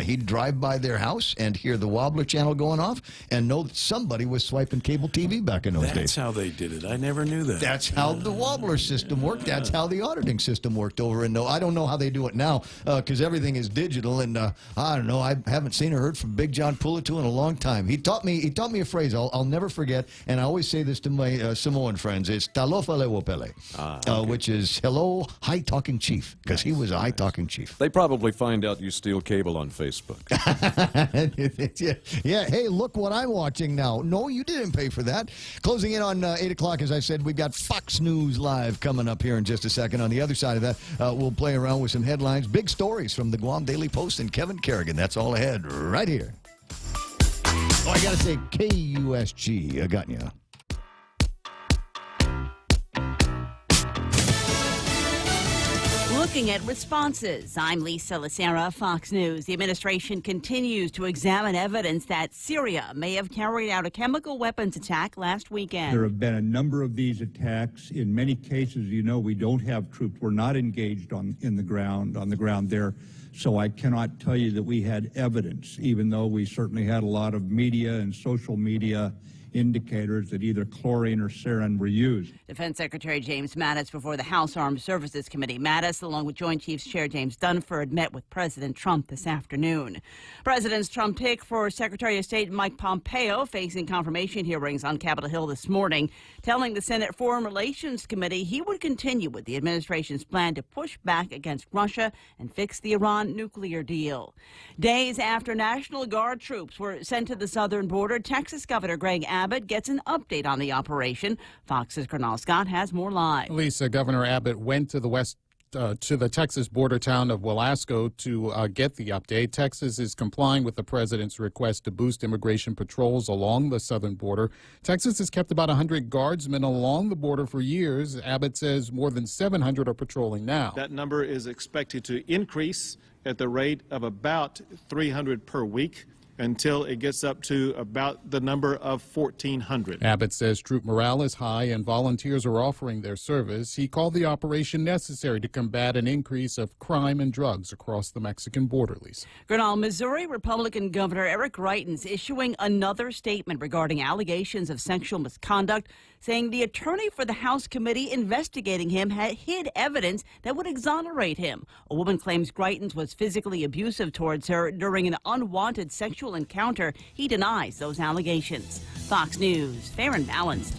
he'd drive by their house and hear the Wobbler channel going off and know that somebody was swiping cable TV back in those days. That's how they did it. I never knew that. That's how the Wobbler system worked. That's how the auditing system worked over in. I don't know how they do it now because everything is digital. And I don't know. I haven't seen or heard from Big John Pulatu in a long time. He taught me a phrase I'll never forget, and I always say this to my Samoan friends. It's talofa lewopele, which is hello, high talking chief, because he was a high talking chief. They probably find out you steal cable on Facebook. Yeah, hey, look what I'm watching now. No, you didn't pay for that. Closing in on 8 o'clock, as I said, we've got Fox News Live coming up here in just a second. On the other side of that, we'll play around with some headlines, big stories from the Guam Daily Post and Kevin Kerrigan. That's all ahead right here. Oh, I got to say KUSG. I got you. Looking at responses, I'm Lisa Lacera, Fox News. The administration continues to examine evidence that Syria may have carried out a chemical weapons attack last weekend. There have been a number of these attacks. In many cases, we don't have troops. We're not engaged on the ground there. So I cannot tell you that we had evidence, even though we certainly had a lot of media and social media indicators that either chlorine or sarin were used. Defense Secretary James Mattis before the House Armed Services Committee. Mattis, along with Joint Chiefs Chair James Dunford, met with President Trump this afternoon. President's Trump pick for Secretary of State Mike Pompeo facing confirmation hearings on Capitol Hill this morning, telling the Senate Foreign Relations Committee he would continue with the administration's plan to push back against Russia and fix the Iran nuclear deal. Days after National Guard troops were sent to the southern border, Texas Governor Greg Abbott gets an update on the operation. Fox's Colonel Scott has more live. Lisa, Governor Abbott went to the to the Texas border town of Willasco to get the update. Texas is complying with the president's request to boost immigration patrols along the southern border. Texas has kept about 100 guardsmen along the border for years. Abbott says more than 700 are patrolling now. That number is expected to increase at the rate of about 300 per week until it gets up to about the number of 1,400. Abbott says troop morale is high and volunteers are offering their service. He called the operation necessary to combat an increase of crime and drugs across the Mexican border, Lisa. Grinnell, Missouri Republican Governor Eric Greitens issuing another statement regarding allegations of sexual misconduct, saying the attorney for the House committee investigating him had hid evidence that would exonerate him. A woman claims Greitens was physically abusive towards her during an unwanted sexual encounter. He denies those allegations. Fox News, fair and balanced.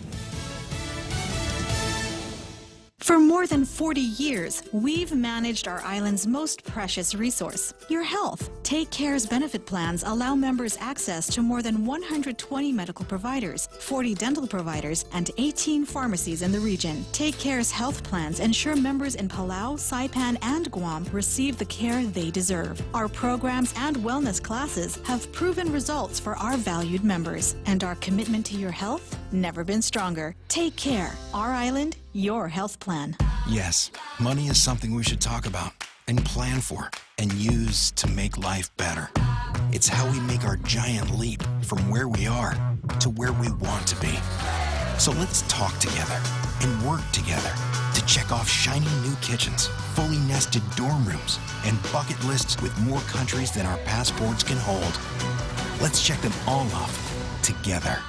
For more than 40 years, we've managed our island's most precious resource, your health. Take Care's benefit plans allow members access to more than 120 medical providers, 40 dental providers, and 18 pharmacies in the region. Take Care's health plans ensure members in Palau, Saipan, and Guam receive the care they deserve. Our programs and wellness classes have proven results for our valued members, and our commitment to your health never been stronger. Take Care, our island, your health plan. Yes, money is something we should talk about and plan for and use to make life better. It's how we make our giant leap from where we are to where we want to be. So let's talk together and work together to check off shiny new kitchens, fully nested dorm rooms, and bucket lists with more countries than our passports can hold. Let's check them all off together.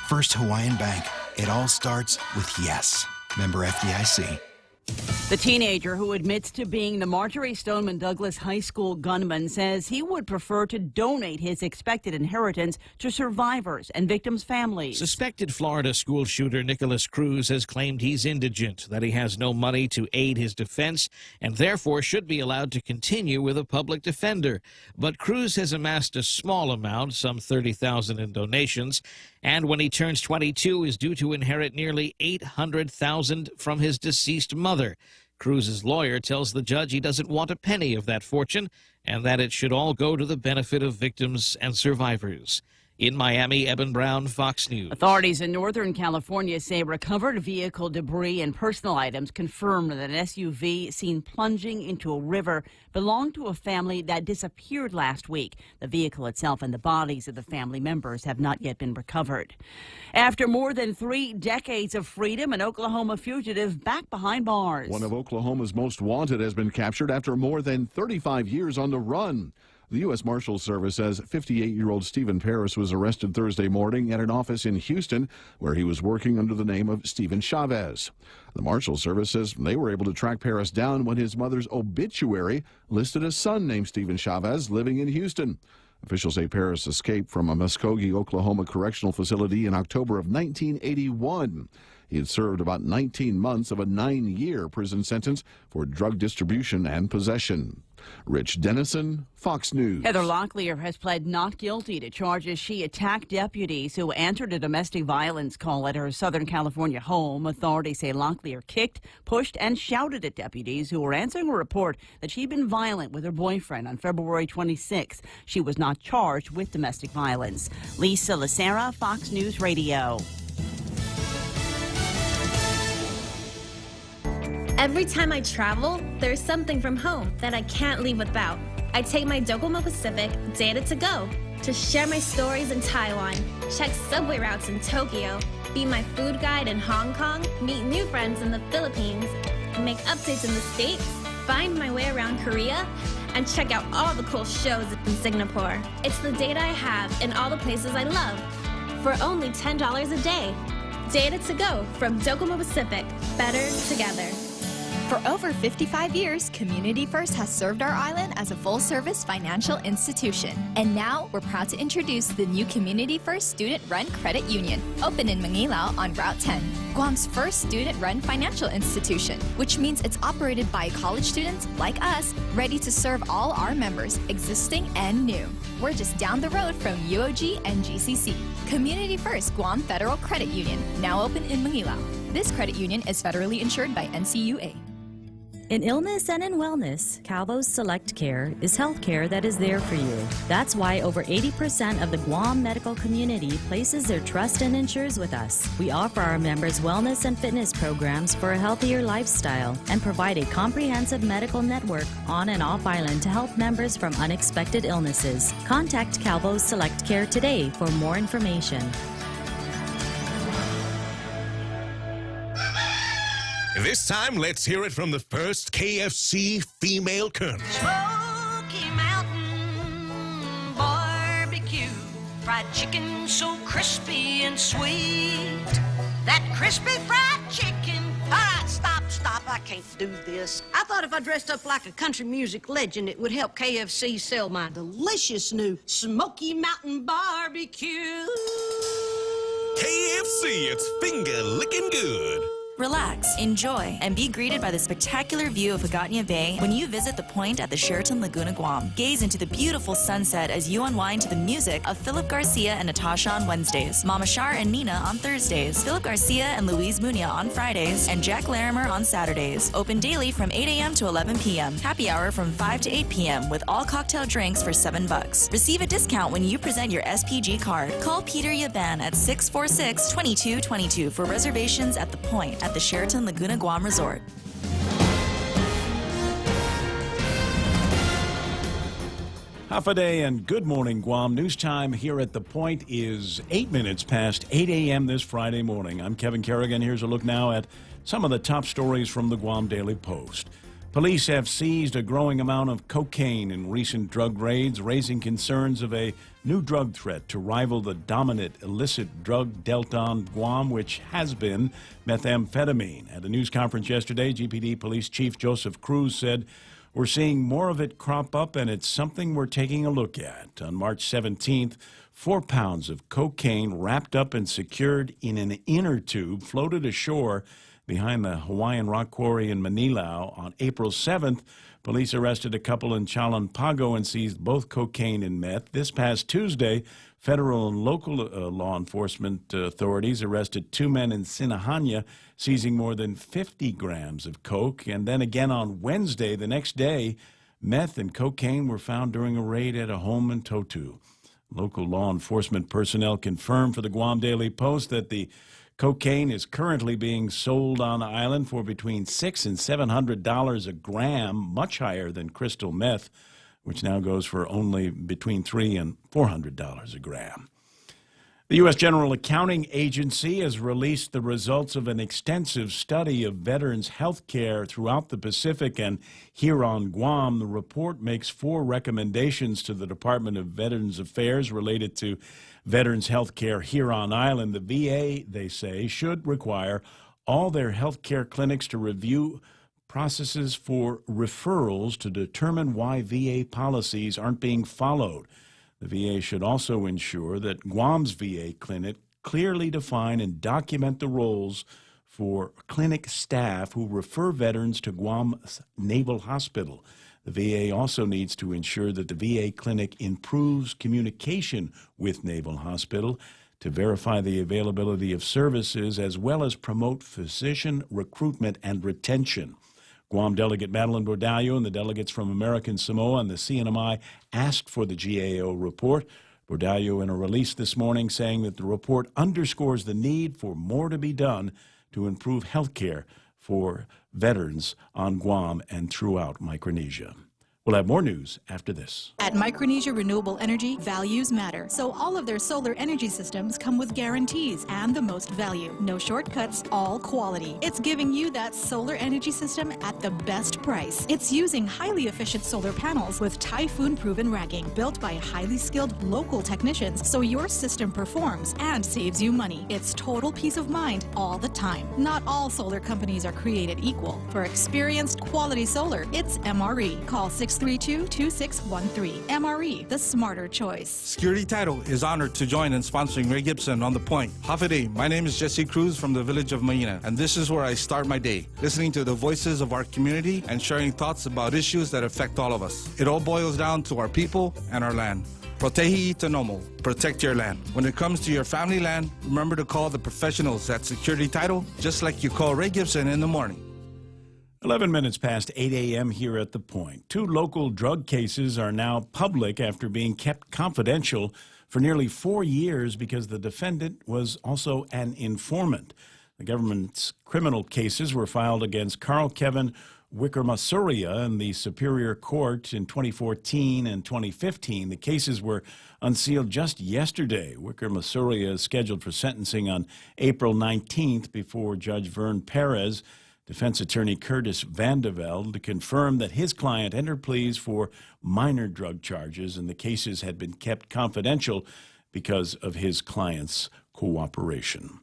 First Hawaiian Bank. It all starts with yes. Member FDIC. The teenager who admits to being the Marjorie Stoneman Douglas High School gunman says he would prefer to donate his expected inheritance to survivors and victims' families. Suspected Florida school shooter Nicholas Cruz has claimed he's indigent, that he has no money to aid his defense, and therefore should be allowed to continue with a public defender. But Cruz has amassed a small amount, some $30,000 in donations, and when he turns 22 is due to inherit nearly $800,000 from his deceased mother. Cruz's lawyer tells the judge he doesn't want a penny of that fortune and that it should all go to the benefit of victims and survivors. In Miami, Eben Brown, Fox News. Authorities in Northern California say recovered vehicle debris and personal items confirm that an SUV seen plunging into a river belonged to a family that disappeared last week. The vehicle itself and the bodies of the family members have not yet been recovered. After more than 3 decades of freedom, an Oklahoma fugitive back behind bars. One of Oklahoma's most wanted has been captured after more than 35 years on the run. The U.S. Marshals Service says 58-year-old Stephen Paris was arrested Thursday morning at an office in Houston where he was working under the name of Stephen Chavez. The Marshals Service says they were able to track Paris down when his mother's obituary listed a son named Stephen Chavez living in Houston. Officials say Paris escaped from a Muskogee, Oklahoma correctional facility in October of 1981. He had served about 19 months of a 9-year prison sentence for drug distribution and possession. Rich Dennison, Fox News. Heather Locklear has pled not guilty to charges she attacked deputies who answered a domestic violence call at her Southern California home. Authorities say Locklear kicked, pushed, and shouted at deputies who were answering a report that she'd been violent with her boyfriend on February 26th. She was not charged with domestic violence. Lisa Lacera, Fox News Radio. Every time I travel, there's something from home that I can't leave without. I take my Docomo Pacific Data to Go to share my stories in Taiwan, check subway routes in Tokyo, be my food guide in Hong Kong, meet new friends in the Philippines, make updates in the States, find my way around Korea, and check out all the cool shows in Singapore. It's the data I have in all the places I love for only $10 a day. Data to Go from Docomo Pacific. Better together. For over 55 years, Community First has served our island as a full-service financial institution. And now, we're proud to introduce the new Community First Student-Run Credit Union, open in Mangilao on Route 10, Guam's first student-run financial institution, which means it's operated by college students like us, ready to serve all our members, existing and new. We're just down the road from UOG and GCC. Community First Guam Federal Credit Union, now open in Mangilao. This credit union is federally insured by NCUA. In illness and in wellness, Calvo's Select Care is health care that is there for you. That's why over 80% of the Guam medical community places their trust and insures with us. We offer our members wellness and fitness programs for a healthier lifestyle and provide a comprehensive medical network on and off island to help members from unexpected illnesses. Contact Calvo's Select Care today for more information. This time, let's hear it from the first KFC female colonel. Smoky Mountain Barbecue, fried chicken so crispy and sweet. That crispy fried chicken. All right, stop, I can't do this. I thought if I dressed up like a country music legend, it would help KFC sell my delicious new Smoky Mountain Barbecue. KFC, it's finger-licking good. Relax, enjoy, and be greeted by the spectacular view of Hagåtña Bay when you visit the Point at the Sheraton Laguna Guam. Gaze into the beautiful sunset as you unwind to the music of Philip Garcia and Natasha on Wednesdays, Mama Shar and Nina on Thursdays, Philip Garcia and Luis Muñoz on Fridays, and Jack Larimer on Saturdays. Open daily from 8 a.m. to 11 p.m. Happy hour from 5 to 8 p.m. with all cocktail drinks for $7. Receive a discount when you present your SPG card. Call Peter Yaban at 646-2222 for reservations at the Point at the Sheraton Laguna Guam Resort. Half a day and good morning, Guam. News time here at The Point is 8 minutes past 8 a.m. this Friday morning. I'm Kevin Kerrigan. Here's a look now at some of the top stories from the Guam Daily Post. Police have seized a growing amount of cocaine in recent drug raids, raising concerns of a new drug threat to rival the dominant illicit drug delta on Guam, which has been methamphetamine. At a news conference yesterday, GPD Police Chief Joseph Cruz said, "We're seeing more of it crop up, and it's something we're taking a look at." On March 17th, 4 pounds of cocaine wrapped up and secured in an inner tube floated ashore behind the Hawaiian rock quarry in Manilao. On April 7th, police arrested a couple in Chalampago and seized both cocaine and meth. This past Tuesday, federal and local law enforcement authorities arrested 2 men in Sinahanya, seizing more than 50 grams of coke. And then again on Wednesday, the next day, meth and cocaine were found during a raid at a home in Totu. Local law enforcement personnel confirmed for the Guam Daily Post that the cocaine is currently being sold on the island for between $600 and $700 a gram, much higher than crystal meth, which now goes for only between $300 and $400 a gram. The U.S. General Accounting Agency has released the results of an extensive study of veterans' health care throughout the Pacific and here on Guam. The report makes 4 recommendations to the Department of Veterans Affairs related to veterans' health care here on island. The VA, they say, should require all their health care clinics to review processes for referrals to determine why VA policies aren't being followed. The VA should also ensure that Guam's VA clinic clearly define and document the roles for clinic staff who refer veterans to Guam's Naval Hospital. The VA also needs to ensure that the VA clinic improves communication with Naval Hospital to verify the availability of services as well as promote physician recruitment and retention. Guam Delegate Madeline Bordallo and the delegates from American Samoa and the CNMI asked for the GAO report. Bordallo in a release this morning saying that the report underscores the need for more to be done to improve health care for veterans on Guam and throughout Micronesia. We'll have more news after this. At Micronesia Renewable Energy, values matter. So all of their solar energy systems come with guarantees and the most value. No shortcuts, all quality. It's giving you that solar energy system at the best price. It's using highly efficient solar panels with typhoon-proven racking, built by highly skilled local technicians, so your system performs and saves you money. It's total peace of mind all the time. Not all solar companies are created equal. For experienced quality solar, it's MRE. Call 632-2613. MRE, the smarter choice. Security Title is honored to join in sponsoring Ray Gibson on The Point. Half a day. My name is Jesse Cruz from the village of Maina, and this is where I start my day, listening to the voices of our community and sharing thoughts about issues that affect all of us. It all boils down to our people and our land. Protehi Itanomo. Protect your land. When it comes to your family land, remember to call the professionals at Security Title, just like you call Ray Gibson in the morning. 11 minutes past 8 a.m. here at The Point. 2 local drug cases are now public after being kept confidential for nearly 4 years because the defendant was also an informant. The government's criminal cases were filed against Carl Kevin Wickremesuriya in the Superior Court in 2014 and 2015. The cases were unsealed just yesterday. Wickremesuriya is scheduled for sentencing on April 19th before Judge Vern Perez. Defense attorney Curtis Vandevelde confirmed that his client entered pleas for minor drug charges, and the cases had been kept confidential because of his client's cooperation.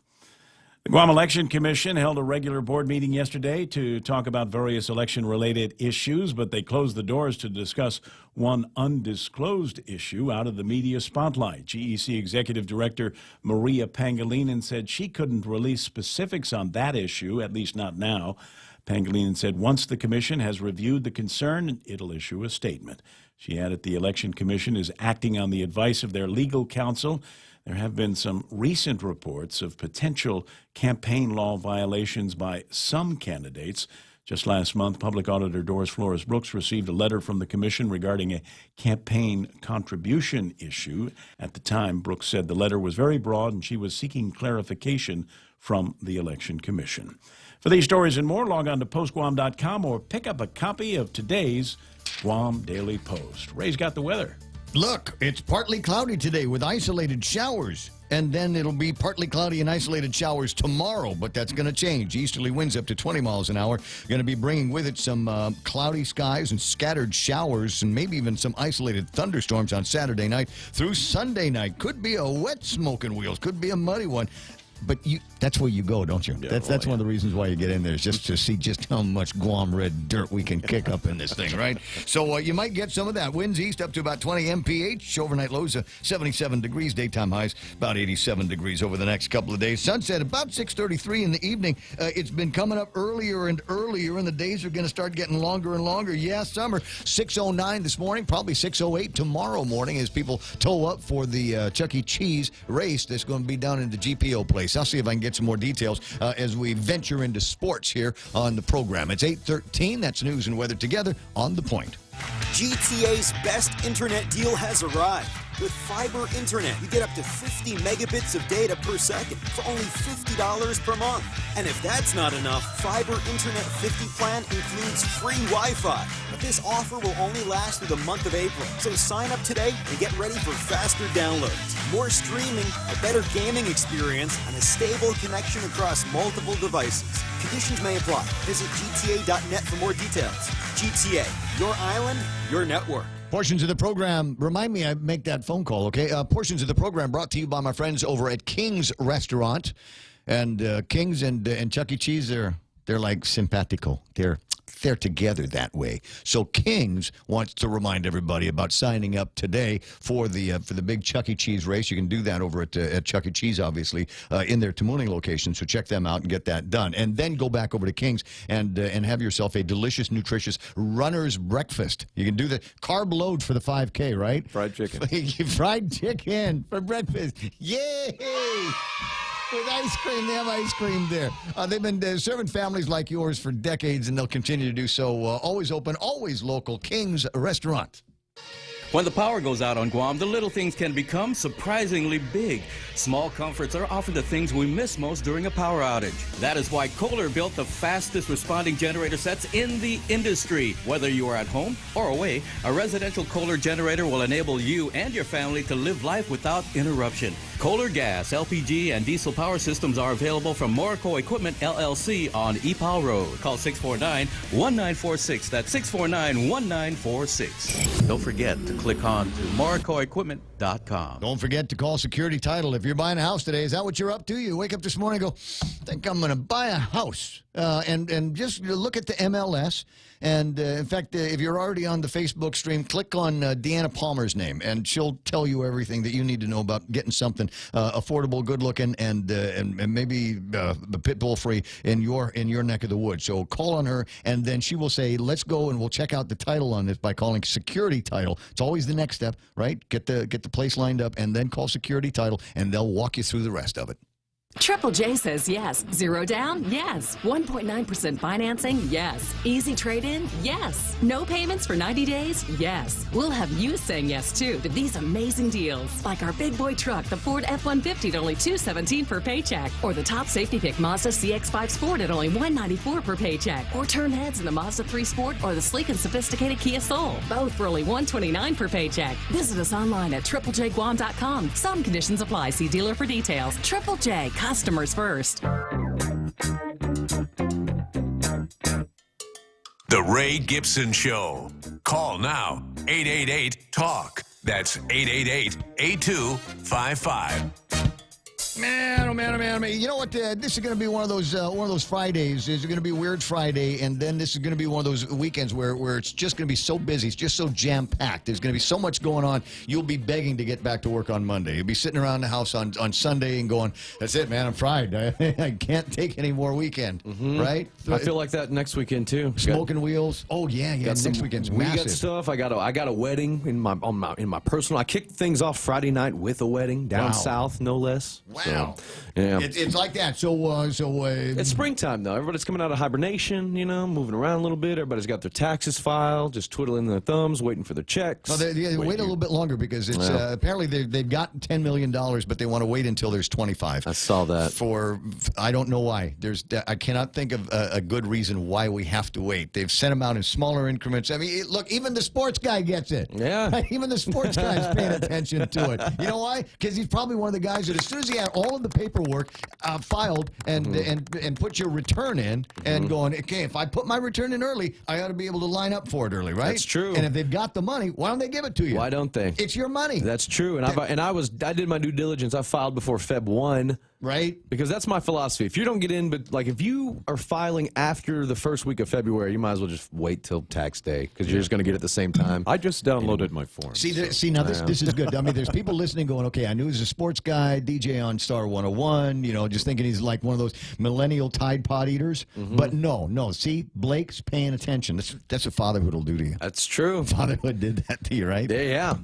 The Guam Election Commission held a regular board meeting yesterday to talk about various election-related issues, but they closed the doors to discuss one undisclosed issue out of the media spotlight. GEC Executive Director Maria Pangilinan said she couldn't release specifics on that issue, at least not now. Pangilinan said once the commission has reviewed the concern, it'll issue a statement. She added the Election Commission is acting on the advice of their legal counsel. There have been some recent reports of potential campaign law violations by some candidates. Just last month, Public Auditor Doris Flores Brooks received a letter from the commission regarding a campaign contribution issue. At the time, Brooks said the letter was very broad and she was seeking clarification from the Election Commission. For these stories and more, log on to postguam.com or pick up a copy of today's Guam Daily Post. Ray's got the weather. Look, it's partly cloudy today with isolated showers. And then it'll be partly cloudy and isolated showers tomorrow, but that's going to change. Easterly winds up to 20 miles an hour. Going to be bringing with it some cloudy skies and scattered showers and maybe even some isolated thunderstorms on Saturday night through Sunday night. Could be a wet smoking wheels. Could be a muddy one. But that's where you go, don't you? Yeah, that's one of the reasons why you get in there, is just to see just how much Guam red dirt we can kick up in this thing, right? So you might get some of that. Winds east up to about 20 mph. Overnight lows of 77 degrees. Daytime highs about 87 degrees over the next couple of days. Sunset about 6:33 in the evening. It's been coming up earlier and earlier, and the days are going to start getting longer and longer. Yeah, summer. 6:09 this morning, probably 6:08 tomorrow morning as people tow up for the Chuck E. Cheese race that's going to be down in the GPO place. I'll see if I can get some more details as we venture into sports here on the program. It's 8:13. That's news and weather together on The Point. GTA's best internet deal has arrived. With fiber internet, you get up to 50 megabits of data per second for only $50 per month. And if that's not enough, Fiber Internet 50 plan includes free Wi-Fi. But this offer will only last through the month of April. So sign up today and get ready for faster downloads, more streaming, a better gaming experience, and a stable connection across multiple devices. Conditions may apply. Visit gta.net for more details. GTA, your island, your network. Portions of the program, remind me I make that phone call, okay? Portions of the program brought to you by my friends over at King's Restaurant. And King's and Chuck E. Cheese, they're like simpatico. They're together that way. So King's wants to remind everybody about signing up today for the big Chuck E. Cheese race. You can do that over at Chuck E. Cheese, obviously, in their Tamuning location. So check them out and get that done. And then go back over to King's and have yourself a delicious, nutritious runner's breakfast. You can do the carb load for the 5K, right? Fried chicken. Fried chicken for breakfast. Yay! With ice cream, they have ice cream there. They've been serving families like yours for decades, and they'll continue to do so. Always open, always local. King's Restaurant. When the power goes out on Guam, the little things can become surprisingly big. Small comforts are often the things we miss most during a power outage. That is why Kohler built the fastest responding generator sets in the industry. Whether you are at home or away, a residential Kohler generator will enable you and your family to live life without interruption. Kohler gas, LPG, and diesel power systems are available from Morrico Equipment, LLC on Epal Road. Call 649-1946. That's 649-1946. Don't forget to click on to MorricoEquipment.com. Don't forget to call Security Title. If you're buying a house today, is that what you're up to? You wake up this morning and go, I think I'm going to buy a house. And just look at the MLS. And, in fact, if you're already on the Facebook stream, click on Deanna Palmer's name, and she'll tell you everything that you need to know about getting something affordable, good-looking, and maybe the pit bull-free in your neck of the woods. So call on her, and then she will say, let's go, and we'll check out the title on this by calling Security Title. It's always the next step, right? Get the place lined up, and then call Security Title, and they'll walk you through the rest of it. Triple J says yes. Zero down? Yes. 1.9% financing? Yes. Easy trade-in? Yes. No payments for 90 days? Yes. We'll have you saying yes, too, to these amazing deals. Like our big boy truck, the Ford F-150 at only $217 per paycheck. Or the top safety pick Mazda CX-5 Sport at only $194 per paycheck. Or turn heads in the Mazda 3 Sport or the sleek and sophisticated Kia Soul. Both for only $129 per paycheck. Visit us online at triplejguam.com. Some conditions apply. See dealer for details. Triple J. Customers first. The Ray Gibson Show. Call now. 888-TALK. That's 888-8255. Man, oh man, oh man, oh man. You know what? This is going to be one of those Fridays. It's going to be a weird Friday, and then this is going to be one of those weekends where it's just going to be so busy. It's just so jam-packed. There's going to be so much going on. You'll be begging to get back to work on Monday. You'll be sitting around the house on Sunday and going, that's it, man, I'm fried. I can't take any more weekend, right? I feel like that next weekend, too. Smoking wheels. Oh, yeah. Next weekend's we massive. got stuff. I got a wedding in my personal. I kicked things off Friday night with a wedding down south, no less. Wow. So, yeah. It's like that. So it's springtime, though. Everybody's coming out of hibernation, moving around a little bit. Everybody's got their taxes filed, just twiddling their thumbs, waiting for their checks. No, they wait a little bit longer because it's apparently they've got $10 million, but they want to wait until there's 25. I saw that. I don't know why. I cannot think of a good reason why we have to wait. They've sent them out in smaller increments. I mean, look, even the sports guy gets it. Yeah. Even the sports guy is paying attention to it. You know why? Because he's probably one of the guys that as soon as he had all of the paperwork filed and put your return in and going, okay, if I put my return in early, I ought to be able to line up for it early, right? That's true. And if they've got the money, why don't they give it to you? Why don't they? It's your money. That's true. And I did my due diligence. I filed before Feb 1. Right. Because that's my philosophy. If you don't get in, but like if you are filing after the first week of February, you might as well just wait till tax day because you're just going to get it at the same time. I just downloaded my form. See, now this is good. I mean, there's people listening going, okay, I knew he was a sports guy, DJ on Star 101, just thinking he's like one of those millennial Tide Pod eaters. But no. See, Blake's paying attention. That's what fatherhood will do to you. That's true. Fatherhood did that to you, right? Yeah.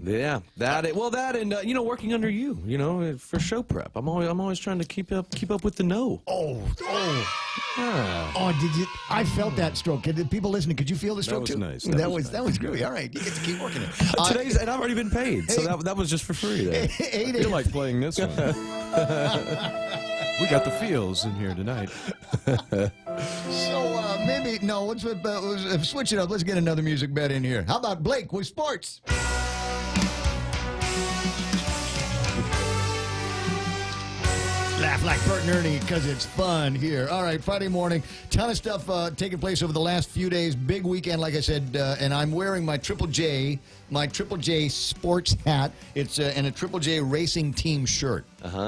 That and working under you, for show prep. I'm always trying to keep up with the know. Oh, did you? I felt that stroke. Did people listening? Could you feel the stroke too? Nice. That was groovy. All right, you get to keep working it. And I've already been paid, so that was just for free. There. I feel like playing this one. We got the feels in here tonight. So maybe let's switch it up. Let's get another music bet in here. How about Blake with sports? Laugh like Bert and Ernie because it's fun here. All right, Friday morning. Ton of stuff taking place over the last few days. Big weekend, like I said, and I'm wearing my Triple J sports hat. It's and a Triple J racing team shirt.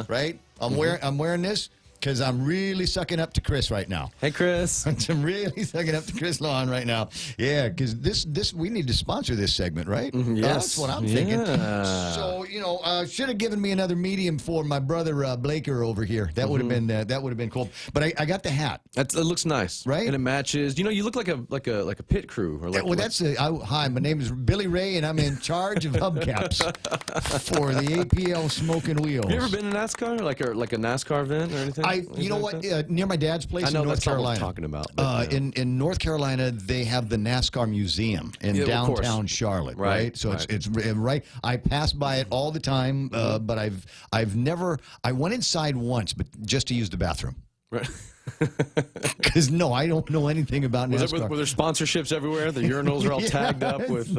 Right? I'm wearing this because I'm really sucking up to Chris right now. Hey, Chris. I'm really sucking up to Chris Lawn right now. Yeah, because this we need to sponsor this segment, right? Yes. That's what I'm thinking. Yeah. So should have given me another medium for my brother Blaker over here. That would have been cool. But I got the hat. It looks nice, right? And it matches. You look like a pit crew. Or hi. My name is Billy Ray, and I'm in charge of hubcaps for the APL Smoking Wheels. Have you ever been in NASCAR, like a NASCAR event or anything? You know what? Near my dad's place in North Carolina. What I'm talking about. In North Carolina, they have the NASCAR Museum in downtown Charlotte, right? So it's right. I pass by it all the time, but I've never. I went inside once, but just to use the bathroom. Right. Because I don't know anything about NASCAR. Were there sponsorships everywhere? The urinals are all tagged up with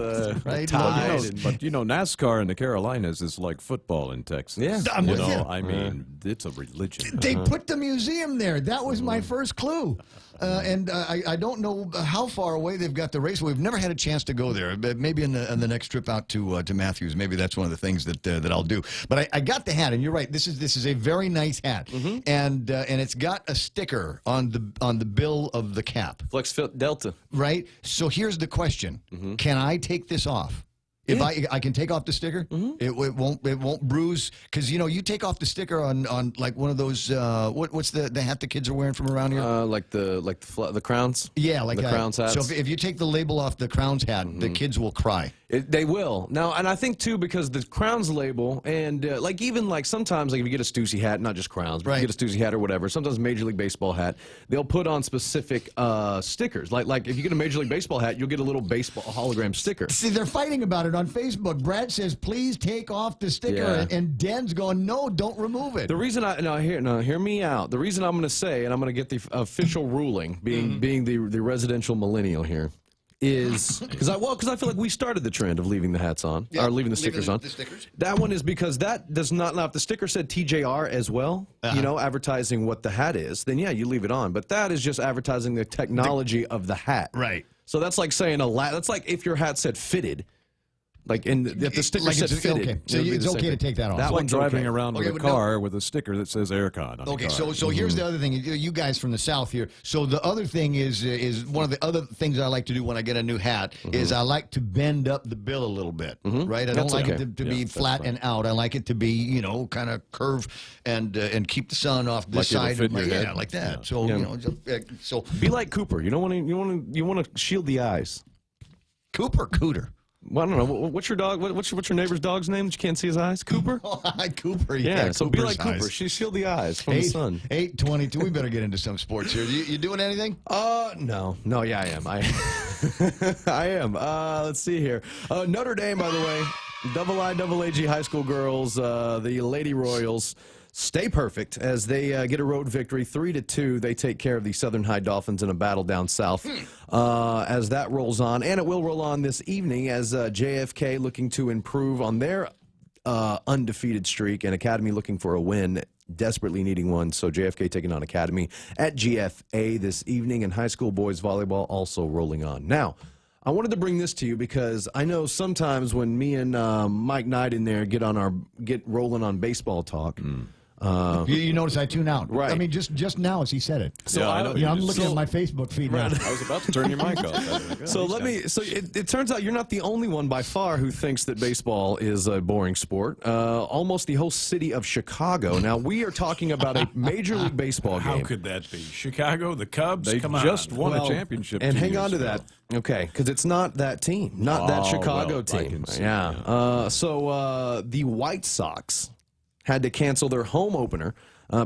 right? Tide. But NASCAR in the Carolinas is like football in Texas. Yeah, I'm with you. I mean, it's a religion. They put the museum there. That was my first clue. And I don't know how far away they've got the race. We've never had a chance to go there. But maybe in the next trip out to Matthews, maybe that's one of the things that I'll do. But I got the hat, and you're right. This is a very nice hat, and it's got a sticker on the bill of the cap. FlexFit Delta. Right. So here's the question: can I take this off? If I can take off the sticker, it won't bruise, because you take off the sticker on like one of those what's the hat the kids are wearing from around here? Like the crowns. Yeah, like the crowns hats. So if you take the label off the crowns hat, the kids will cry. They will now, and I think too because the Crowns label and like even like sometimes like if you get a Stussy hat, not just Crowns, but you get a Stussy hat or whatever. Sometimes Major League Baseball hat, they'll put on specific stickers. Like if you get a Major League Baseball hat, you'll get a little baseball hologram sticker. See, they're fighting about it on Facebook. Brad says, "Please take off the sticker," and Den's going, "No, don't remove it." The reason hear me out. The reason I'm going to say, and I'm going to get the official ruling, being the residential millennial here. Is because I feel like we started the trend of leaving the hats on, or leaving the stickers on. That one is because that does not. Now, if the sticker said TJR as well, you know, advertising what the hat is, then yeah, you leave it on. But that is just advertising the technology of the hat. Right. So that's like saying that's like if your hat said fitted. Like if the sticker said fitted. Okay. So it's okay to take that off. That one's driving okay. around with a car with a sticker that says Aircon on Okay, the car. so here's the other thing. You guys from the South here. So the other thing is one of the other things I like to do when I get a new hat is I like to bend up the bill a little bit, right? I don't like it to be flat and out. I like it to be, you know, kind of curve and keep the sun off this side of my head. Like that. Yeah. So, you know, so be like Cooper. You don't want to shield the eyes. Cooper Cooter. Well, I don't know. What's your dog? What's your neighbor's dog's name that you can't see his eyes? Cooper? Cooper. Yeah, so be like Cooper's Cooper. eyes. She shield the eyes from the sun. 8:22. We better get into some sports here. You doing anything? No. Yeah, I am. I am. Let's see here. Notre Dame, by the way, IIAG high school girls, the Lady Royals, stay perfect as they get a road victory 3-2. They take care of the Southern High Dolphins in a battle down south as that rolls on. And it will roll on this evening as JFK looking to improve on their undefeated streak and Academy looking for a win, desperately needing one. So JFK taking on Academy at GFA this evening, and high school boys volleyball also rolling on. Now, I wanted to bring this to you because I know sometimes when me and Mike Knight in there get rolling on baseball talk. You notice I tune out. Right. I mean, just now as he said it. So I know. I'm looking at my Facebook feed now. I was about to turn your mic off. So it turns out you're not the only one by far who thinks that baseball is a boring sport. Almost the whole city of Chicago. Now, we are talking about a Major League Baseball game. How could that be? Chicago, the Cubs? They Come on. just won a championship. And 2 hang years on to ago. that. Okay, because it's not that team. Not that Chicago team. So the White Sox had to cancel their home opener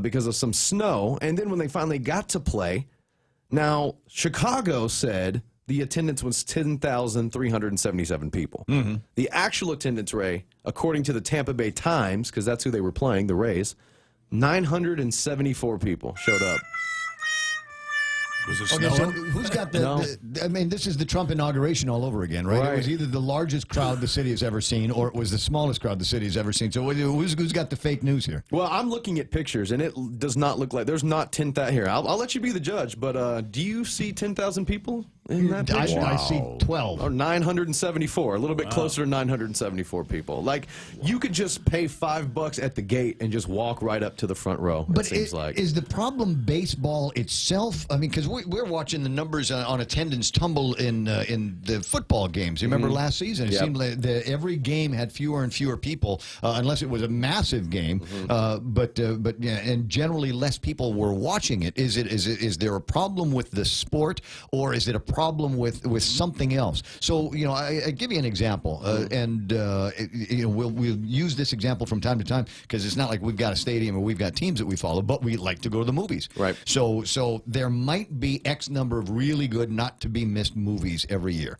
because of some snow. And then when they finally got to play, now Chicago said the attendance was 10,377 people. The actual attendance, Ray, according to the Tampa Bay Times, because that's who they were playing, the Rays, 974 people showed up. Was it Okay, so snowing? who's got I mean, this is the Trump inauguration all over again, right? It was either the largest crowd the city has ever seen or it was the smallest crowd the city has ever seen. So who's got the fake news here? Well, I'm looking at pictures, and it does not look like there's not 10,000 here. I'll let you be the judge, but do you see 10,000 people in that picture? I see 12. Or 974, a little bit closer to 974 people. Like, you could just pay $5 at the gate and just walk right up to the front row, But it seems like. Is the problem baseball itself? I mean, because we're watching the numbers on attendance tumble in the football games. You remember last season? It seemed like every game had fewer and fewer people, unless it was a massive game. But yeah, and generally less people were watching it. Is there a problem with the sport, or is it a problem with something else? So you know, I give you an example, and you know, we'll use this example from time to time because it's not like we've got a stadium or we've got teams that we follow, but we like to go to the movies. Right. So there might be X number of really good, not to be missed movies every year,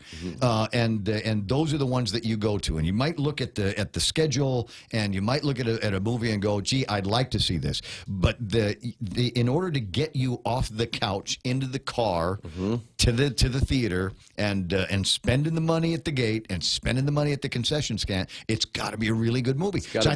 and those are the ones that you go to, and you might look at the schedule, and you might look at a movie and go, gee, I'd like to see this, but in order to get you off the couch into the car to the theater and spending the money at the gate and spending the money at the concession stand, it's got to be a really good movie. So I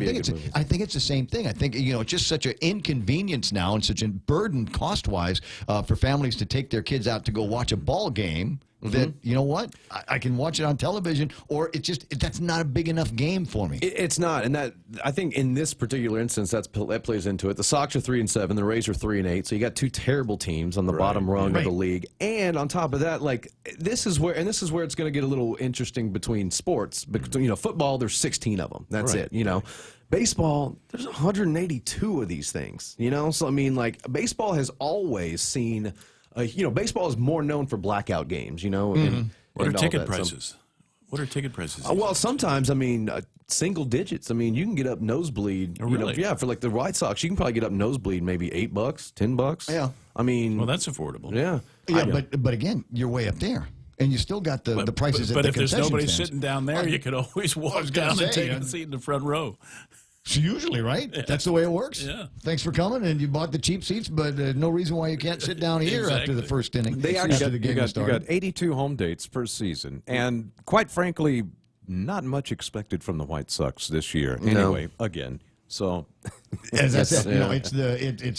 think it's the same thing. I think, you know, it's just such an inconvenience now and such a burden cost-wise for families to take their kids out to go watch a ball game that, you know what, I can watch it on television, or that's not a big enough game for me. It's not, and that I think in this particular instance that plays into it. The Sox are 3-7, the Rays are 3-8, so you got two terrible teams on the bottom rung of the league. And on top of that, like this is where it's going to get a little interesting between sports. Between, you know, football, there's 16 of them. That's it. You know. Baseball, there's 182 of these things, you know? So, I mean, like, baseball has always seen, you know, baseball is more known for blackout games, you know? What are ticket prices? What are ticket prices? Well, sometimes, I mean, single digits. I mean, you can get up nosebleed. Oh, You know, really? yeah, for like the White Sox, you can probably get up nosebleed maybe $8, $10. Yeah. I mean, Well, that's affordable. yeah. Yeah, but again, you're way up there. And you still got the prices But at the if there's concession nobody stands. sitting down there, you could always walk down and take a seat in the front row. Usually, right? That's the way it works. Yeah. Thanks for coming, and you bought the cheap seats, but no reason why you can't sit down here after the first inning. They actually after the game you started. got 82 home dates per season, and quite frankly, not much expected from the White Sox this year. No. Anyway, again, so As I said, yeah. it's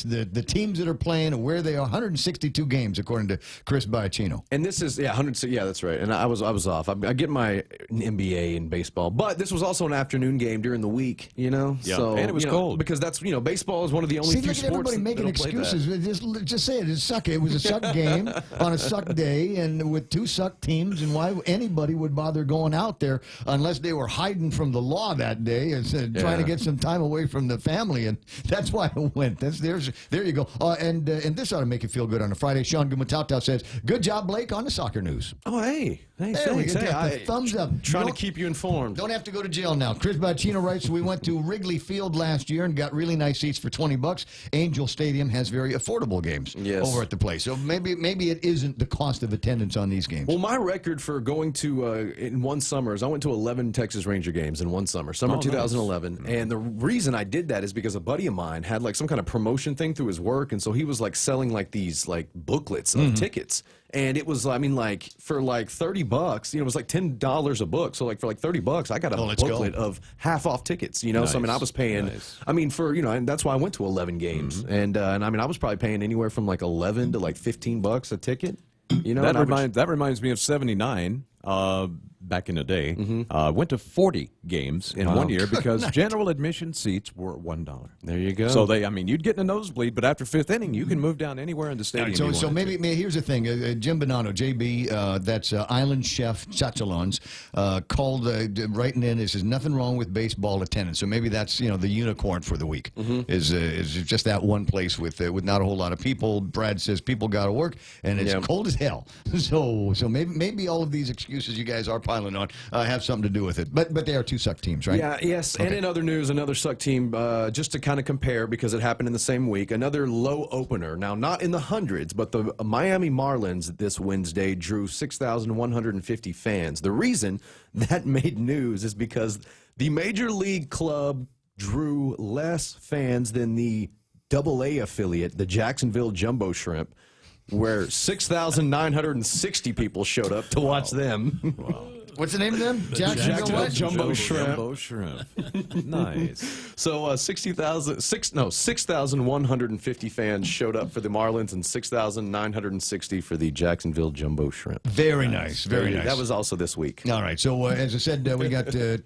the teams that are playing and where they are. 162 games according to Chris Biacchino. And this is 100. Yeah, that's right. And I was off. I get my MBA in baseball, but this was also an afternoon game during the week. You know, Yeah. so And it was you know, cold. because that's baseball is one of the only See, few look at sports everybody that making don't play that. excuses. Just say it. It was a suck game on a suck day, and with two suck teams. And why anybody would bother going out there unless they were hiding from the law that day and trying to get some time away from the family? And that's why I went. There you go. And this ought to make you feel good on a Friday. Sean Gumatauta says, "Good job, Blake, on the soccer news." Oh, hey, There we thanks. go. Hey, Got the thumbs up. Trying to Don't- keep you informed. Don't have to go to jail now. Chris Bacchino writes, we went to Wrigley Field last year and got really nice seats for $20. Angel Stadium has very affordable games over at the place. So maybe it isn't the cost of attendance on these games. Well, my record for going to in one summer is I went to 11 Texas Ranger games in one summer, summer Oh, 2011. And the reason I did that is because a buddy of mine had like some kind of promotion thing through his work, and so he was like selling like these like booklets of tickets. And it was, I mean, like for like $30, it was like $10 a book. So like for like $30, I got a booklet of half off tickets. So I mean, I was paying. I mean, for and that's why I went to 11 games. And I mean, I was probably paying anywhere from like 11 to like $15 a ticket. that reminds me of '79. Back in the day, went to 40 games in 1 year because general admission seats were $1. There you go. So you'd get in a nosebleed, but after fifth inning, you can move down anywhere in the stadium. All right, you so wanted maybe here's the thing. Jim Bonanno, JB, that's Island Chef Chachalons, called writing in. He says nothing wrong with baseball attendance. So maybe that's the unicorn for the week is just that one place with not a whole lot of people. Brad says people got to work and it's cold as hell. So maybe all of these excuses you guys are piling on have something to do with it. But they are two suck teams, right? Yeah, yes. And in other news, another suck team, just to kind of compare because it happened in the same week, another low opener. Now, not in the hundreds, but the Miami Marlins this Wednesday drew 6,150 fans. The reason that made news is because the Major League club drew less fans than the AA affiliate, the Jacksonville Jumbo Shrimp, where 6,960 people showed up to watch them. What's the name of them? Jacksonville Jumbo Shrimp. Jumbo Shrimp. Nice. So 6,150 fans showed up for the Marlins and 6,960 for the Jacksonville Jumbo Shrimp. Very nice. Very nice. That was also this week. All right. So as I said, we got the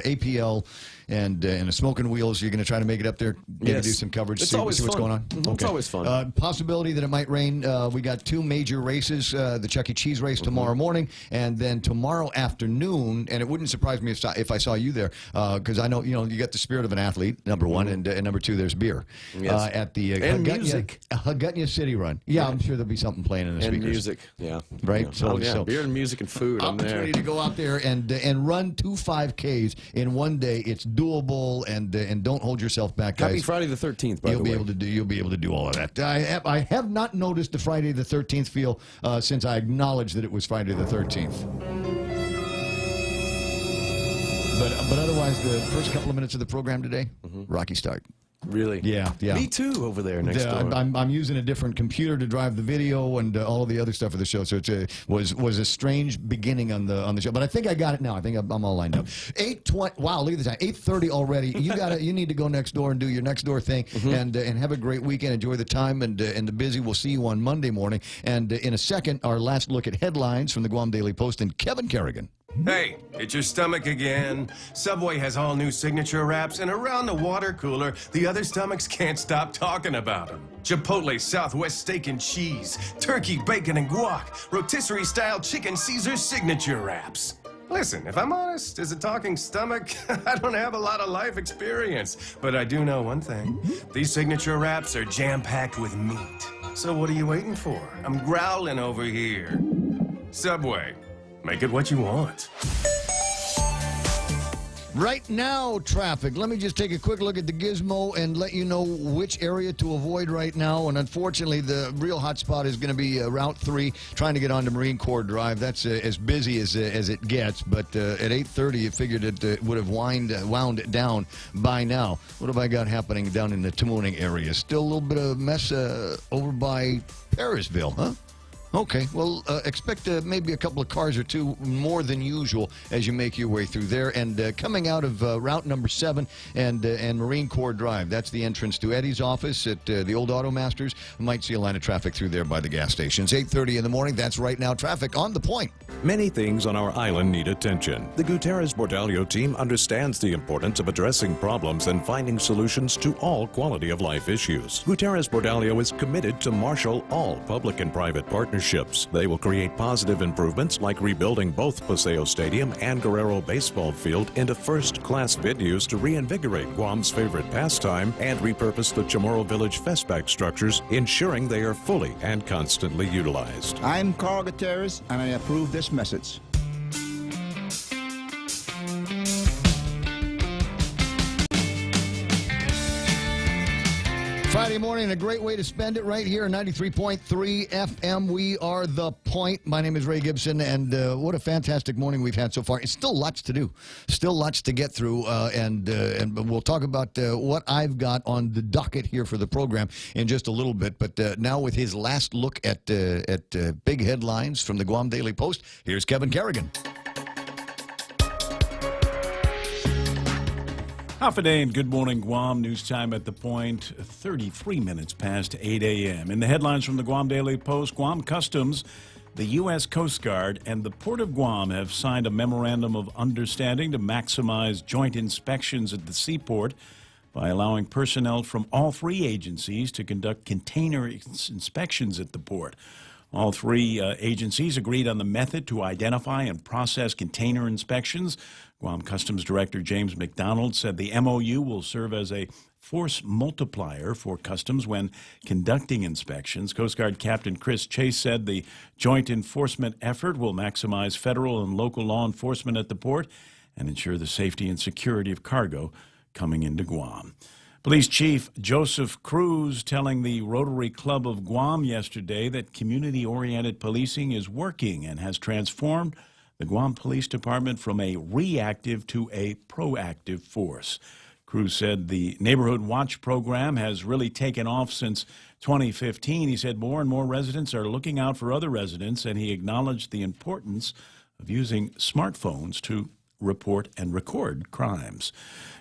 APL and the Smoking Wheels. You're going to try to make it up there, maybe do some coverage, It's see always what's fun. going on. Mhm. It's always fun. Possibility that it might rain. We got two major races: the Chuck E. Cheese race tomorrow morning, and then tomorrow afternoon. And it wouldn't surprise me if I saw you there, because I know you got the spirit of an athlete. Number one, and number two, there's beer at the And music. Hagutnia City Run. Yeah, I'm sure there'll be something playing in the And speakers. music. Yeah. Right. Yeah. So beer and music and food. I'm there. Opportunity to go out there and run 2 5Ks in one day. It's doable, and don't hold yourself back, guys. Happy Friday the 13th, by the way. You'll be able to do all of that. I have not noticed the Friday the 13th feel since I acknowledged that it was Friday the 13th. But otherwise, the first couple of minutes of the program today, rocky start. Really? Yeah. Me too over there next door. I'm using a different computer to drive the video and all of the other stuff for the show. So it was a strange beginning on the show, but I think I got it now. I think I'm all lined up. 8:20. Wow, look at the time. 8:30 already. You need to go next door and do your next door thing and have a great weekend. Enjoy the time and the busy. We'll see you on Monday morning. And in a second, our last look at headlines from the Guam Daily Post and Kevin Kerrigan. Hey, it's your stomach again. Subway has all new signature wraps, and around the water cooler, the other stomachs can't stop talking about them. Chipotle Southwest Steak and Cheese, turkey, bacon, and guac, rotisserie-style chicken Caesar signature wraps. Listen, if I'm honest, as a talking stomach, I don't have a lot of life experience. But I do know one thing. These signature wraps are jam-packed with meat. So what are you waiting for? I'm growling over here. Subway. Make it what you want. Right now, traffic. Let me just take a quick look at the gizmo and let you know which area to avoid right now. And unfortunately, the real hot spot is going to be Route 3, trying to get onto Marine Corps Drive. That's as busy as it gets. But at 8:30, you figured it would have wound down by now. What have I got happening down in the Tamuning area? Still a little bit of mess over by Parisville, huh? Okay, well, expect maybe a couple of cars or two more than usual as you make your way through there. And coming out of route number 7 and Marine Corps Drive, that's the entrance to Eddie's office at the old Auto Masters. You might see a line of traffic through there by the gas stations. 8:30 in the morning, that's right now traffic on the point. Many things on our island need attention. The Gutierrez Bordalio team understands the importance of addressing problems and finding solutions to all quality of life issues. Gutierrez Bordalio is committed to marshal all public and private partnerships. They will create positive improvements like rebuilding both Paseo Stadium and Guerrero Baseball Field into first-class venues to reinvigorate Guam's favorite pastime and repurpose the Chamorro Village Festback structures, ensuring they are fully and constantly utilized. I'm Carl Gutierrez, and I approve this message. Friday morning, a great way to spend it right here, 93.3 FM. We are The Point. My name is Ray Gibson, and what a fantastic morning we've had so far. It's still lots to do, still lots to get through, and we'll talk about what I've got on the docket here for the program in just a little bit. But now with his last look at big headlines from the Guam Daily Post, here's Kevin Kerrigan. Half a day and good morning, Guam. News time at the point, 33 minutes past 8 a.m. In the headlines from the Guam Daily Post, Guam Customs, the U.S. Coast Guard, and the Port of Guam have signed a memorandum of understanding to maximize joint inspections at the seaport by allowing personnel from all three agencies to conduct container inspections at the port. All three agencies agreed on the method to identify and process container inspections. Guam Customs Director James McDonald said the MOU will serve as a force multiplier for Customs when conducting inspections. Coast Guard Captain Chris Chase said the joint enforcement effort will maximize federal and local law enforcement at the port and ensure the safety and security of cargo coming into Guam. Police Chief Joseph Cruz telling the Rotary Club of Guam yesterday that community-oriented policing is working and has transformed the Guam Police Department from a reactive to a proactive force. Cruz said the Neighborhood Watch program has really taken off since 2015. He said more and more residents are looking out for other residents, and he acknowledged the importance of using smartphones to report and record crimes.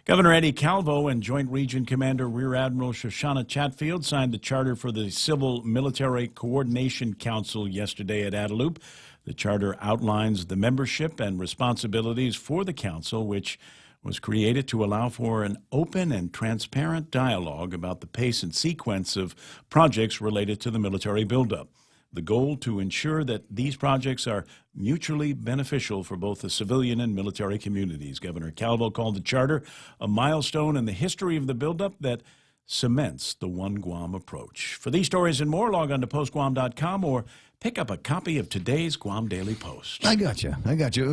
Governor Eddie Calvo and Joint Region Commander Rear Admiral Shoshana Chatfield signed the charter for the Civil Military Coordination Council yesterday at Adelup. The charter outlines the membership and responsibilities for the council, which was created to allow for an open and transparent dialogue about the pace and sequence of projects related to the military buildup. The goal to ensure that these projects are mutually beneficial for both the civilian and military communities. Governor Calvo called the charter a milestone in the history of the buildup that cements the One Guam approach. For these stories and more, log on to postguam.com or pick up a copy of today's Guam Daily Post. I got you.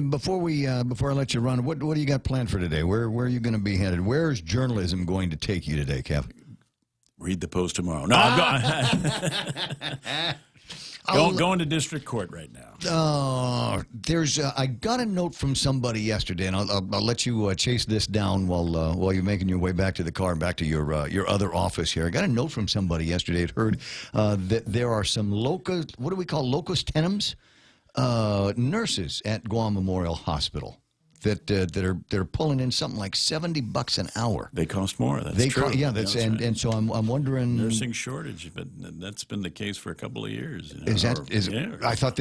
Before I let you run, what do you got planned for today? Where are you going to be headed? Where is journalism going to take you today, Kev? Read the Post tomorrow. No, I'm going to district court right now. I got a note from somebody yesterday, and I'll let you chase this down while you're making your way back to the car and back to your other office here. I got a note from somebody yesterday. I'd heard that there are some locus tenens nurses at Guam Memorial Hospital that are pulling in something like $70 an hour. They cost more. That's true. That's right. And so I'm wondering, nursing shortage, but that's been the case for a couple of years. I thought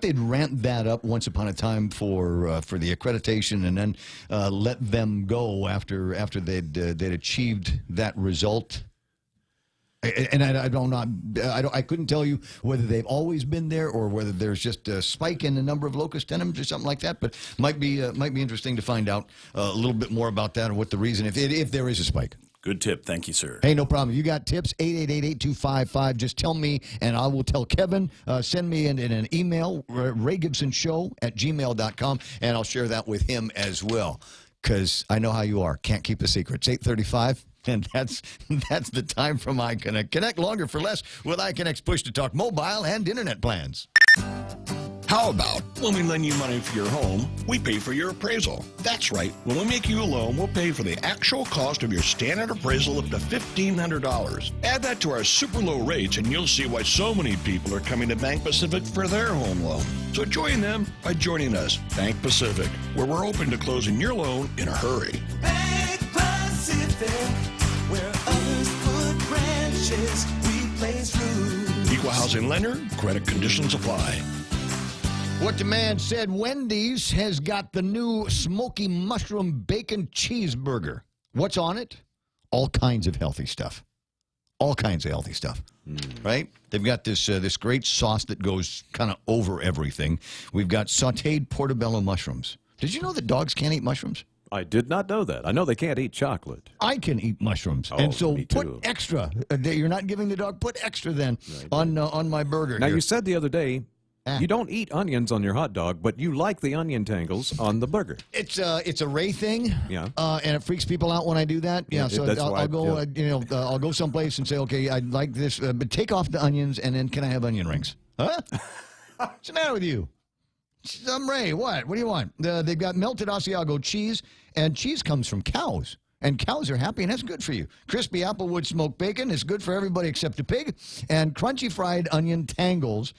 they'd ramp that up once upon a time for the accreditation, and then let them go after they'd achieved that result. And I couldn't tell you whether they've always been there or whether there's just a spike in the number of locus tenens or something like that. But might be interesting to find out a little bit more about that, or what the reason, if there is a spike. Good tip. Thank you, sir. Hey, no problem. You got tips, 888-8255. Just tell me, and I will tell Kevin. Send me in an email, raygibsonshow@gmail.com, and I'll share that with him as well, because I know how you are. Can't keep a secret. It's 8:35, and that's the time from iConnect. Connect longer for less with iConnect's push-to-talk mobile and internet plans. How about when we lend you money for your home, we pay for your appraisal? That's right. When we make you a loan, we'll pay for the actual cost of your standard appraisal up to $1,500. Add that to our super low rates, and you'll see why so many people are coming to Bank Pacific for their home loan. So join them by joining us, Bank Pacific, where we're open to closing your loan in a hurry. Bank Pacific, where others put branches, we place roots. Equal housing lender, credit conditions apply. What the man said, Wendy's has got the new smoky mushroom bacon cheeseburger. What's on it? All kinds of healthy stuff. All kinds of healthy stuff, right? They've got this great sauce that goes kind of over everything. We've got sautéed portobello mushrooms. Did you know that dogs can't eat mushrooms? I did not know that. I know they can't eat chocolate. I can eat mushrooms, and so put extra. You're not giving the dog. Put extra then on my burger. Now, here. you said the other day you don't eat onions on your hot dog, but you like the onion tangles on the burger. It's a Ray thing, yeah, and it freaks people out when I do that. Yeah, so I'll go, I'll go someplace and say, okay, I'd like this, but take off the onions, and then can I have onion rings? Huh? What's the matter with you? I'm Ray. What? What do you want? They've got melted Asiago cheese, and cheese comes from cows. And cows are happy, and that's good for you. Crispy applewood smoked bacon is good for everybody except a pig. And crunchy fried onion tangles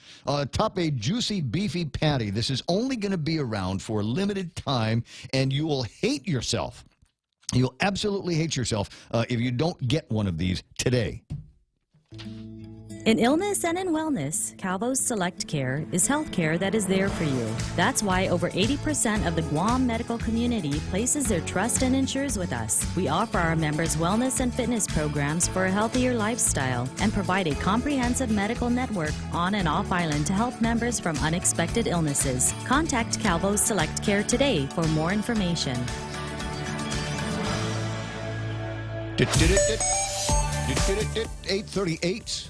top a juicy, beefy patty. This is only going to be around for a limited time, and you will hate yourself. You'll absolutely hate yourself if you don't get one of these today. In illness and in wellness, Calvo's Select Care is health care that is there for you. That's why over 80% of the Guam medical community places their trust and insures with us. We offer our members wellness and fitness programs for a healthier lifestyle and provide a comprehensive medical network on and off island to help members from unexpected illnesses. Contact Calvo's Select Care today for more information. 8:38.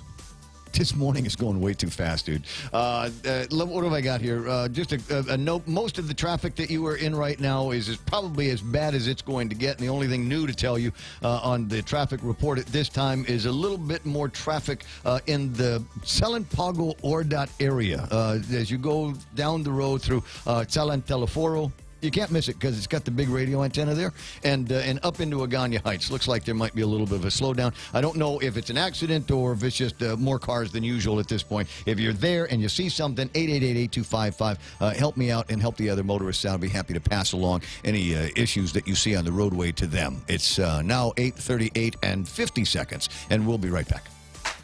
This morning is going way too fast, dude. What have I got here? Just a note. Most of the traffic that you are in right now is probably as bad as it's going to get. And the only thing new to tell you on the traffic report at this time is a little bit more traffic in the Salanpago Ordat area. As you go down the road through Salan Teleforo, you can't miss it because it's got the big radio antenna there, and up into Agana Heights. Looks like there might be a little bit of a slowdown. I don't know if it's an accident or if it's just more cars than usual at this point. If you're there and you see something, 888-8255, help me out and help the other motorists out. I'll be happy to pass along any issues that you see on the roadway to them. It's now 8:38 and 50 seconds, and we'll be right back.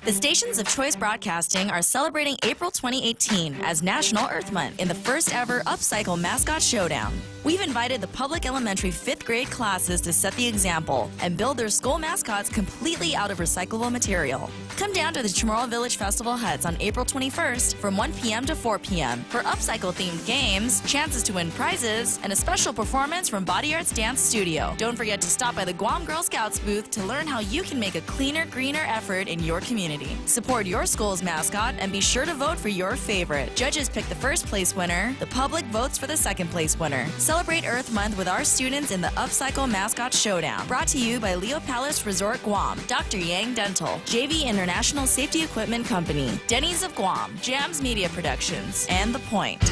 The stations of Choice Broadcasting are celebrating April 2018 as National Earth Month in the first ever Upcycle Mascot Showdown. We've invited the public elementary 5th grade classes to set the example and build their school mascots completely out of recyclable material. Come down to the Chamorro Village Festival Huts on April 21st from 1 p.m. to 4 p.m. for upcycle-themed games, chances to win prizes, and a special performance from Body Arts Dance Studio. Don't forget to stop by the Guam Girl Scouts booth to learn how you can make a cleaner, greener effort in your community. Support your school's mascot and be sure to vote for your favorite. Judges pick the first place winner. The public votes for the second place winner. Celebrate Earth Month with our students in the Upcycle Mascot Showdown. Brought to you by Leo Palace Resort Guam, Dr. Yang Dental, JV International Safety Equipment Company, Denny's of Guam, Jams Media Productions, and The Point.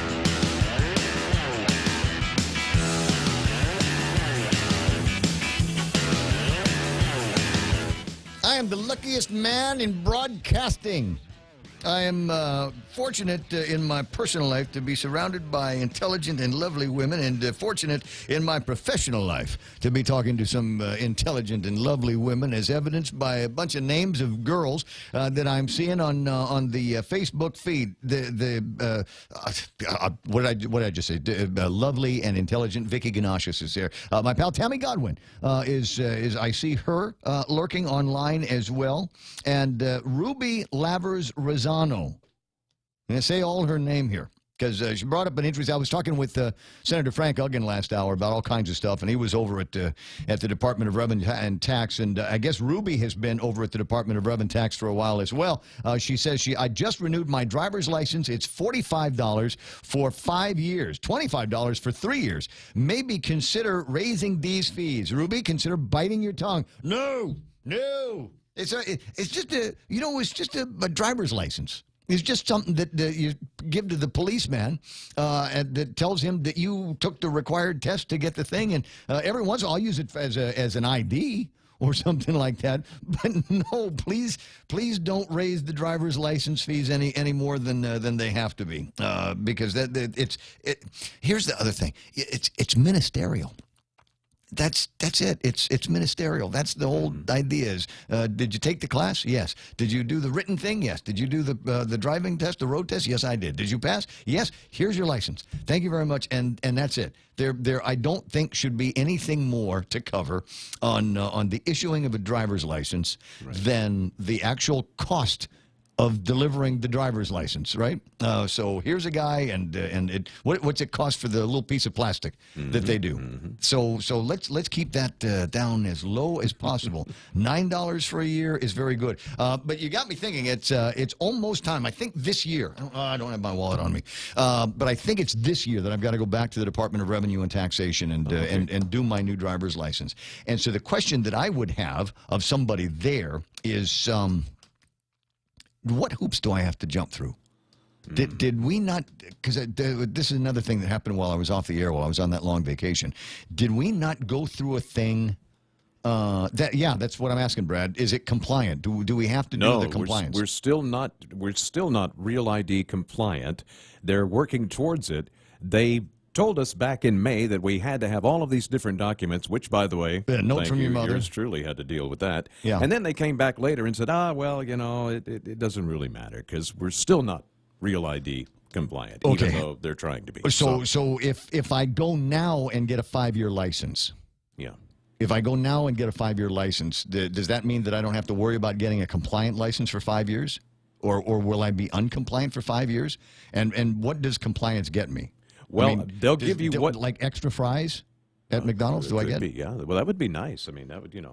I am the luckiest man in broadcasting. I am fortunate in my personal life to be surrounded by intelligent and lovely women, and fortunate in my professional life to be talking to some intelligent and lovely women, as evidenced by a bunch of names of girls that I'm seeing on the Facebook feed. What did I just say? Lovely and intelligent Vicky Ganashis is there. My pal Tammy Godwin is I see her lurking online as well, and Ruby Lavers Rosano. I'm going to say all her name here. Because she brought up an interest. I was talking with Senator Frank Uggan last hour about all kinds of stuff, and he was over at the Department of Revenue and Tax, and I guess Ruby has been over at the Department of Revenue and Tax for a while as well. She says I just renewed my driver's license. It's $45 for 5 years, $25 for 3 years. Maybe consider raising these fees. Ruby, consider biting your tongue. No. It's just a driver's license. It's just something that you give to the policeman and that tells him that you took the required test to get the thing. And every once in a while, I'll use it as an ID or something like that. But no, please don't raise the driver's license fees any more than they have to be, because here's the other thing. It's ministerial. That's it. It's ministerial. That's the whole idea. Is did you take the class? Yes. Did you do the written thing? Yes. Did you do the driving test, the road test? Yes, I did. Did you pass? Yes. Here's your license. Thank you very much. And that's it. There I don't think should be anything more to cover on the issuing of a driver's license than the actual cost of delivering the driver's license, right? So here's a guy, and what's it cost for the little piece of plastic that they do? So let's keep that down as low as possible. $9 for a year is very good. But you got me thinking. It's almost time. I think this year. I don't have my wallet on me, but I think it's this year that I've got to go back to the Department of Revenue and Taxation and do my new driver's license. And so the question that I would have of somebody there is. What hoops do I have to jump through? Did we not, because this is another thing that happened while I was off the air, while I was on that long vacation. Did we not go through a thing that's what I'm asking, Brad. Is it compliant? Do we have to do the compliance? We're still not Real ID compliant. They're working towards it. They told us back in May that we had to have all of these different documents, which, by the way, note from your mother. Yours truly had to deal with that. Yeah. And then they came back later and said, it doesn't really matter because we're still not Real ID compliant, even though they're trying to be. So if I go now and get a 5-year license, yeah. If I go now and get a 5-year license, does that mean that I don't have to worry about getting a compliant license for 5 years, or will I be uncompliant for 5 years? And what does compliance get me? Well, they'll give you what, like extra fries at McDonald's? Do I get? Yeah, well, that would be nice. I mean, that would,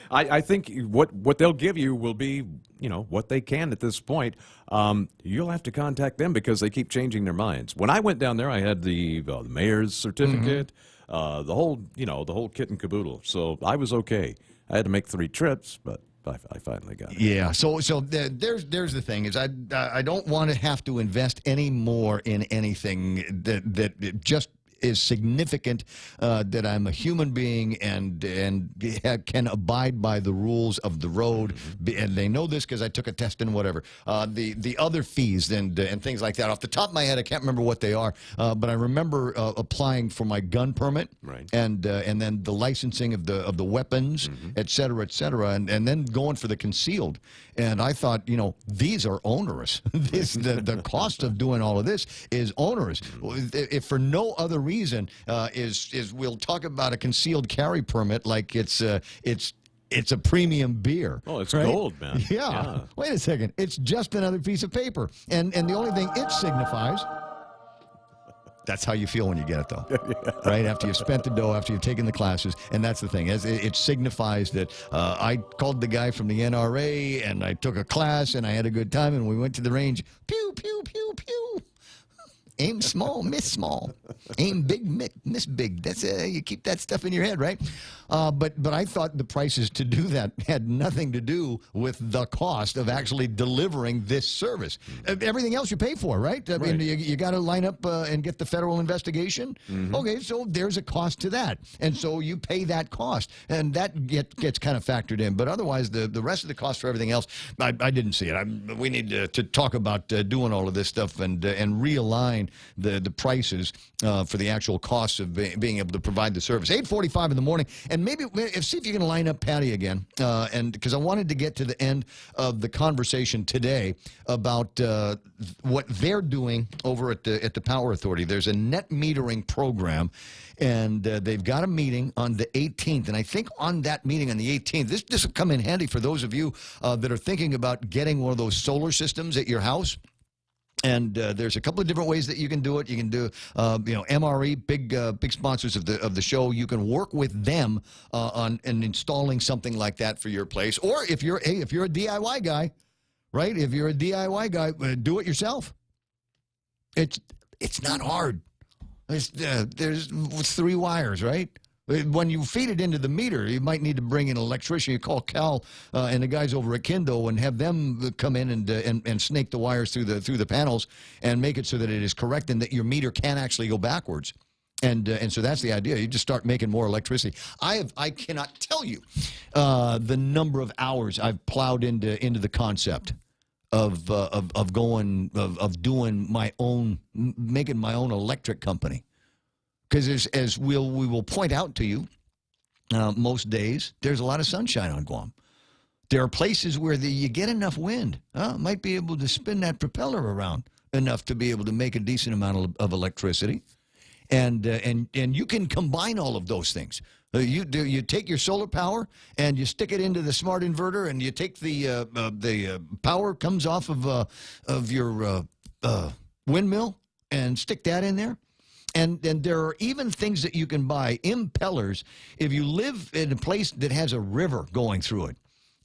I think what they'll give you will be, what they can at this point. You'll have to contact them because they keep changing their minds. When I went down there, I had the mayor's certificate, the whole kit and caboodle. So I was okay. I had to make 3 trips, but I finally got it. Yeah. So there's the thing is I don't want to have to invest any more in anything that just is significant, that I'm a human being and can abide by the rules of the road, and they know this because I took a test and whatever. The other fees and things like that. Off the top of my head, I can't remember what they are, but I remember applying for my gun permit, and then the licensing of the weapons, et cetera, and then going for the concealed. And I thought, these are onerous. The cost of doing all of this is onerous. If for no other reason, is we'll talk about a concealed carry permit like it's a premium beer. Oh, it's gold, man. Yeah. Wait a second. It's just another piece of paper. And the only thing it signifies, that's how you feel when you get it, though. Right? After you've spent the dough, after you've taken the classes. And that's the thing. It signifies that I called the guy from the NRA, and I took a class, and I had a good time, and we went to the range. Pew, pew, pew, pew. Aim small, miss small. Aim big, miss big. That's you keep that stuff in your head, right? But I thought the prices to do that had nothing to do with the cost of actually delivering this service. Everything else you pay for, right? I mean, you got to line up and get the federal investigation. Okay, so there's a cost to that, and so you pay that cost, and that gets kind of factored in. But otherwise, the rest of the cost for everything else, I didn't see it. We need to talk about doing all of this stuff and realign the prices for the actual costs of being able to provide the service. 8:45 in the morning, and maybe see if you can line up Patty again, and because I wanted to get to the end of the conversation today about what they're doing over at the Power Authority. There's a net metering program, and they've got a meeting on the 18th, and I think on that meeting on the 18th, this will come in handy for those of you that are thinking about getting one of those solar systems at your house. And there's a couple of different ways that you can do it. You can do, MRE, big sponsors of the show. You can work with them on installing something like that for your place. Or if you're a DIY guy, right? If you're a DIY guy, do it yourself. It's not hard. There's 3 wires, right? When you feed it into the meter, you might need to bring in an electrician. You call Cal and the guys over at Kindle and have them come in and snake the wires through the panels and make it so that it is correct and that your meter can actually go backwards. And so that's the idea. You just start making more electricity. I cannot tell you the number of hours I've plowed into the concept of doing my own, making my own electric company. Because as we will point out to you, most days, there's a lot of sunshine on Guam. There are places where you get enough wind. Might be able to spin that propeller around enough to be able to make a decent amount of electricity. And you can combine all of those things. You take your solar power and you stick it into the smart inverter, and you take the power comes off of your windmill and stick that in there. And there are even things that you can buy, impellers, if you live in a place that has a river going through it.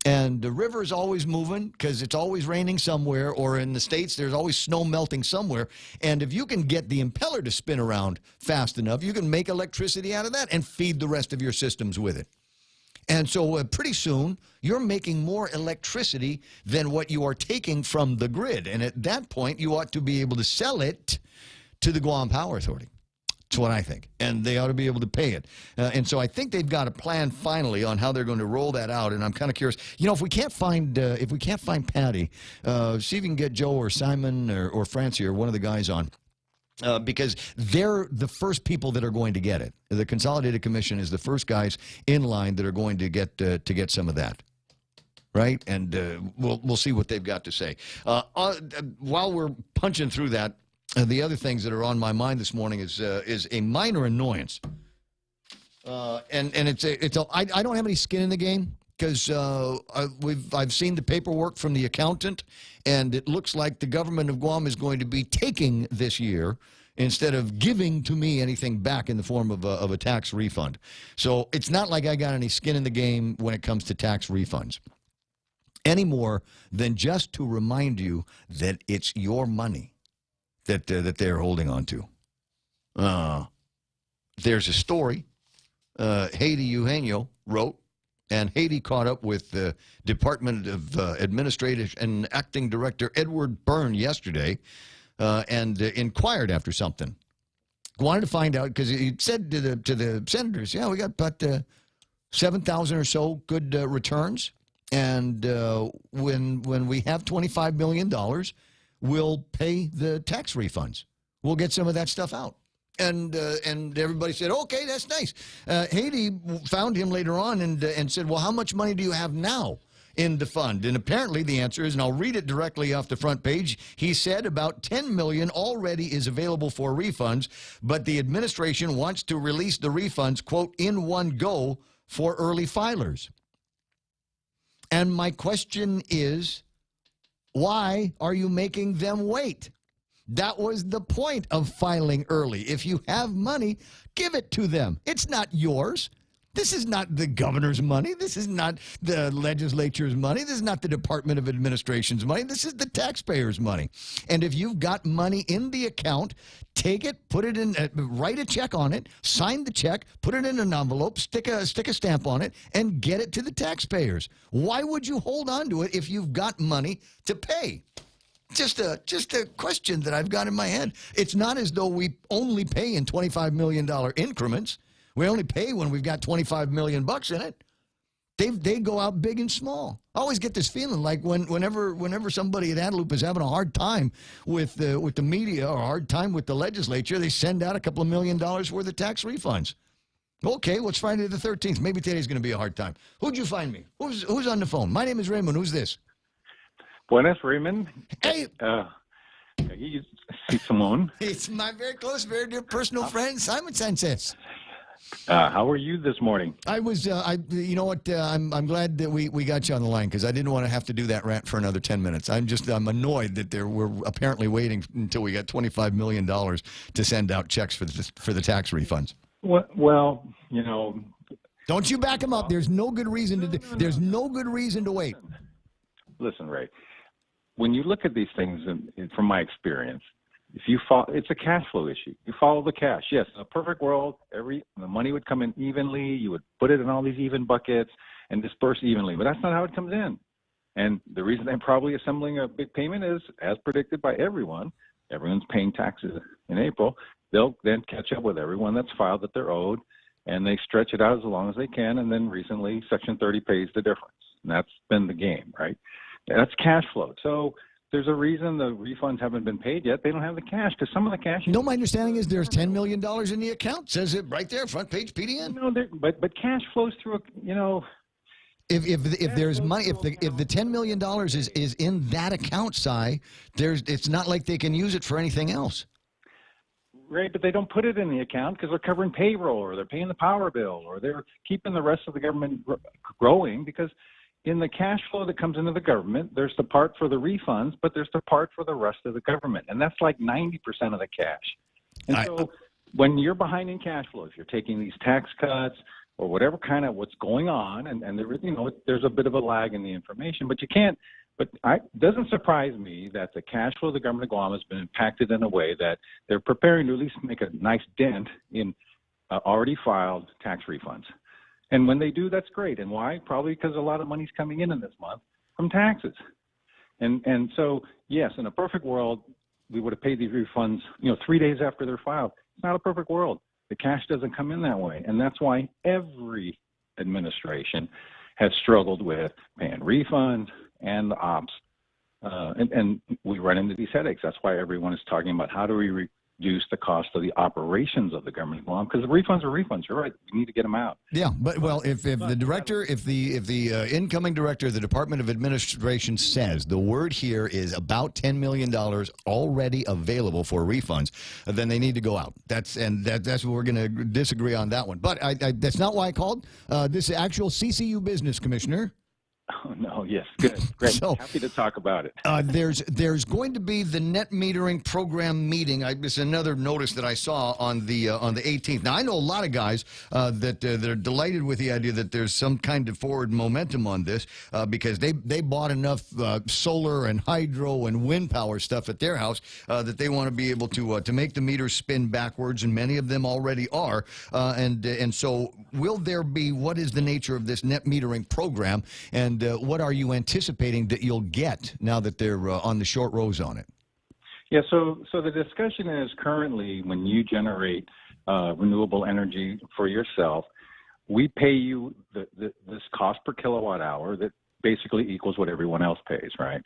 And the river is always moving because it's always raining somewhere, or in the States, there's always snow melting somewhere. And if you can get the impeller to spin around fast enough, you can make electricity out of that and feed the rest of your systems with it. And so pretty soon, you're making more electricity than what you are taking from the grid. And at that point, you ought to be able to sell it to the Guam Power Authority. That's what I think. And they ought to be able to pay it. And so I think they've got a plan finally on how they're going to roll that out. And I'm kind of curious. If we can't find Patty, see if you can get Joe or Simon or Francie or one of the guys on. Because they're the first people that are going to get it. The Consolidated Commission is the first guys in line that are going to get some of that. Right? And we'll see what they've got to say. While we're punching through that, the other things that are on my mind this morning is a minor annoyance, and I don't have any skin in the game because I've seen the paperwork from the accountant, and it looks like the government of Guam is going to be taking this year instead of giving to me anything back in the form of a tax refund. So it's not like I got any skin in the game when it comes to tax refunds, any more than just to remind you that it's your money that they're holding on to. There's a story Haiti Eugenio wrote, and Haiti caught up with the Department of Administrative and Acting Director Edward Byrne yesterday and inquired after something. Wanted to find out, because he said to the senators, yeah, we got about 7,000 or so good returns, and when we have $25 million, we'll pay the tax refunds. We'll get some of that stuff out. And everybody said, okay, that's nice. Haiti found him later on and said, well, how much money do you have now in the fund? And apparently the answer is, and I'll read it directly off the front page, he said about $10 million already is available for refunds, but the administration wants to release the refunds, quote, in one go for early filers. And my question is, why are you making them wait? That was the point of filing early. If you have money, give it to them. It's not yours. This is not the governor's money. This is not the legislature's money. This is not the Department of Administration's money. This is the taxpayers' money. And if you've got money in the account, take it, put it in, write a check on it, sign the check, put it in an envelope, stick a stamp on it, and get it to the taxpayers. Why would you hold on to it if you've got money to pay? Just a question that I've got in my head. It's not as though we only pay in $25 million increments. We only pay when we've got $25 million in it. They go out big and small. I always get this feeling like whenever somebody at Antelope is having a hard time with the media or a hard time with the legislature, they send out a couple of $1 million worth of tax refunds. Okay, well, it's Friday the 13th. Maybe today's going to be a hard time. Who'd you find me? Who's on the phone? My name is Raymond. Who's this? Buenas, Raymond. Hey. Simon. It's my very close, very dear personal friend, Simon Sanchez. How are you this morning? I was, you know what? I'm glad that we got you on the line because I didn't want to have to do that rant for another 10 minutes. I'm annoyed that we're apparently waiting until we got $25 million to send out checks for the tax refunds. Well, you know. Don't you back them up. There's no good reason to. There's no good reason to wait. Listen, Ray. When you look at these things, from my experience, if you follow, it's a cash flow issue. You follow the cash. Yes, in a perfect world, the money would come in evenly. You would put it in all these even buckets and disperse evenly. But that's not how it comes in. And the reason they're probably assembling a big payment is, as predicted by everyone, everyone's paying taxes in April. They'll then catch up with everyone that's filed that they're owed, and they stretch it out as long as they can. And then recently, Section 30 pays the difference. And that's been the game, right? That's cash flow. So there's a reason the refunds haven't been paid yet. They don't have the cash because some of the cash. No, my understanding is there's $10 million in the account. Says it right there, front page PDN. No, but cash flows through. If there's money, if the $10 million is in that account, it's not like they can use it for anything else. Right, but they don't put it in the account because they're covering payroll, or they're paying the power bill, or they're keeping the rest of the government growing. Because in the cash flow that comes into the government, there's the part for the refunds, but there's the part for the rest of the government, and that's like 90% of the cash. And so when you're behind in cash flow, if you're taking these tax cuts or whatever kind of what's going on, and there, there's a bit of a lag in the information, but you can't. But it doesn't surprise me that the cash flow of the government of Guam has been impacted in a way that they're preparing to at least make a nice dent in already filed tax refunds. And when they do, that's great. And why? Probably because a lot of money's coming in this month from taxes. And so, yes, in a perfect world, we would have paid these refunds, 3 days after they're filed. It's not a perfect world. The cash doesn't come in that way. And that's why every administration has struggled with paying refunds and the ops. And we run into these headaches. That's why everyone is talking about how do we reduce the cost of the operations of the government of Guam, because the refunds are refunds. You're right. We need to get them out. Yeah, but if the director, if the incoming director of the Department of Administration says the word here is about $10 million already available for refunds, then they need to go out. That's what we're going to disagree on that one. But that's not why I called. This actual CCU business commissioner. Oh, no, yes, good, great. So, happy to talk about it. There's going to be the net metering program meeting. It's another notice that I saw on the 18th. Now I know a lot of guys that are delighted with the idea that there's some kind of forward momentum on this because they bought enough solar and hydro and wind power stuff at their house that they want to be able to make the meters spin backwards, and many of them already are. And so, will there be? What is the nature of this net metering program? And what are you anticipating that you'll get now that they're on the short rows on it? Yeah, so the discussion is currently when you generate renewable energy for yourself, we pay you this cost per kilowatt hour that basically equals what everyone else pays, right?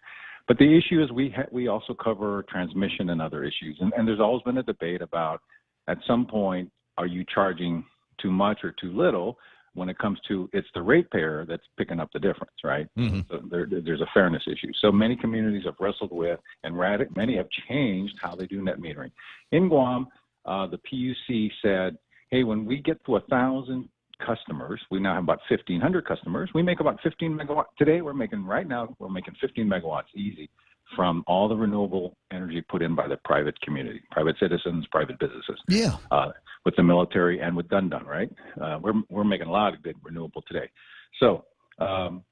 But the issue is we also cover transmission and other issues. And there's always been a debate about, at some point, are you charging too much or too little? When it comes to, it's the ratepayer that's picking up the difference, right? Mm-hmm. So there's a fairness issue. So many communities have wrestled with, and many have changed how they do net metering. In Guam, the PUC said, hey, when we get to 1,000 customers, we now have about 1,500 customers. We make about 15 megawatts. Today, we're making 15 megawatts easy from all the renewable energy put in by the private community, private citizens, private businesses. Yeah. With the military and with Dundon, right? We're making a lot of big renewable today. So, that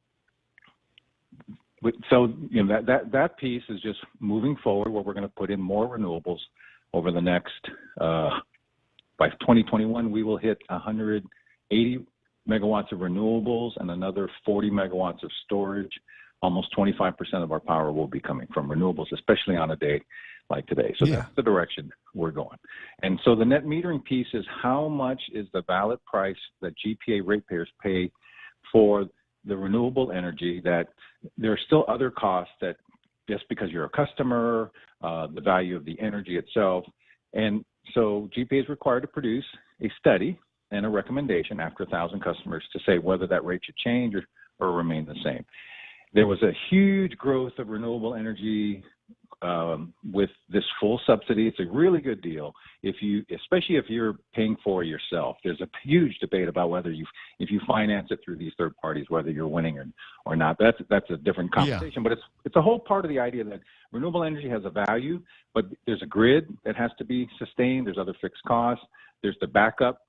piece is just moving forward where we're going to put in more renewables over the next, by 2021, we will hit 180 megawatts of renewables and another 40 megawatts of storage. Almost 25% of our power will be coming from renewables, especially on a day like today. So that's the direction we're going. And so the net metering piece is how much is the valid price that GPA ratepayers pay for the renewable energy, that there are still other costs that just because you're a customer, the value of the energy itself. And so GPA is required to produce a study and a recommendation after 1,000 customers to say whether that rate should change or remain the same. There was a huge growth of renewable energy with this full subsidy. It's a really good deal. Especially if you're paying for it yourself. There's a huge debate about whether if you finance it through these third parties, whether you're winning or not. That's a different conversation. But it's a whole part of the idea that renewable energy has a value, but there's a grid that has to be sustained. There's other fixed costs. There's the backup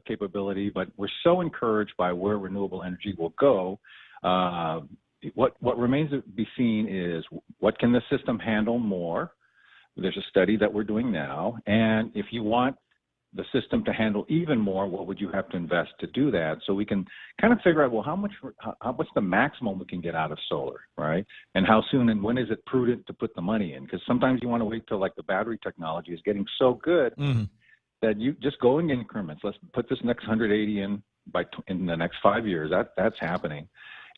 capability. But we're so encouraged by where renewable energy will go. What remains to be seen is what can the system handle more. There's a study that we're doing now, and if you want the system to handle even more, what would you have to invest to do that? So we can kind of figure out, well, what's the maximum we can get out of solar, right? And how soon and when is it prudent to put the money in? Because sometimes you want to wait till like the battery technology is getting so good that you just go in increments. Let's put this next 180 in in the next 5 years. That's happening.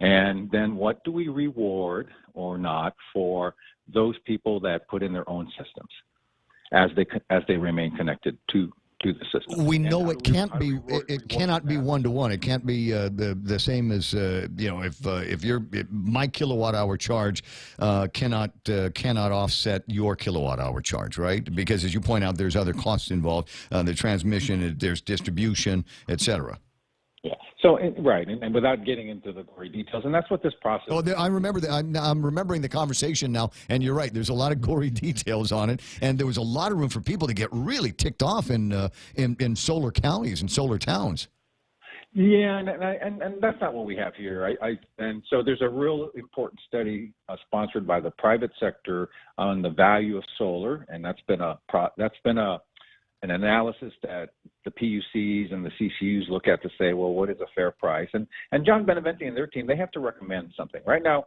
And then what do we reward or not for those people that put in their own systems as they remain connected to the system? We know it can't be. It cannot be 1-to-1. It can't be the same as if my kilowatt hour charge cannot offset your kilowatt hour charge, right? Because as you point out, there's other costs involved. The transmission, there's distribution, etc. Yeah. So right, and without getting into the gory details, and that's what this process. Oh, I remember that. I'm remembering the conversation now, and you're right. There's a lot of gory details on it, and there was a lot of room for people to get really ticked off in solar counties and solar towns. Yeah, and that's not what we have here. And so there's a real important study sponsored by the private sector on the value of solar, and that's been an analysis that the PUCs and the CCUs look at to say, well, what is a fair price? And John Beneventi and their team, they have to recommend something. Right now,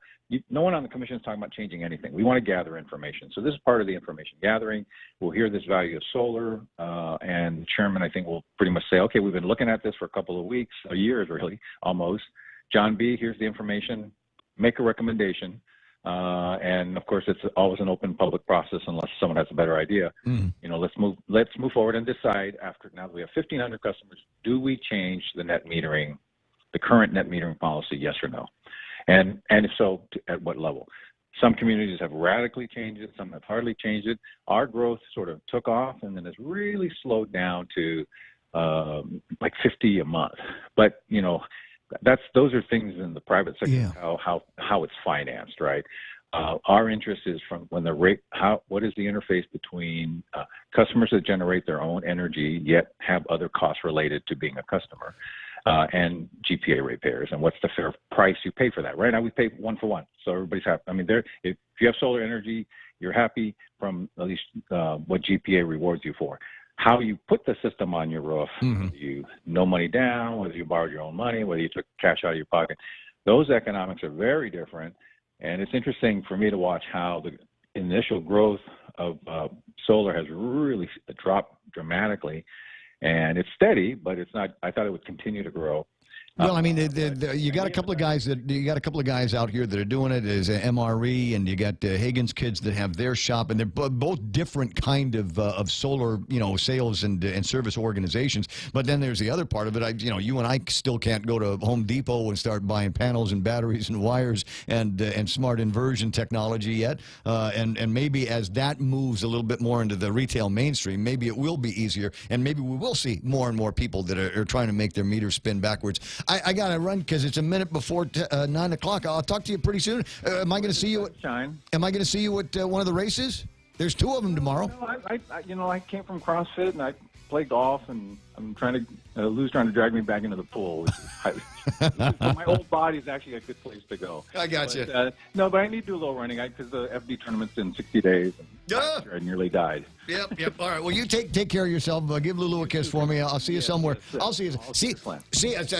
no one on the commission is talking about changing anything. We want to gather information. So this is part of the information gathering. We'll hear this value of solar, and the chairman, I think, will pretty much say, okay, we've been looking at this for a couple of weeks, a year really, almost. John B., here's the information. Make a recommendation. And of course, it's always an open public process unless someone has a better idea. Let's move forward and decide now that we have 1,500 customers, do we change the current net metering policy, yes or no? And if so, at what level? Some communities have radically changed it. Some have hardly changed it. Our growth sort of took off and then has really slowed down to like 50 a month. But, those are things in the private sector, how it's financed, right? Our interest is from when what is the interface between customers that generate their own energy yet have other costs related to being a customer and GPA ratepayers, and what's the fair price you pay for that? Right now we pay 1-for-1, so everybody's happy. I mean, if you have solar energy, you're happy from at least what GPA rewards you for. How you put the system on your roof, whether you no money down, whether you borrowed your own money, whether you took cash out of your pocket, those economics are very different. And it's interesting for me to watch how the initial growth of solar has really dropped dramatically. And it's steady, but it's not. I thought it would continue to grow. Well, I mean, you got a couple of guys out here that are doing it as MRE, and you got Higgins kids that have their shop, and they're both different kind of solar, sales and service organizations. But then there's the other part of it. You and I still can't go to Home Depot and start buying panels and batteries and wires and smart inversion technology yet. And maybe as that moves a little bit more into the retail mainstream, maybe it will be easier, and maybe we will see more and more people that are trying to make their meters spin backwards. I got to run because it's a minute before 9 o'clock. I'll talk to you pretty soon. Am I going to see you at one of the races? There's 2 of them tomorrow. I came from CrossFit and I play golf, and I'm trying to Lou's trying to drag me back into the pool. My old body is actually a good place to go. I got you. But I need to do a little running because the FD tournament's in 60 days. And I nearly died. Yep. All right. Well, you take care of yourself. Give Lulu a kiss for me. I'll see you somewhere. I'll see you. See,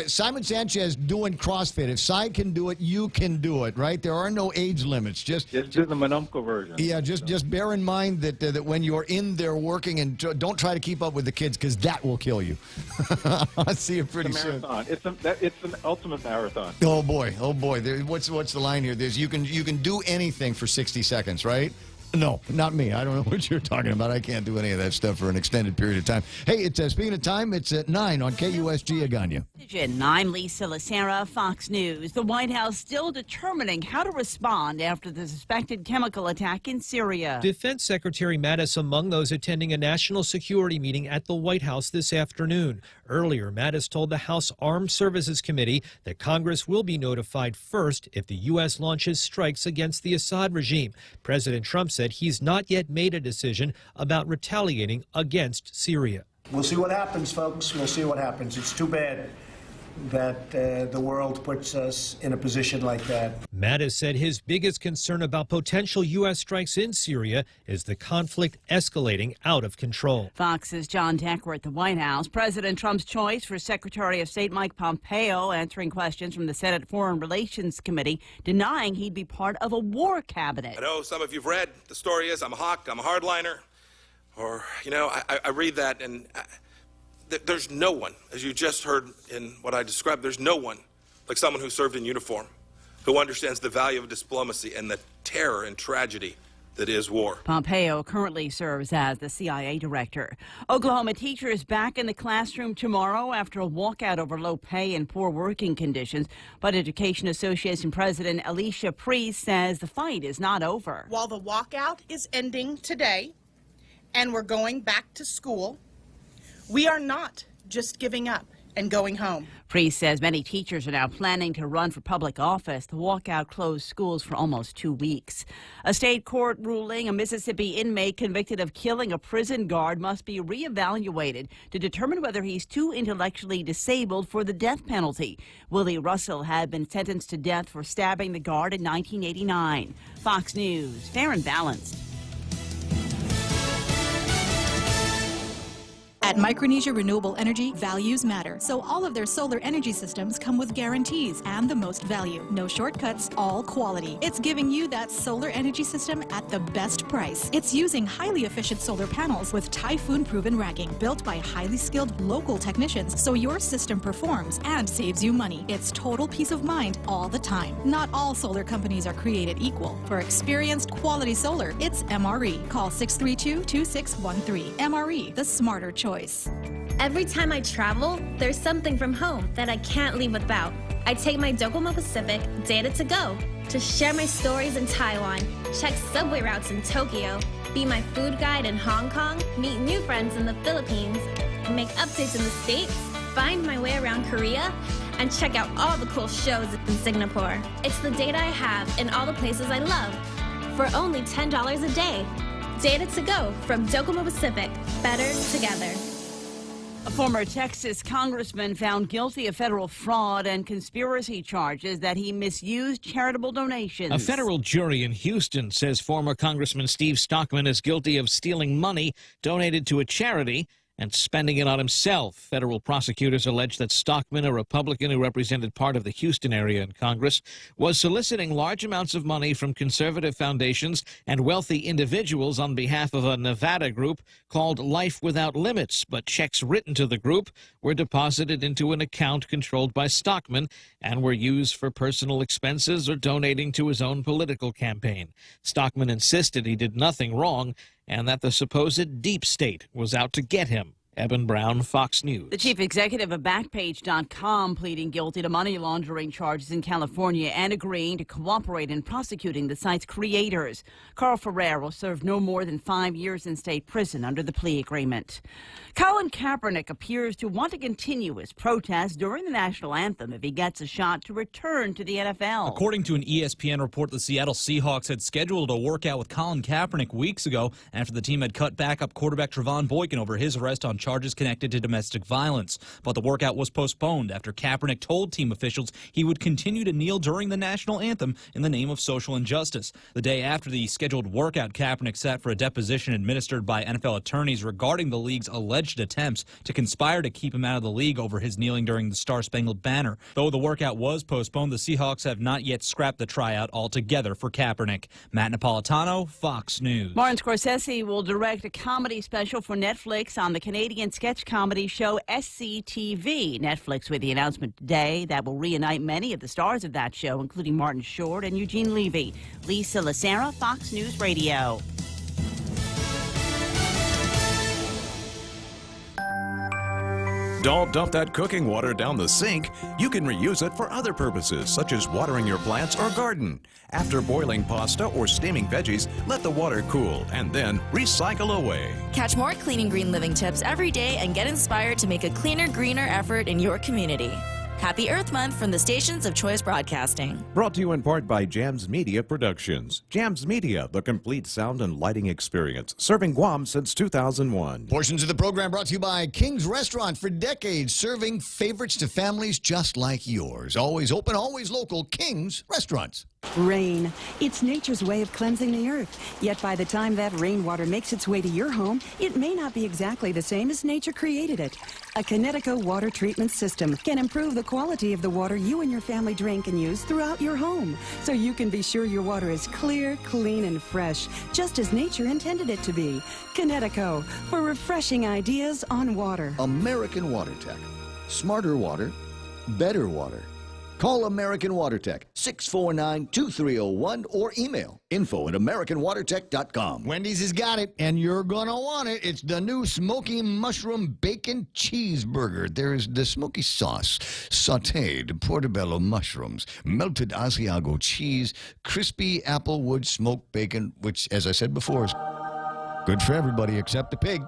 Simon Sanchez doing CrossFit. If Cy can do it, you can do it. Right? There are no age limits. Just do the Monumco version. Yeah. Just bear in mind that when you're in there working, and don't try to keep up with the kids because that will kill you. I'll see you pretty soon. It's an ultimate marathon. Oh boy. What's the line here? You can do anything for 60 seconds, right? No, not me. I don't know what you're talking about. I can't do any of that stuff for an extended period of time. Hey, it's speaking of time, it's at 9 on KUSG Agana. I'm Lisa Lacera, Fox News. The White House still determining how to respond after the suspected chemical attack in Syria. Defense Secretary Mattis among those attending a national security meeting at the White House this afternoon. Earlier, Mattis told the House Armed Services Committee that Congress will be notified first if the U.S. launches strikes against the Assad regime. President Trump said he's not yet made a decision about retaliating against Syria. We'll see what happens, folks. We'll see what happens. It's too bad that the world puts us in a position like that. Mattis said his biggest concern about potential U.S. strikes in Syria is the conflict escalating out of control. Fox's John Decker at the White House. President Trump's choice for Secretary of State Mike Pompeo answering questions from the Senate Foreign Relations Committee, denying he'd be part of a war cabinet. I know some of you've read the story is I'm a hawk, I'm a hardliner, or, I read that and there's no one, as you just heard in what I described, there's no one like someone who served in uniform, who understands the value of diplomacy and the terror and tragedy that is war. Pompeo currently serves as the CIA director. Oklahoma teachers back in the classroom tomorrow after a walkout over low pay and poor working conditions. But Education Association President Alicia Priest says the fight is not over. While the walkout is ending today and we're going back to school, we are not just giving up and going home. Priest says many teachers are now planning to run for public office. The walkout closed schools for almost 2 weeks. A state court ruling a Mississippi inmate convicted of killing a prison guard must be reevaluated to determine whether he's too intellectually disabled for the death penalty. Willie Russell had been sentenced to death for stabbing the guard in 1989. Fox News, fair and balanced. At Micronesia Renewable Energy, values matter, so all of their solar energy systems come with guarantees and the most value. No shortcuts, all quality. It's giving you that solar energy system at the best price. It's using highly efficient solar panels with typhoon-proven racking, built by highly skilled local technicians, so your system performs and saves you money. It's total peace of mind all the time. Not all solar companies are created equal. For experienced quality solar, it's MRE. Call 632-2613. MRE, the smarter choice. Every time I travel, there's something from home that I can't leave without. I take my Docomo Pacific Data to Go to share my stories in Taiwan, check subway routes in Tokyo, be my food guide in Hong Kong, meet new friends in the Philippines, make updates in the States, find my way around Korea, and check out all the cool shows in Singapore. It's the data I have in all the places I love for only $10 a day. Data to Go from Docomo Pacific. Better together. A former Texas congressman found guilty of federal fraud and conspiracy charges that he misused charitable donations. A federal jury in Houston says former Congressman Steve Stockman is guilty of stealing money donated to a charity and spending it on himself. Federal prosecutors allege that Stockman, a Republican who represented part of the Houston area in Congress, was soliciting large amounts of money from conservative foundations and wealthy individuals on behalf of a Nevada group called Life Without Limits. But checks written to the group were deposited into an account controlled by Stockman and were used for personal expenses or donating to his own political campaign. Stockman insisted he did nothing wrong and that the supposed deep state was out to get him. Eben Brown, Fox News. The chief executive of Backpage.com pleading guilty to money laundering charges in California and agreeing to cooperate in prosecuting the site's creators. Carl Ferrer will serve no more than 5 years in state prison under the plea agreement. Colin Kaepernick appears to want to continue his protest during the national anthem if he gets a shot to return to the NFL. According to an ESPN report, the Seattle Seahawks had scheduled a workout with Colin Kaepernick weeks ago after the team had cut backup quarterback Trevon Boykin over his arrest on charges connected to domestic violence. But the workout was postponed after Kaepernick told team officials he would continue to kneel during the national anthem in the name of social injustice. The day after the scheduled workout, Kaepernick sat for a deposition administered by NFL attorneys regarding the league's alleged attempts to conspire to keep him out of the league over his kneeling during the Star-Spangled Banner. Though the workout was postponed, the Seahawks have not yet scrapped the tryout altogether for Kaepernick. Matt Napolitano, Fox News. Martin Scorsese will direct a comedy special for Netflix on the Canadian sketch comedy show SCTV. Netflix with the announcement today that will reunite many of the stars of that show, including Martin Short and Eugene Levy. Lisa Lacera, Fox News Radio. Don't dump that cooking water down the sink. You can reuse it for other purposes, such as watering your plants or garden. After boiling pasta or steaming veggies, let the water cool and then recycle away. Catch more Clean and Green Living tips every day and get inspired to make a cleaner, greener effort in your community. Happy Earth Month from the stations of Choice Broadcasting. Brought to you in part by Jams Media Productions. Jams Media, the complete sound and lighting experience, serving Guam since 2001. Portions of the program brought to you by King's Restaurant, for decades serving favorites to families just like yours. Always open, always local. King's Restaurants. Rain. It's nature's way of cleansing the earth. Yet by the time that rainwater makes its way to your home, it may not be exactly the same as nature created it. A Connecticut water treatment system can improve the quality of the water you and your family drink and use throughout your home, so you can be sure your water is clear, clean, and fresh, just as nature intended it to be. Connecticut, for refreshing ideas on water. American Water Tech. Smarter water, better water. Call American Water Tech, 649-2301, or email info@americanwatertech.com. Wendy's has got it, and you're going to want it. It's the new smoky mushroom bacon cheeseburger. There's the smoky sauce, sautéed portobello mushrooms, melted Asiago cheese, crispy applewood smoked bacon, which, as I said before, is good for everybody except the pig,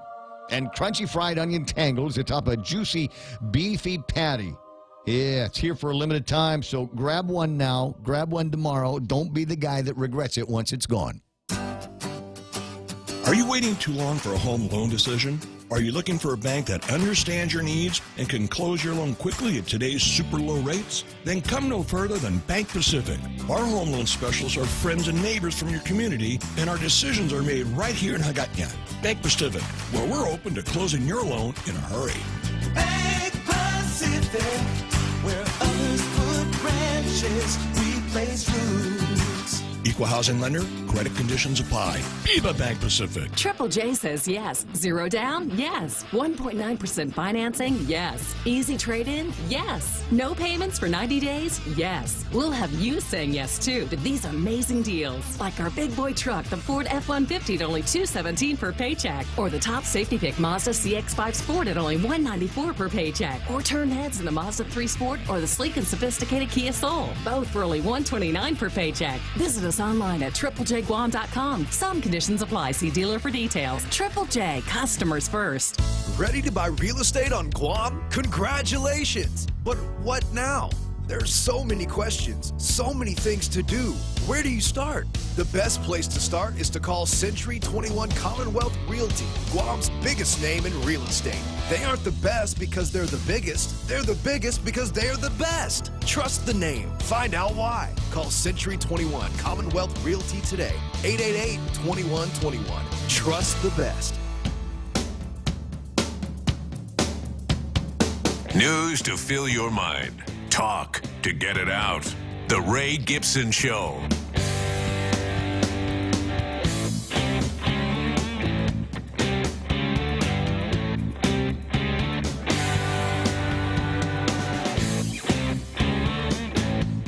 and crunchy fried onion tangles atop a juicy, beefy patty. Yeah, it's here for a limited time, so grab one now, grab one tomorrow. Don't be the guy that regrets it once it's gone. Are you waiting too long for a home loan decision? Are you looking for a bank that understands your needs and can close your loan quickly at today's super low rates? Then come no further than Bank Pacific. Our home loan specialists are friends and neighbors from your community, and our decisions are made right here in Hagåtña. Bank Pacific, where we're open to closing your loan in a hurry. Bank Pacific, where others put branches, we place roots. Equal housing lender, credit conditions apply. Viva Bank Pacific. Triple J says yes. Zero down? Yes. 1.9% financing? Yes. Easy trade-in? Yes. No payments for 90 days? Yes. We'll have you saying yes, too, to these amazing deals. Like our big boy truck, the Ford F-150 at only $217 per paycheck. Or the top safety pick Mazda CX-5 Sport at only $194 per paycheck. Or turn heads in the Mazda 3 Sport or the sleek and sophisticated Kia Soul. Both for only $129 per paycheck. Visit us online at triplejguam.com. Some conditions apply. See dealer for details. Triple J, customers first. Ready to buy real estate on Guam? Congratulations! But what now? There's so many questions, so many things to do. Where do you start? The best place to start is to call Century 21 Commonwealth Realty, Guam's biggest name in real estate. They aren't the best because they're the biggest. They're the biggest because they're the best. Trust the name. Find out why. Call Century 21 Commonwealth Realty today. 888-2121. Trust the best. News to fill your mind. Talk to get it out. The Ray Gibson Show.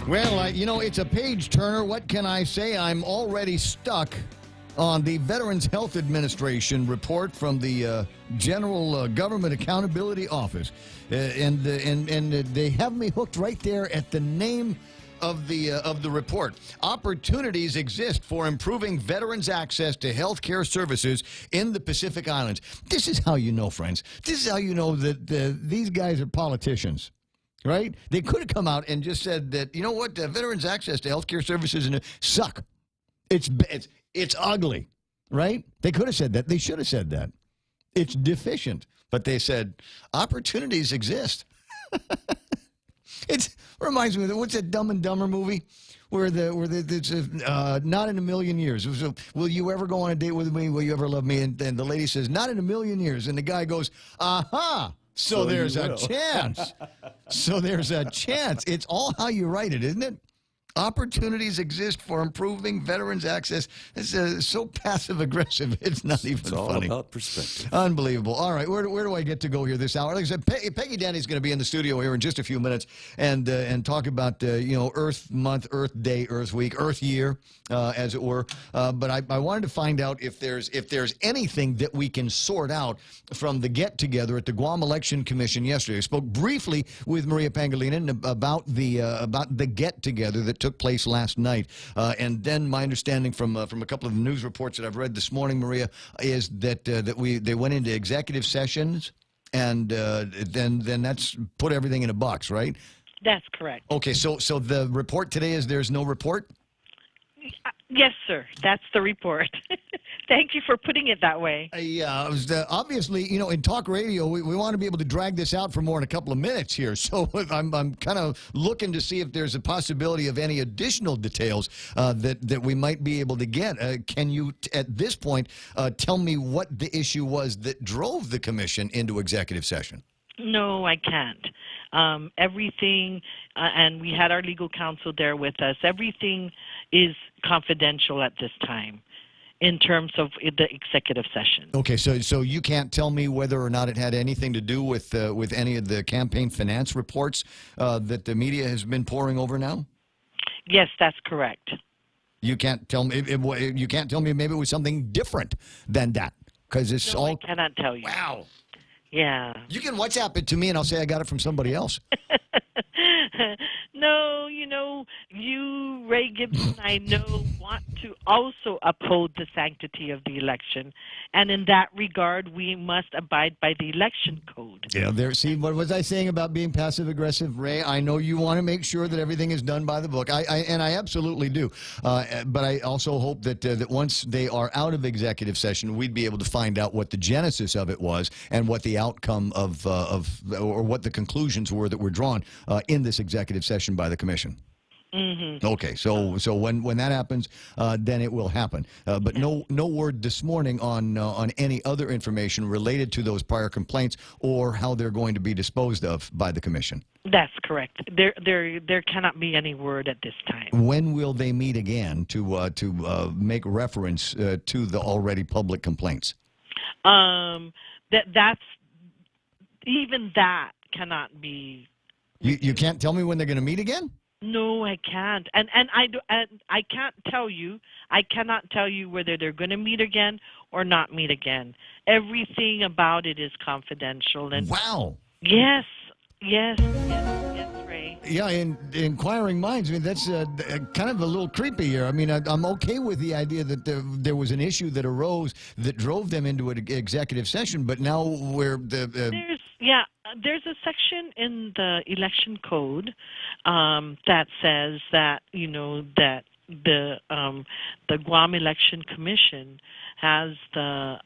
Well, it's a page turner. What can I say? I'm already stuck on the Veterans Health Administration report from the General Government Accountability Office, and they have me hooked right there at the name of the report. Opportunities exist for improving veterans' access to health care services in the Pacific Islands. This is how you know, friends. This is how you know that these guys are politicians. Right? They could have come out and just said that, you know what, veterans' access to health care services suck. It's ugly, right? They could have said that. They should have said that. It's deficient. But they said, opportunities exist. It reminds me of, what's that Dumb and Dumber movie? Where it's not in a million years. So, will you ever go on a date with me? Will you ever love me? And the lady says, not in a million years. And the guy goes, aha. So there's a chance. So there's a chance. It's all how you write it, isn't it? opportunities exist for improving veterans' access. It's so passive-aggressive, it's not even It's all funny. about perspective. Unbelievable. All right, where do I get to go here this hour? Like I said, Peggy Denny's going to be in the studio here in just a few minutes and talk about, Earth Month, Earth Day, Earth Week, Earth Year, as it were. But I wanted to find out if there's anything that we can sort out from the get-together at the Guam Election Commission yesterday. I spoke briefly with Maria Pangilinan about the get-together that took place last night. And then my understanding from a couple of the news reports that I've read this morning, Maria, is that they went into executive sessions, and then that's put everything in a box, right? That's correct. Okay, so the report today is there's no report? Yes, sir. That's the report. Thank you for putting it that way. Yeah, obviously, in talk radio, we want to be able to drag this out for more than a couple of minutes here. So I'm kind of looking to see if there's a possibility of any additional details that we might be able to get. Can you, at this point, tell me what the issue was that drove the commission into executive session? No, I can't. Everything, and we had our legal counsel there with us, everything is confidential at this time in terms of the executive session. Okay, so you can't tell me whether or not it had anything to do with any of the campaign finance reports that the media has been pouring over now? Yes, that's correct. You can't tell me. You can't tell me maybe it was something different than that, because it's No, all. I cannot tell you. Wow. Yeah. You can WhatsApp it to me, and I'll say I got it from somebody else. No, you, Ray Gibson, I know, want to also uphold the sanctity of the election. And in that regard, we must abide by the election code. Yeah, there. See, what was I saying about being passive-aggressive, Ray? I know you want to make sure that everything is done by the book. I absolutely do. But I also hope that once they are out of executive session, we'd be able to find out what the genesis of it was and what the outcome or what the conclusions were that were drawn in this executive session by the commission. Mm-hmm. Okay, so when that happens, then it will happen. But no word this morning on any other information related to those prior complaints or how they're going to be disposed of by the commission. That's correct. There cannot be any word at this time. When will they meet again to make reference to the already public complaints? That's even that cannot be. You can't tell me when they're going to meet again? No, I can't, and I can't tell you. I cannot tell you whether they're going to meet again or not meet again. Everything about it is confidential. And wow. Yes, Ray. Yeah, in inquiring minds, I mean, that's kind of a little creepy here. I mean, I'm okay with the idea that there was an issue that arose that drove them into an executive session, but now we're there's a section in the election code that says that that the Guam Election Commission has to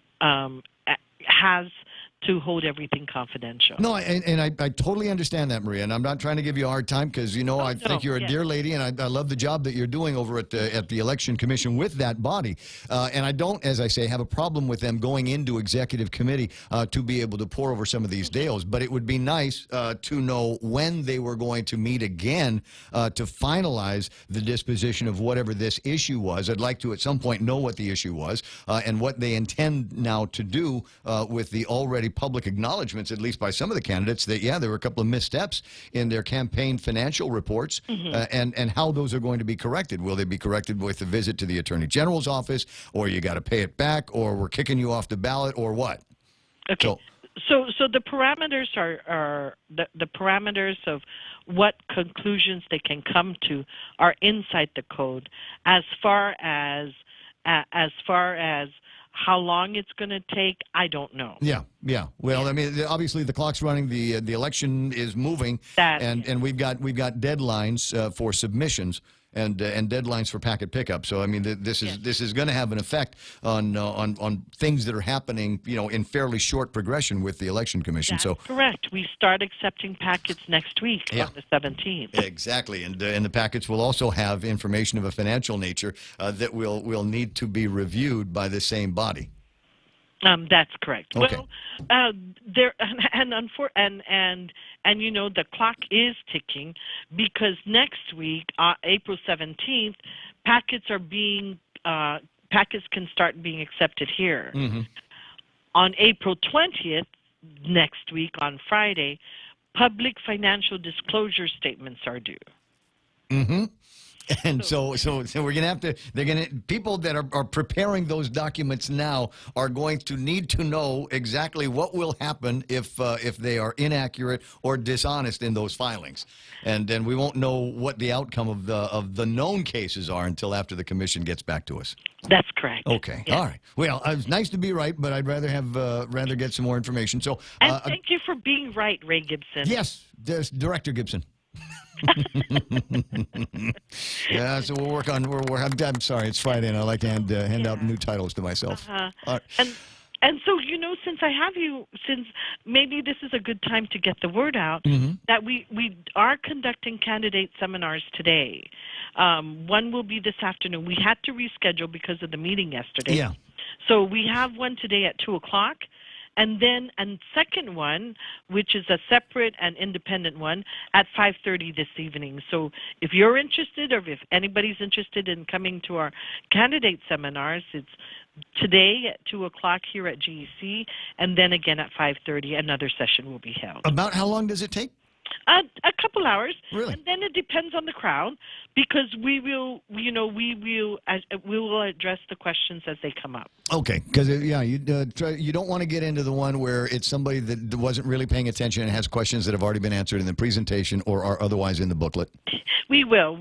hold everything confidential. No, and I totally understand that, Maria, and I'm not trying to give you a hard time because, I think you're a dear lady, and I love the job that you're doing over at the Election Commission with that body. And I don't, as I say, have a problem with them going into executive committee to be able to pour over some of these deals, but it would be nice to know when they were going to meet again to finalize the disposition of whatever this issue was. I'd like to, at some point, know what the issue was and what they intend now to do with the already public acknowledgments, at least by some of the candidates, that, there were a couple of missteps in their campaign financial reports, and how those are going to be corrected. Will they be corrected with a visit to the Attorney General's office, or you got to pay it back, or we're kicking you off the ballot, or what? Okay. So the parameters are the parameters of what conclusions they can come to are inside the code. As far as how long it's going to take, I don't know. Yeah. Well, I mean, obviously the clock's running. The election is moving, and we've got deadlines for submissions and deadlines for packet pickup. So I mean, this is going to have an effect on things that are happening, in fairly short progression with the Election Commission. That's correct. We start accepting packets next week on the 17th. Exactly, and the packets will also have information of a financial nature that will need to be reviewed by the same body. That's correct. Okay. Well, there and And, the clock is ticking because next week, April 17th, packets can start being accepted here. Mm-hmm. On April 20th, next week on Friday, public financial disclosure statements are due. Mm-hmm. And so we're going to have people that are preparing those documents now are going to need to know exactly what will happen if they are inaccurate or dishonest in those filings. And then we won't know what the outcome of the known cases are until after the commission gets back to us. That's correct. Okay. Yes. All right. Well, it's nice to be right, but I'd rather get some more information. So, and thank you for being right, Ray Gibson. Yes, Director Gibson. Yeah, so we'll work on. I'm sorry, it's Friday, and I like to hand out new titles to myself. And so, since I have you, since maybe this is a good time to get the word out, Mm-hmm. that we are conducting candidate seminars today. One will be this afternoon. We had to reschedule because of the meeting yesterday. Yeah. So we have one today at 2 o'clock. And then a second one, which is a separate and independent one, at 5:30 this evening. So if you're interested, or if anybody's interested in coming to our candidate seminars, it's today at 2 o'clock here at GEC, and then again at 5:30, another session will be held. About how long does it take? A couple hours. Really? And then it depends on the crowd, because we will address the questions as they come up. Okay, because you don't want to get into the one where it's somebody that wasn't really paying attention and has questions that have already been answered in the presentation or are otherwise in the booklet. We will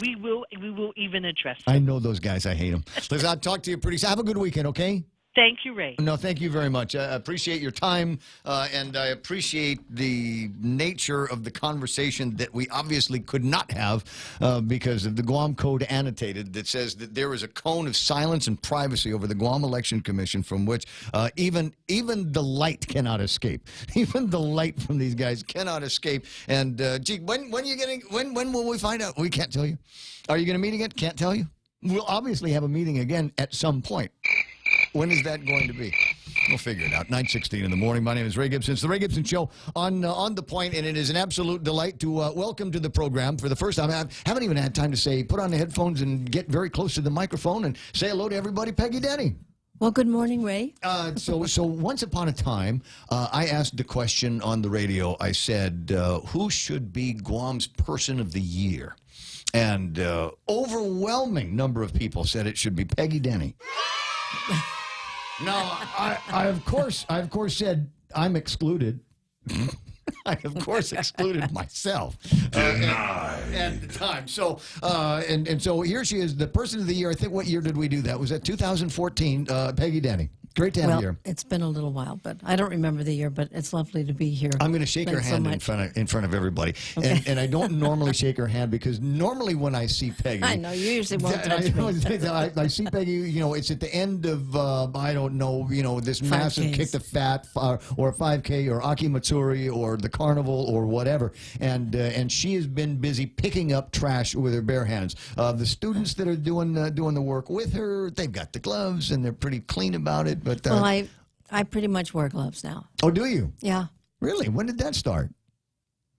even address them. I know those guys. I hate them. Listen, I'll talk to you pretty soon. Have a good weekend, okay? Thank you, Ray. No, thank you very much. I appreciate your time, and I appreciate the nature of the conversation that we obviously could not have because of the Guam Code annotated that says that there is a cone of silence and privacy over the Guam Election Commission from which even the light cannot escape. Even the light from these guys cannot escape. And gee, when will we find out? We can't tell you. Are you going to meet again? Can't tell you. We'll obviously have a meeting again at some point. When is that going to be? We'll figure it out. 9:16 in the morning. My name is Ray Gibson. It's the Ray Gibson Show on The Point, and it is an absolute delight to welcome to the program for the first time. I haven't even had time to say, put on the headphones and get very close to the microphone and say hello to everybody. Peggy Denny. Well, good morning, Ray. So once upon a time, I asked the question on the radio. I said, who should be Guam's Person of the Year? And overwhelming number of people said it should be Peggy Denny. Now, I of course said I'm excluded. I of course excluded myself at the time. So and so here she is, the Person of the Year. I think, what year did we do that? Was that 2014? Peggy Denny. Great to have you here. It's been a little while, but I don't remember the year, but it's lovely to be here. I'm going to shake her hand in front of everybody. Okay. And I don't normally shake her hand because normally when I see Peggy... I know, you usually won't touch me. I see Peggy, it's at the end of, I don't know, this massive 5Ks. Kick the Fat or a 5K or Aki Matsuri or the Carnival or whatever. And she has been busy picking up trash with her bare hands. The students that are doing the work with her, they've got the gloves and they're pretty clean about it. But well, I pretty much wear gloves now. Oh, do you? Yeah. Really? When did that start?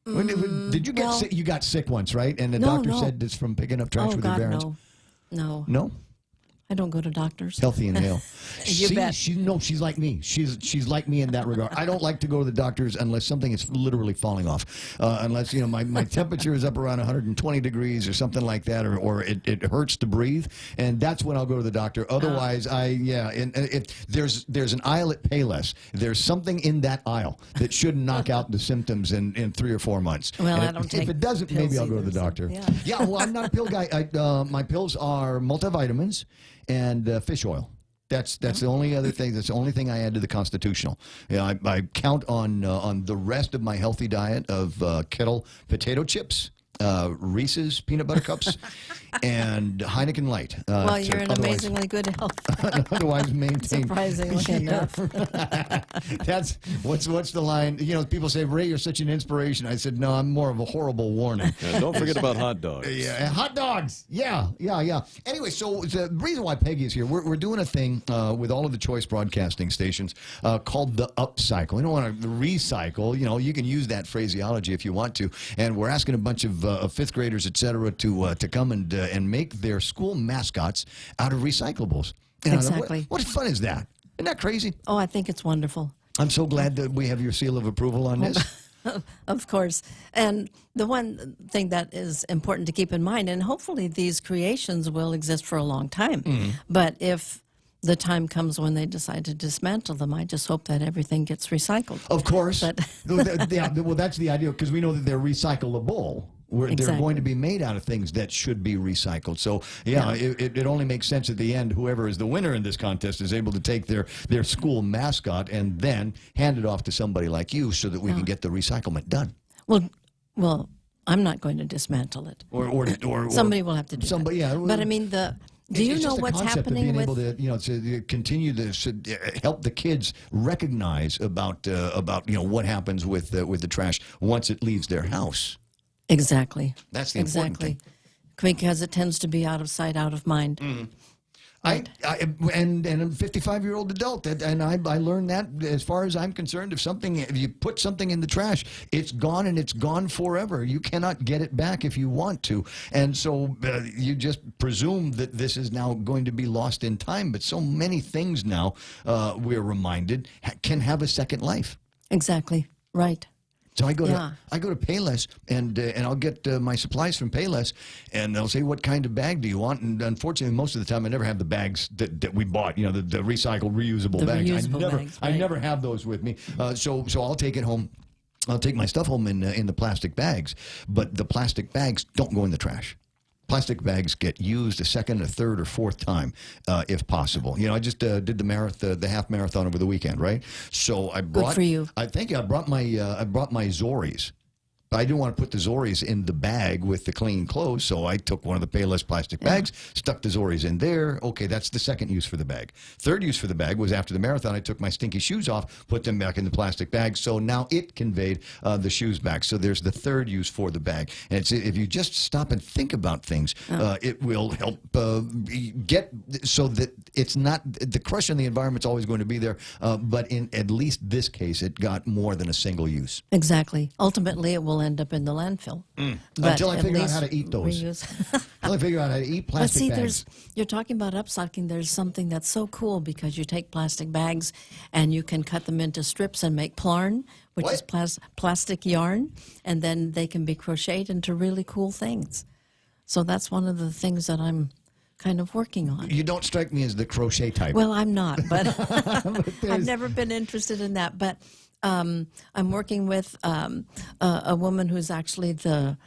When did you get sick? You got sick once, right? And the doctor said it's from picking up trash with your bare hands. No. No? I don't go to doctors. Healthy inhale. You bet. She's like me. She's like me in that regard. I don't like to go to the doctors unless something is literally falling off. Unless my temperature is up around 120 degrees or something like that, or it hurts to breathe, and that's when I'll go to the doctor. Otherwise, if there's an aisle at Payless, there's something in that aisle that should knock out the symptoms in 3 or 4 months. Well, and I don't take if it doesn't, maybe I'll go to the doctor. Yeah. Well, I'm not a pill guy. My pills are multivitamins and fish oil. That's the only other thing. That's the only thing I add to the constitutional. I count on the rest of my healthy diet of kettle potato chips Reese's peanut butter cups, and Heineken Light. Well, you're in amazingly good health. Otherwise, maintain. Surprisingly enough. That's what's the line? You know, people say, Ray, you're such an inspiration. I said, no, I'm more of a horrible warning. Don't forget about hot dogs. Yeah, hot dogs. Yeah. Anyway, so the reason why Peggy is here, we're doing a thing with all of the choice broadcasting stations called the upcycle. We don't want to recycle. You know, you can use that phraseology if you want to. And we're asking a bunch of fifth graders, et cetera, to come and make their school mascots out of recyclables. You know, Exactly. What fun is that? Isn't that crazy? Oh, I think it's wonderful. I'm so glad that we have your seal of approval on this. Of course. And the one thing that is important to keep in mind, and hopefully these creations will exist for a long time, but if the time comes when they decide to dismantle them, I just hope that everything gets recycled. Of course. But yeah, well, that's the idea, because we know that they're recyclable. They're Exactly. going to be made out of things that should be recycled. So, yeah, it only makes sense at the end, whoever is the winner in this contest is able to take their school mascot and then hand it off to somebody like you so that we can get the recyclement done. Well, I'm not going to dismantle it. Or somebody will have to do somebody, that. yeah. But I mean, do you It's know just the what's concept happening of being with... able to continue to help the kids recognize about what happens with the trash once it leaves their house. Exactly. That's the important exactly. thing. Because it tends to be out of sight, out of mind. And a 55-year-old adult, and I learned that, as far as I'm concerned, if you put something in the trash, it's gone, and it's gone forever. You cannot get it back if you want to, and so you just presume that this is now going to be lost in time. But so many things now, we're reminded, can have a second life. Exactly. Right. So I go to Payless, and I'll get my supplies from Payless, and they'll say, what kind of bag do you want? And unfortunately, most of the time, I never have the bags that we bought, the recycled, reusable bags. I never have those with me. So I'll take it home. I'll take my stuff home in the plastic bags, but the plastic bags don't go in the trash. Plastic bags get used a second, a third, or fourth time, if possible. I just did the half marathon over the weekend, right? So I brought. Good for you. I think I brought my Zoris. I didn't want to put the Zoris in the bag with the clean clothes, so I took one of the Payless plastic bags, stuck the Zoris in there. Okay, that's the second use for the bag. Third use for the bag was after the marathon. I took my stinky shoes off, put them back in the plastic bag, so now it conveyed the shoes back. So there's the third use for the bag. And if you just stop and think about things, it will help get so that it's not the crush on the environment's always going to be there, but in at least this case, it got more than a single use. Exactly. Ultimately, it will end up in the landfill. Until I figure out how to eat those. Until I figure out how to eat plastic bags. You're talking about upcycling. There's something that's so cool because you take plastic bags and you can cut them into strips and make plarn, which is plastic yarn, and then they can be crocheted into really cool things. So that's one of the things that I'm kind of working on. You don't strike me as the crochet type. Well, I'm not, but I've never been interested in that. But I'm working with a woman who's actually the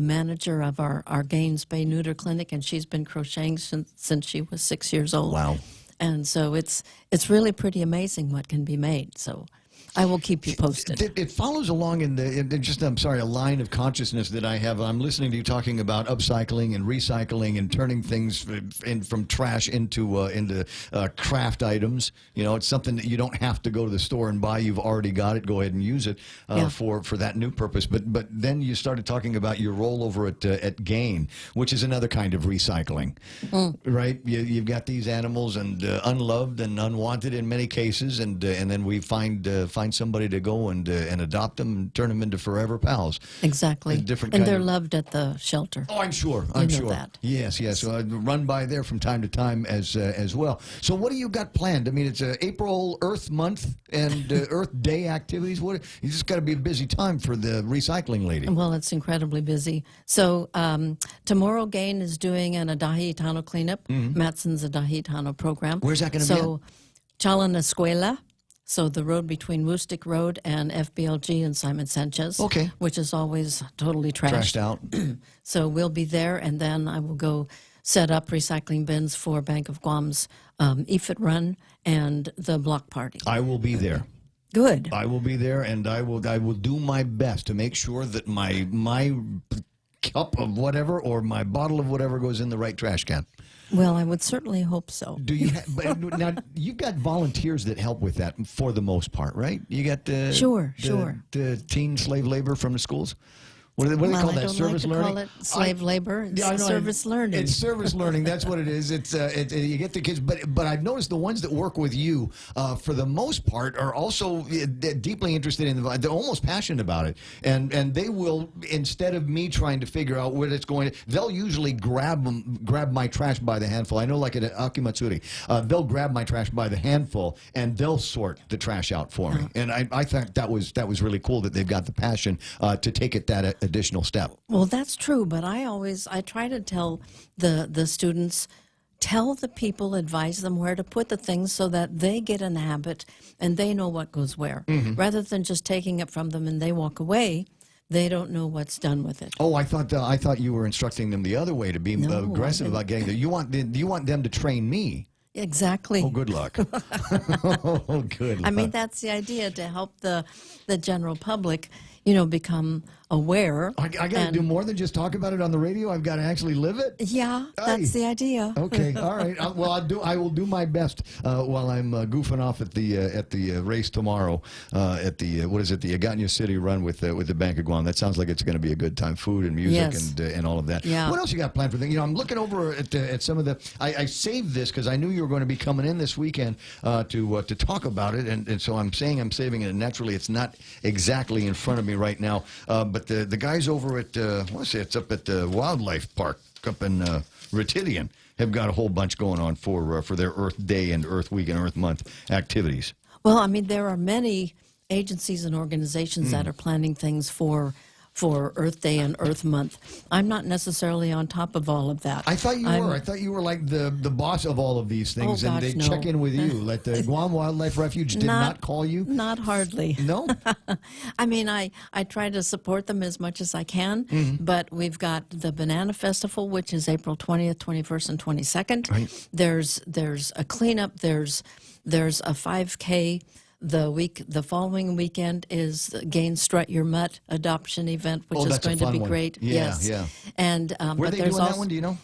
manager of our Gaines Bay Neuter Clinic, and she's been crocheting since she was 6 years old. Wow. And so it's really pretty amazing what can be made. So I will keep you posted. It follows along in a line of consciousness that I have. I'm listening to you talking about upcycling and recycling and turning things from trash into craft items. It's something that you don't have to go to the store and buy. You've already got it. Go ahead and use it for that new purpose. But then you started talking about your role over at Gain, which is another kind of recycling, right? You've got these animals and unloved and unwanted in many cases, and then we find somebody to go and adopt them and turn them into forever pals. Exactly. And they're loved at the shelter. Oh, I'm sure. You know that. Yes. So I run by there from time to time as well. So what do you got planned? I mean, it's April Earth Month and Earth Day activities. You just got to be a busy time for the recycling lady. Well, it's incredibly busy. So tomorrow, Gain is doing an Adahi Tano cleanup. Matson's Adahi Tano program. Where's that going to be? So Chalan Escuela. So the road between Woostic Road and FBLG and Simon Sanchez, which is always totally trashed out. So we'll be there, and then I will go set up recycling bins for Bank of Guam's EFIT run and the block party. I will be there. Good. I will be there, and I will do my best to make sure that my cup of whatever or my bottle of whatever goes in the right trash can. Well, I would certainly hope so. Do you? But now you've got volunteers that help with that for the most part, right? You got Sure. the teen slave labor from the schools. What do they call that? Service learning. I don't like to call it slave labor. It's service learning. It's service learning. That's what it is. It's you get the kids, but I've noticed the ones that work with you, for the most part, are also deeply interested in they're almost passionate about it, and they will, instead of me trying to figure out where it's going, they'll usually grab my trash by the handful. I know, like at Akimatsuri, they'll grab my trash by the handful and they'll sort the trash out for me. And I thought that was really cool that they've got the passion to take it that additional step. Well, that's true, but I try to tell the students, tell the people, advise them where to put the things so that they get in the habit and they know what goes where. Rather than just taking it from them and they walk away, they don't know what's done with it. Oh, I thought you were instructing them the other way, to be aggressive about getting there. You want them to train me. Exactly. Oh, good luck. Oh, good luck. I mean, that's the idea, to help the general public, become aware. I got to do more than just talk about it on the radio. I've got to actually live it. Yeah, that's the idea. Okay, all right. Well, I will do my best while I'm goofing off at the race tomorrow at the the Agana City Run with the Bank of Guam. That sounds like it's going to be a good time. Food and music and all of that. Yeah. What else you got planned for things? I'm looking over at some of the. I saved this because I knew you were going to be coming in this weekend to talk about it, and so I'm saying I'm saving it. And naturally, it's not exactly in front of me right now, but the guys over at I want to say it's up at the Wildlife Park up in Retidian have got a whole bunch going on for their Earth Day and Earth Week and Earth Month activities. Well, I mean, there are many agencies and organizations that are planning things for Earth Day and Earth Month. I'm not necessarily on top of all of that. I thought you were. I thought you were like the boss of all of these things, and they check in with you. Like the Guam Wildlife Refuge did not call you? Not hardly. No? I mean, I try to support them as much as I can, but we've got the Banana Festival, which is April 20th, 21st, and 22nd. Right. There's a cleanup. There's a 5K. The following weekend is Gain Strut Your Mutt adoption event, which is going to be great. Yeah, yes. yeah. And where are they doing that one? Do you know?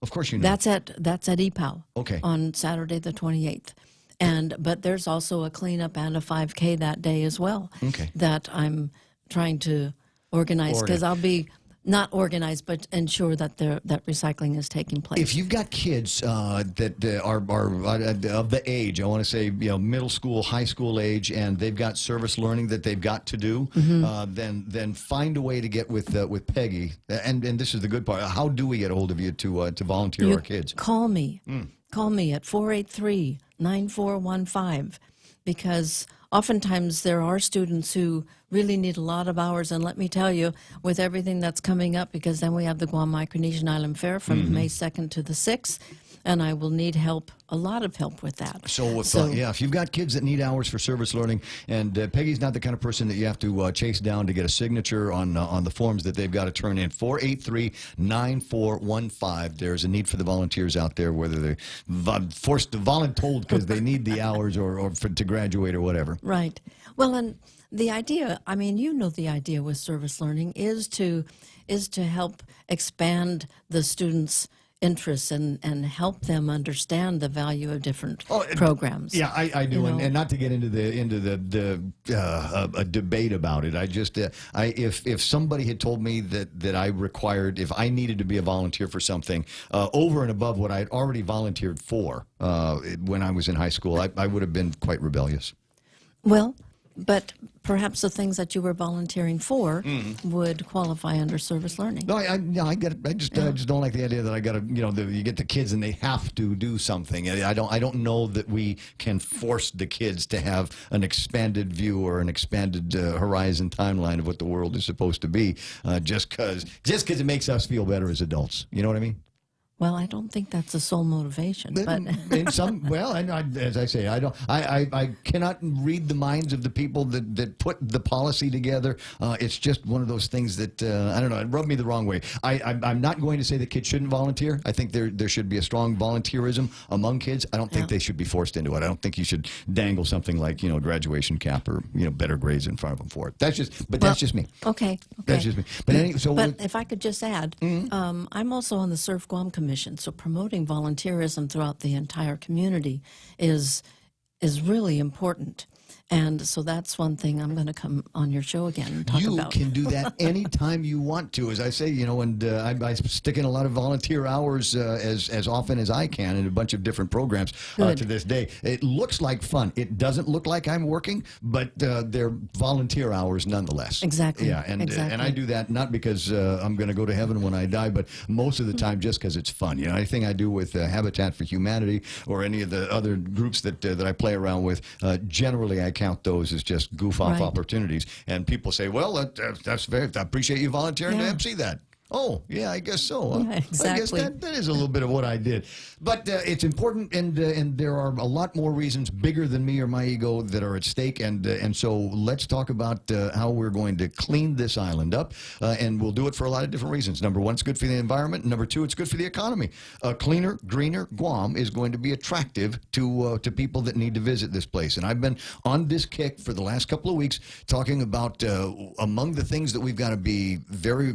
Of course you know. That's at EPAL. Okay. On Saturday the 28th. But there's also a cleanup and a 5K that day as well. Okay. That I'm trying to organize, because I'll be not organized, but ensure that that recycling is taking place. If you've got kids that are of the age, I want to say middle school, high school age, and they've got service learning that they've got to do, then find a way to get with Peggy. And this is the good part. How do we get a hold of you to volunteer our kids? Call me. Call me at 483-9415, because oftentimes there are students who really need a lot of hours, and let me tell you, with everything that's coming up, because then we have the Guam Micronesian Island Fair from May 2nd to the 6th, and I will need help, a lot of help with that. So if you've got kids that need hours for service learning, and Peggy's not the kind of person that you have to chase down to get a signature on the forms that they've got to turn in, 483-9415. There's a need for the volunteers out there, whether they're forced to voluntold because they need the hours or to graduate or whatever. Right. Well, and the idea, I mean, the idea with service learning is to help expand the students' interests and help them understand the value of different programs. Yeah, I do, and not to get into a debate about it. I just if somebody had told me that I required, if I needed to be a volunteer for something over and above what I had already volunteered for when I was in high school, I would have been quite rebellious. Well, but perhaps the things that you were volunteering for would qualify under service learning. No, I get it. I just don't like the idea that I got to, you get the kids and they have to do something. I don't know that we can force the kids to have an expanded view or an expanded horizon timeline of what the world is supposed to be just because it makes us feel better as adults. You know what I mean? Well, I don't think that's the sole motivation, but As I say, I cannot read the minds of the people that put the policy together. It's just one of those things that I don't know. It rubbed me the wrong way. I'm not going to say that kids shouldn't volunteer. I think there should be a strong volunteerism among kids. I don't think they should be forced into it. I don't think you should dangle something like graduation cap or better grades in front of them for it. That's just me. Okay. That's just me. But if I could just add, I'm also on the Surf Guam Commission, so promoting volunteerism throughout the entire community is really important. And so that's one thing I'm going to come on your show again and talk about. You can do that anytime you want to. As I say, and I stick in a lot of volunteer hours as often as I can in a bunch of different programs to this day. It looks like fun. It doesn't look like I'm working, but they're volunteer hours nonetheless. Exactly. Yeah, and I do that not because I'm going to go to heaven when I die, but most of the time just because it's fun. Anything I do with Habitat for Humanity or any of the other groups that I play around with, generally I count those as just goof-off opportunities. And people say, well, that's very, I appreciate you volunteering to MC that. Oh, yeah, I guess so. Yeah, exactly. I guess that is a little bit of what I did. But it's important, and there are a lot more reasons bigger than me or my ego that are at stake. And so let's talk about how we're going to clean this island up. And we'll do it for a lot of different reasons. Number one, it's good for the environment. Number two, it's good for the economy. A cleaner, greener Guam is going to be attractive to people that need to visit this place. And I've been on this kick for the last couple of weeks talking about among the things that we've got to be very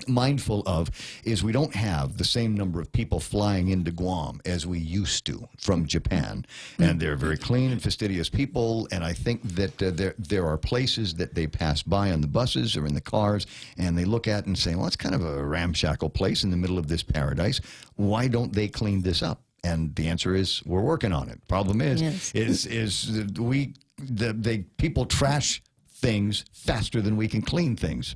mindful of is we don't have the same number of people flying into Guam as we used to from Japan. And they're very clean and fastidious people, and I think that there are places that they pass by on the buses or in the cars, and they look at and say, well, it's kind of a ramshackle place in the middle of this paradise. Why don't they clean this up? And the answer is we're working on it. Problem is people trash things faster than we can clean things.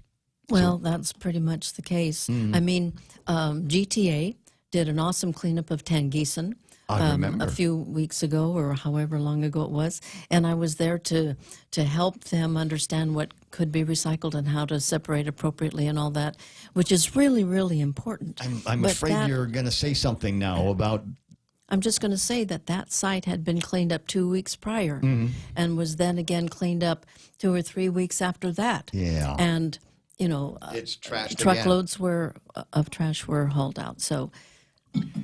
Well, that's pretty much the case. I mean, GTA did an awesome cleanup of Tangeesan a few weeks ago or however long ago it was, and I was there to help them understand what could be recycled and how to separate appropriately and all that, which is really, really important. I'm afraid you're going to say something now about... I'm just going to say that site had been cleaned up 2 weeks prior and was then again cleaned up 2 or 3 weeks after that. Yeah. And... it's trashed truckloads of trash were hauled out. So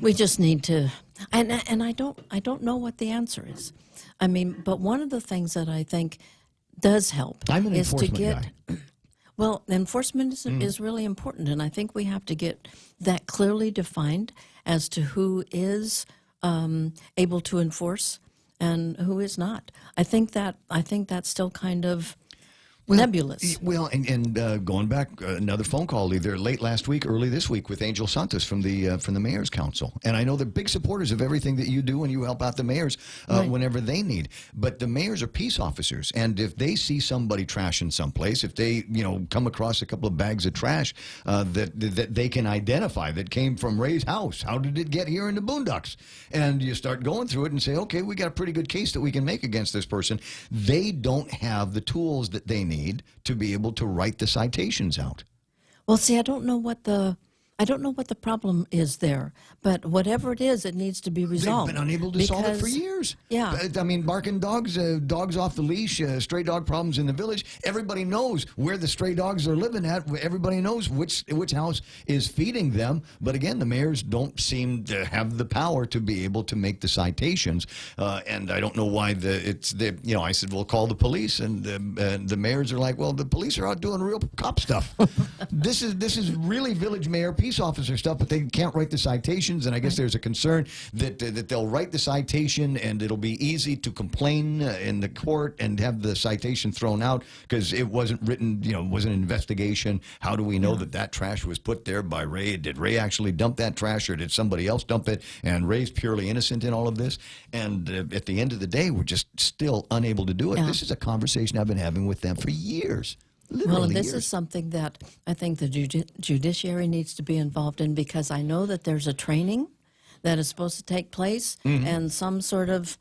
we just need to, and I don't know what the answer is. I mean, but one of the things that I think does help is to get. Guy. Well, enforcement is really important, and I think we have to get that clearly defined as to who is able to enforce and who is not. I think that's still kind of nebulous. Well, and going back, another phone call either late last week, early this week with Angel Santos from the Mayor's Council. And I know they're big supporters of everything that you do, and you help out the mayors whenever they need. But the mayors are peace officers, and if they see somebody trashing someplace, if they come across a couple of bags of trash that they can identify that came from Ray's house, how did it get here in the boondocks? And you start going through it and say, okay, we got a pretty good case that we can make against this person. They don't have the tools that they need to be able to write the citations out. Well, see, I don't know what the problem is there, but whatever it is, it needs to be resolved. They've been unable to solve it for years. Yeah. I mean, barking dogs, dogs off the leash, stray dog problems in the village. Everybody knows where the stray dogs are living at. Everybody knows which house is feeding them. But again, the mayors don't seem to have the power to be able to make the citations. And I don't know why I said, well, call the police. And the mayors are like, well, the police are out doing real cop stuff. This is really village mayor peace officer stuff, but they can't write the citations, and I guess there's a concern that they'll write the citation and it'll be easy to complain in the court and have the citation thrown out because it wasn't written, it was an investigation. How do we know that trash was put there by Ray? Did Ray actually dump that trash, or did somebody else dump it? And Ray's purely innocent in all of this. And at the end of the day, we're just still unable to do it. This is a conversation I've been having with them for years. Well, and this is something that I think the judiciary needs to be involved in, because I know that there's a training that is supposed to take place and some sort of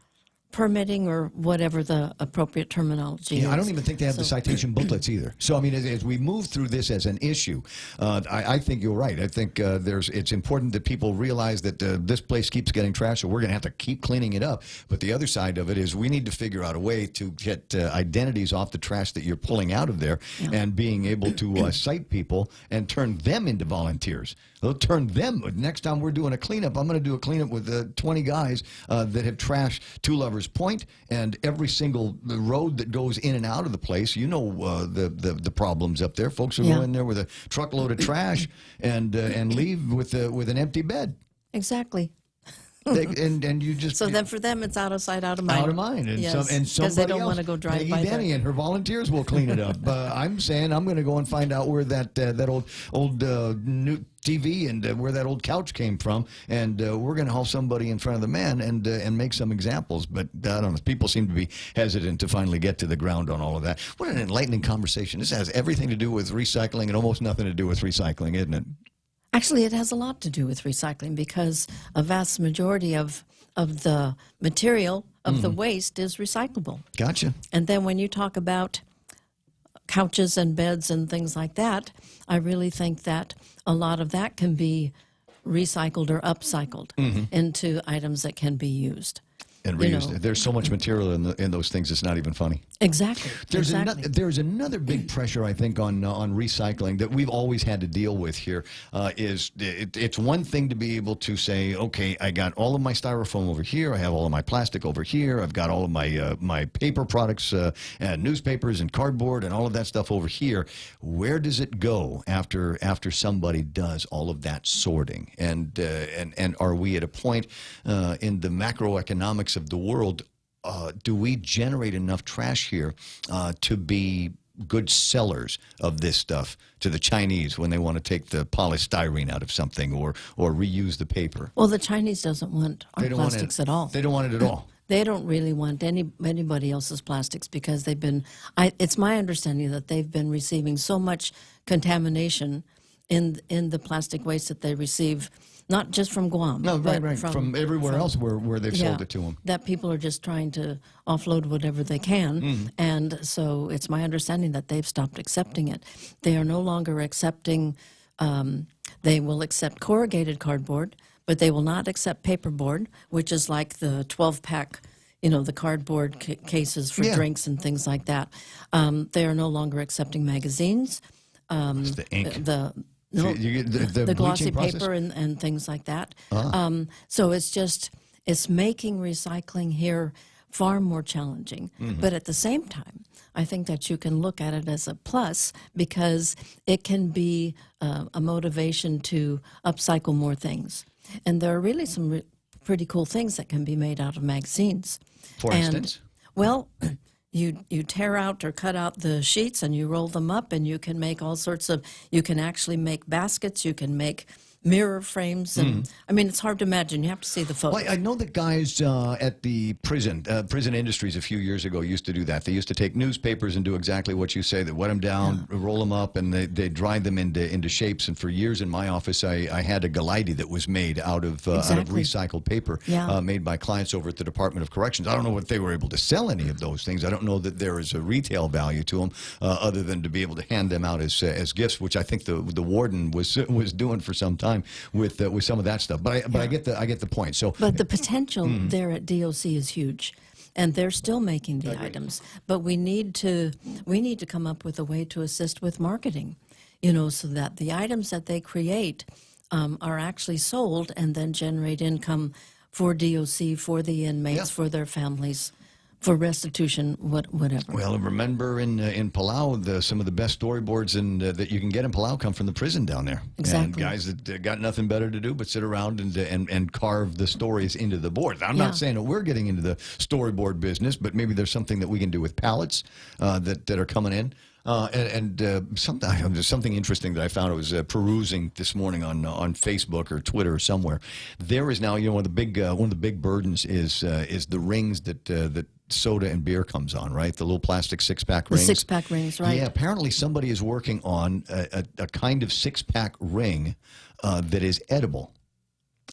permitting or whatever the appropriate terminology is. I don't even think they have the So- citation booklets either. So, I mean, as we move through this as an issue, I think you're right. I think it's important that people realize that this place keeps getting trashed, so we're going to have to keep cleaning it up. But the other side of it is we need to figure out a way to get identities off the trash that you're pulling out of there and being able to cite people and turn them into volunteers. They'll turn them. Next time we're doing a cleanup, I'm going to do a cleanup with 20 guys that have trashed Two Lovers Point and every single road that goes in and out of the place. You know the problems up there. Folks will go in there with a truckload of trash and leave with an empty bed. Exactly. And you just So then for them, it's out of sight, out of mind. out of mind, and Yes, and because somebody they don't else, want to go drive Peggy by Denny there. and her volunteers will clean it up. I'm saying I'm going to go and find out where that old new TV and where that old couch came from, and we're going to haul somebody in front of the man and make some examples. But I don't know. People seem to be hesitant to finally get to the ground on all of that. What an enlightening conversation! This has everything to do with recycling and almost nothing to do with recycling, isn't it? Actually, it has a lot to do with recycling because a vast majority of the material of the waste is recyclable. Gotcha. And then when you talk about couches and beds and things like that, I really think that a lot of that can be recycled or upcycled into items that can be used. And You reused. know. There's so much material in those things. It's not even funny. Exactly. There's exactly. there's another big pressure, I think, on recycling that we've always had to deal with here. It's one thing to be able to say, okay, I got all of my styrofoam over here, I have all of my plastic over here, I've got all of my paper products, and newspapers and cardboard and all of that stuff over here. Where does it go after somebody does all of that sorting? And are we at a point in the macroeconomics of the world? Do we generate enough trash here to be good sellers of this stuff to the Chinese when they want to take the polystyrene out of something or reuse the paper? Well, the Chinese doesn't want our They don't want plastics it. at all. They don't want it at all. They don't really want anybody else's plastics because they've been. It's my understanding that they've been receiving so much contamination in the plastic waste that they receive, not just from Guam. No, but right. From everywhere else where they've sold it to them. That people are just trying to offload whatever they can, and so it's my understanding that they've stopped accepting it. They are no longer accepting. They will accept corrugated cardboard, but they will not accept paperboard, which is like the 12-pack, the cardboard cases for drinks and things like that. They are no longer accepting magazines. It's the ink. No, You get the glossy bleaching process? paper and things like that. So it's making recycling here far more challenging. But at the same time, I think that you can look at it as a plus because it can be a motivation to upcycle more things. And there are really some pretty cool things that can be made out of magazines. For instance? Well, you tear out or cut out the sheets and you roll them up and you can make all sorts of, you can actually make baskets, you can make mirror frames. And I mean, it's hard to imagine. You have to see the photos. Well, I know that guys at the prison industries a few years ago used to do that. They used to take newspapers and do exactly what you say. They wet them down, roll them up, and they dried them into shapes. And for years in my office, I had a galidi that was made out of recycled paper made by clients over at the Department of Corrections. I don't know if they were able to sell any of those things. I don't know that there is a retail value to them other than to be able to hand them out as gifts, which I think the warden was doing for some time with some of that stuff. But I get the point. So, but the potential there at DOC is huge, and they're still making the items. But we need to come up with a way to assist with marketing, so that the items that they create are actually sold and then generate income for DOC, for the inmates, for their families, for restitution, whatever. Well, remember in Palau, some of the best storyboards that you can get in Palau come from the prison down there. Exactly. And guys that got nothing better to do but sit around and carve the stories into the boards. I'm not saying that we're getting into the storyboard business, but maybe there's something that we can do with pallets that are coming in. Something interesting that I found. I was perusing this morning on Facebook or Twitter or somewhere. There is now, one of the big burdens is the rings that soda and beer comes on, right? The little plastic 6-pack rings. The 6-pack rings, right? Yeah, apparently somebody is working on a kind of 6-pack ring that is edible.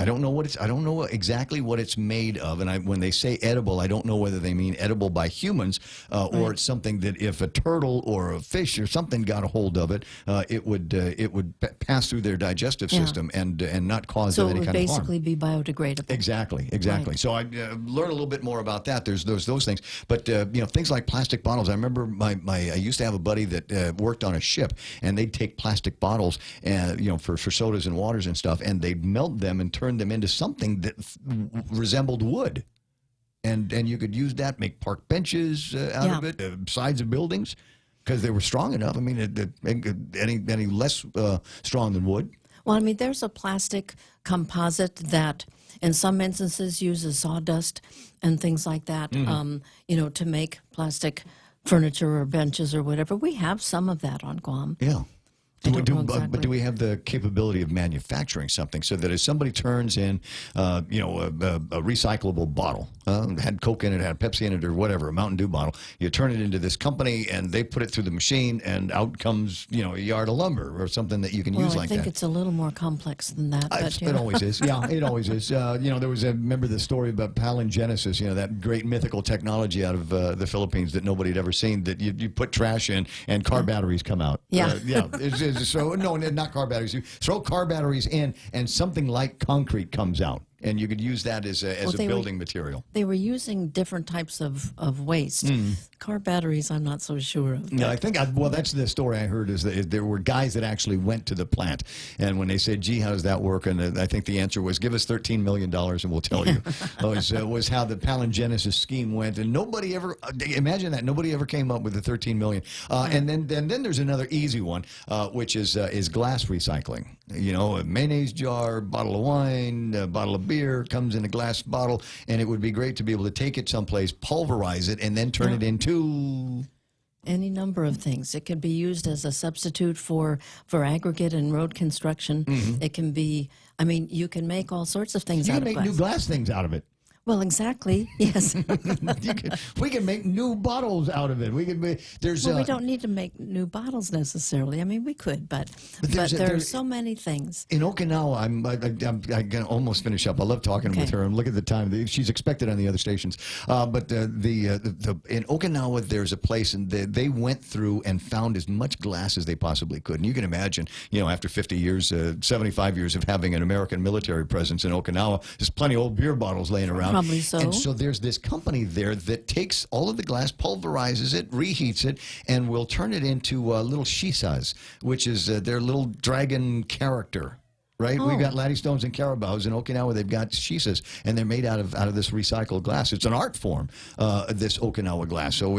I don't know exactly what it's made of, and when they say edible, I don't know whether they mean edible by humans or it's something that if a turtle or a fish or something got a hold of it, it would pass through their digestive system and not cause them any kind of harm. So it would basically be biodegradable. Exactly. Right. So I learned a little bit more about that. There's those things, but things like plastic bottles. I remember I used to have a buddy that worked on a ship, and they'd take plastic bottles, for sodas and waters and stuff, and they'd melt them and turn them into something that resembled wood, and you could use that, make park benches out of it, sides of buildings, because they were strong enough. I mean, any less strong than wood. Well, I mean, there's a plastic composite that in some instances uses sawdust and things like that, to make plastic furniture or benches or whatever. We have some of that on Guam. Yeah. But do we have the capability of manufacturing something so that if somebody turns in, a recyclable bottle, had Coke in it, had Pepsi in it, or whatever, a Mountain Dew bottle, you turn it into this company and they put it through the machine and out comes, a yard of lumber or something that you can use like that? I think it's a little more complex than that. But, it always is. Yeah, it always is. There was remember the story about palingenesis, that great mythical technology out of the Philippines that nobody had ever seen, that you put trash in and car batteries come out. Yeah. So no, not car batteries. You throw car batteries in, and something like concrete comes out, and you could use that as a building material. They were using different types of waste. Car batteries, I'm not so sure of. No, I think that's the story I heard, is that there were guys that actually went to the plant, and when they said, "Gee, how does that work?" and I think the answer was, "Give us $13 million and we'll tell you." was how the palingenesis scheme went, and nobody ever imagine that nobody ever came up with the $13 million. And then there's another easy one, which is glass recycling. A mayonnaise jar, bottle of wine, a bottle of beer comes in a glass bottle, and it would be great to be able to take it someplace, pulverize it, and then turn it into any number of things. It can be used as a substitute for aggregate and road construction. It can be, you can make all sorts of things out of glass. You can make new glass things out of it. Well, exactly. Yes. We can make new bottles out of it. We don't need to make new bottles necessarily. We could, but there are so many things. In Okinawa, I'm going to almost finish up. I love talking with her, and look at the time. She's expected on the other stations. But in Okinawa, there's a place, and they went through and found as much glass as they possibly could. And you can imagine, after 50 years, 75 years of having an American military presence in Okinawa, there's plenty of old beer bottles laying around. Probably so. And so there's this company there that takes all of the glass, pulverizes it, reheats it, and will turn it into little shisas, which is their little dragon character. Right, we've got Laddistones and Carabaos in Okinawa. They've got shisas, and they're made out of this recycled glass. It's an art form, this Okinawa glass. So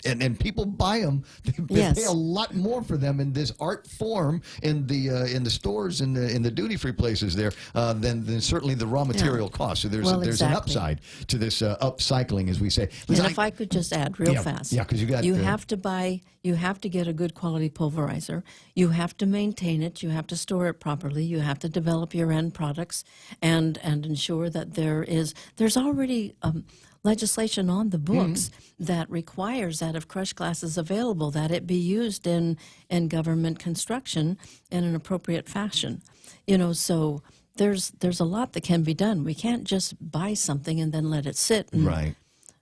and people buy them. They pay a lot more for them in this art form in the stores in the duty free places there than certainly the raw material cost. So there's an upside to this upcycling, as we say. And if I could just add real fast, because you have to get a good quality pulverizer. You have to maintain it. You have to store it properly. You have to develop your end products and ensure that there's already legislation on the books that requires that if crushed glass is available, that it be used in government construction in an appropriate fashion. So there's a lot that can be done. We can't just buy something and then let it sit and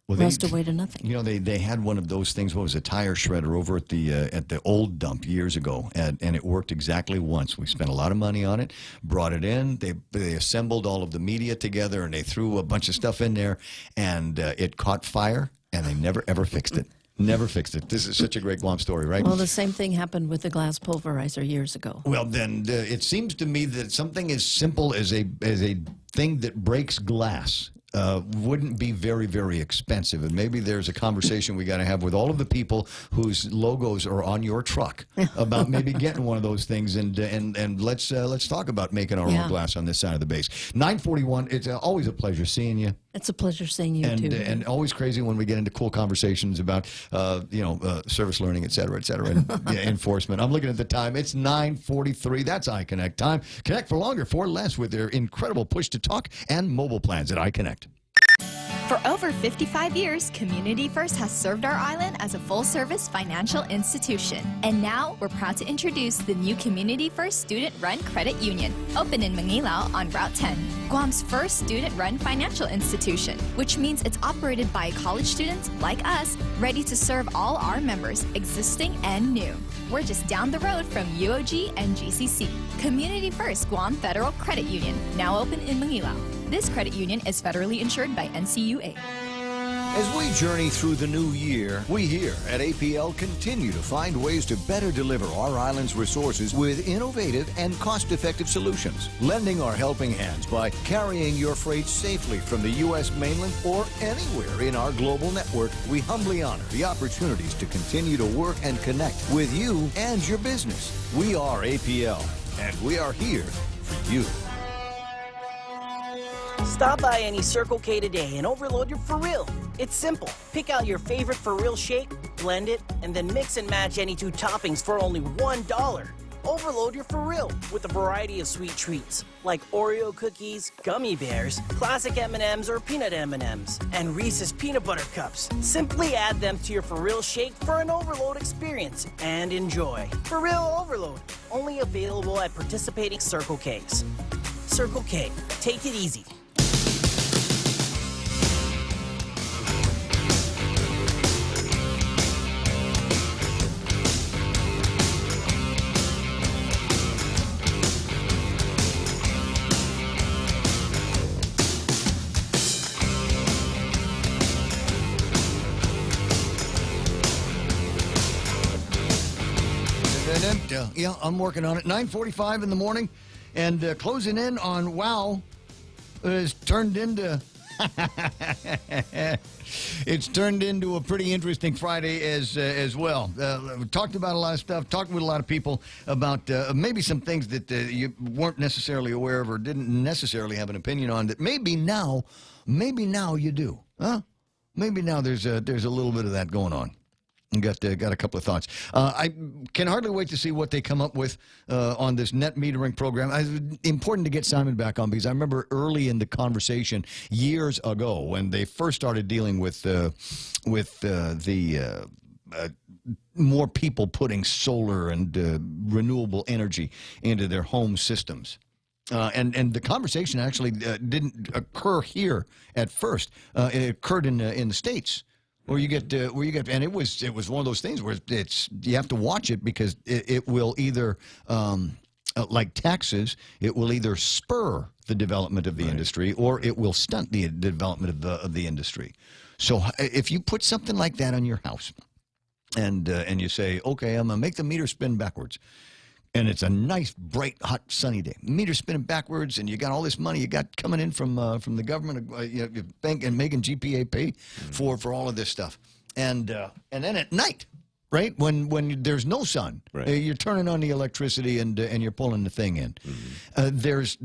rust away to nothing. They had one of those things. What was a tire shredder over at the old dump years ago, and it worked exactly once. We spent a lot of money on it, brought it in. They assembled all of the media together, and they threw a bunch of stuff in there, and it caught fire, and they never ever fixed it. Never fixed it. This is such a great Guam story, right? Well, the same thing happened with the glass pulverizer years ago. Well, then it seems to me that something as simple as a thing that breaks glass wouldn't be very, very expensive. And maybe there's a conversation we got to have with all of the people whose logos are on your truck about maybe getting one of those things. And let's talk about making our own glass on this side of the base. 9:41. It's always a pleasure seeing you. It's a pleasure seeing you too. And always crazy when we get into cool conversations about service learning, et cetera, and enforcement. I'm looking at the time. It's 9:43. That's iConnect time. Connect for longer, for less with their incredible push to talk and mobile plans at iConnect. For over 55 years, Community First has served our island as a full-service financial institution. And now, we're proud to introduce the new Community First Student-Run Credit Union, open in Manilao on Route 10. Guam's first student-run financial institution, which means it's operated by college students like us, ready to serve all our members, existing and new. We're just down the road from UOG and GCC. Community First Guam Federal Credit Union, now open in Manilao. This credit union is federally insured by NCUA. As we journey through the new year, we here at APL continue to find ways to better deliver our island's resources with innovative and cost-effective solutions, lending our helping hands by carrying your freight safely from the U.S. mainland or anywhere in our global network. We humbly honor the opportunities to continue to work and connect with you and your business. We are APL, and we are here for you. Stop by any Circle K today and overload your For Real. It's simple. Pick out your favorite For Real shake, blend it, and then mix and match any two toppings for only $1. Overload your For Real with a variety of sweet treats like Oreo cookies, gummy bears, classic M&Ms or peanut M&Ms, and Reese's peanut butter cups. Simply add them to your For Real shake for an overload experience and enjoy. For Real Overload, only available at participating Circle Ks. Circle K, take it easy. Yeah, I'm working on it. 9:45 in the morning, and closing in on WOW has turned into it's turned into a pretty interesting Friday as well. We talked about a lot of stuff, talked with a lot of people about maybe some things that you weren't necessarily aware of or didn't necessarily have an opinion on that maybe now you do. Huh? Maybe now there's a little bit of that going on. Got a couple of thoughts. I can hardly wait to see what they come up with on this net metering program. It's important to get Simon back on because I remember early in the conversation years ago when they first started dealing with more people putting solar and renewable energy into their home systems. And the conversation actually didn't occur here at first. It occurred in the States. Where you get, and it was one of those things where you have to watch it because it will either, like taxes, it will either spur the development of the industry or it will stunt the development of the industry. So if you put something like that on your house, and you say, okay, I'm gonna make the meter spin backwards. And it's a nice, bright, hot, sunny day. Meter spinning backwards, and you got all this money you got coming in from the government, bank, and making GPA pay for all of this stuff. And then at night, right when there's no sun, you're turning on the electricity and you're pulling the thing in. There's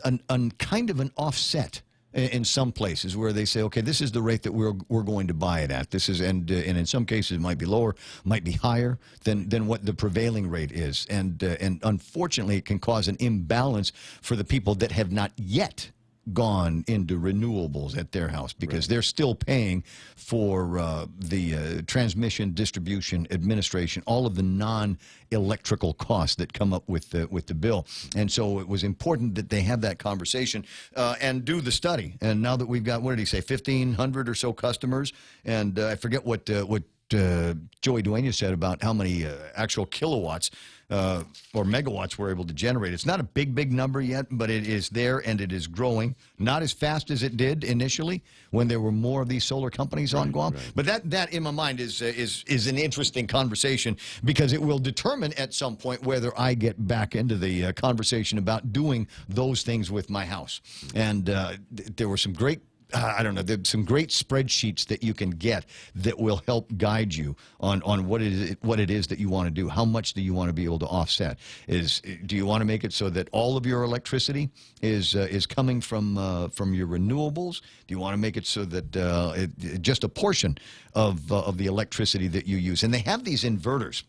an kind of an offset in some places where they say, okay, this is the rate that we're going to buy it at. This is and in some cases it might be lower, might be higher than what the prevailing rate is, and unfortunately it can cause an imbalance for the people that have not yet gone into renewables at their house because they're still paying for the transmission, distribution, administration, all of the non-electrical costs that come up with the bill. And so it was important that they have that conversation and do the study. And now that we've got, what did he say, 1,500 or so customers, and I forget what Joey Dueñas said about how many actual kilowatts or megawatts we're able to generate. It's not a big number yet, but it is there and it is growing. Not as fast as it did initially when there were more of these solar companies on Guam. But that in my mind is an interesting conversation because it will determine at some point whether I get back into the conversation about doing those things with my house. And there were some great there's some great spreadsheets that you can get that will help guide you on what it is that you want to do. How much do you want to be able to offset? Do you want to make it so that all of your electricity is coming from your renewables? Do you want to make it so that just a portion of the electricity that you use? And they have these inverters,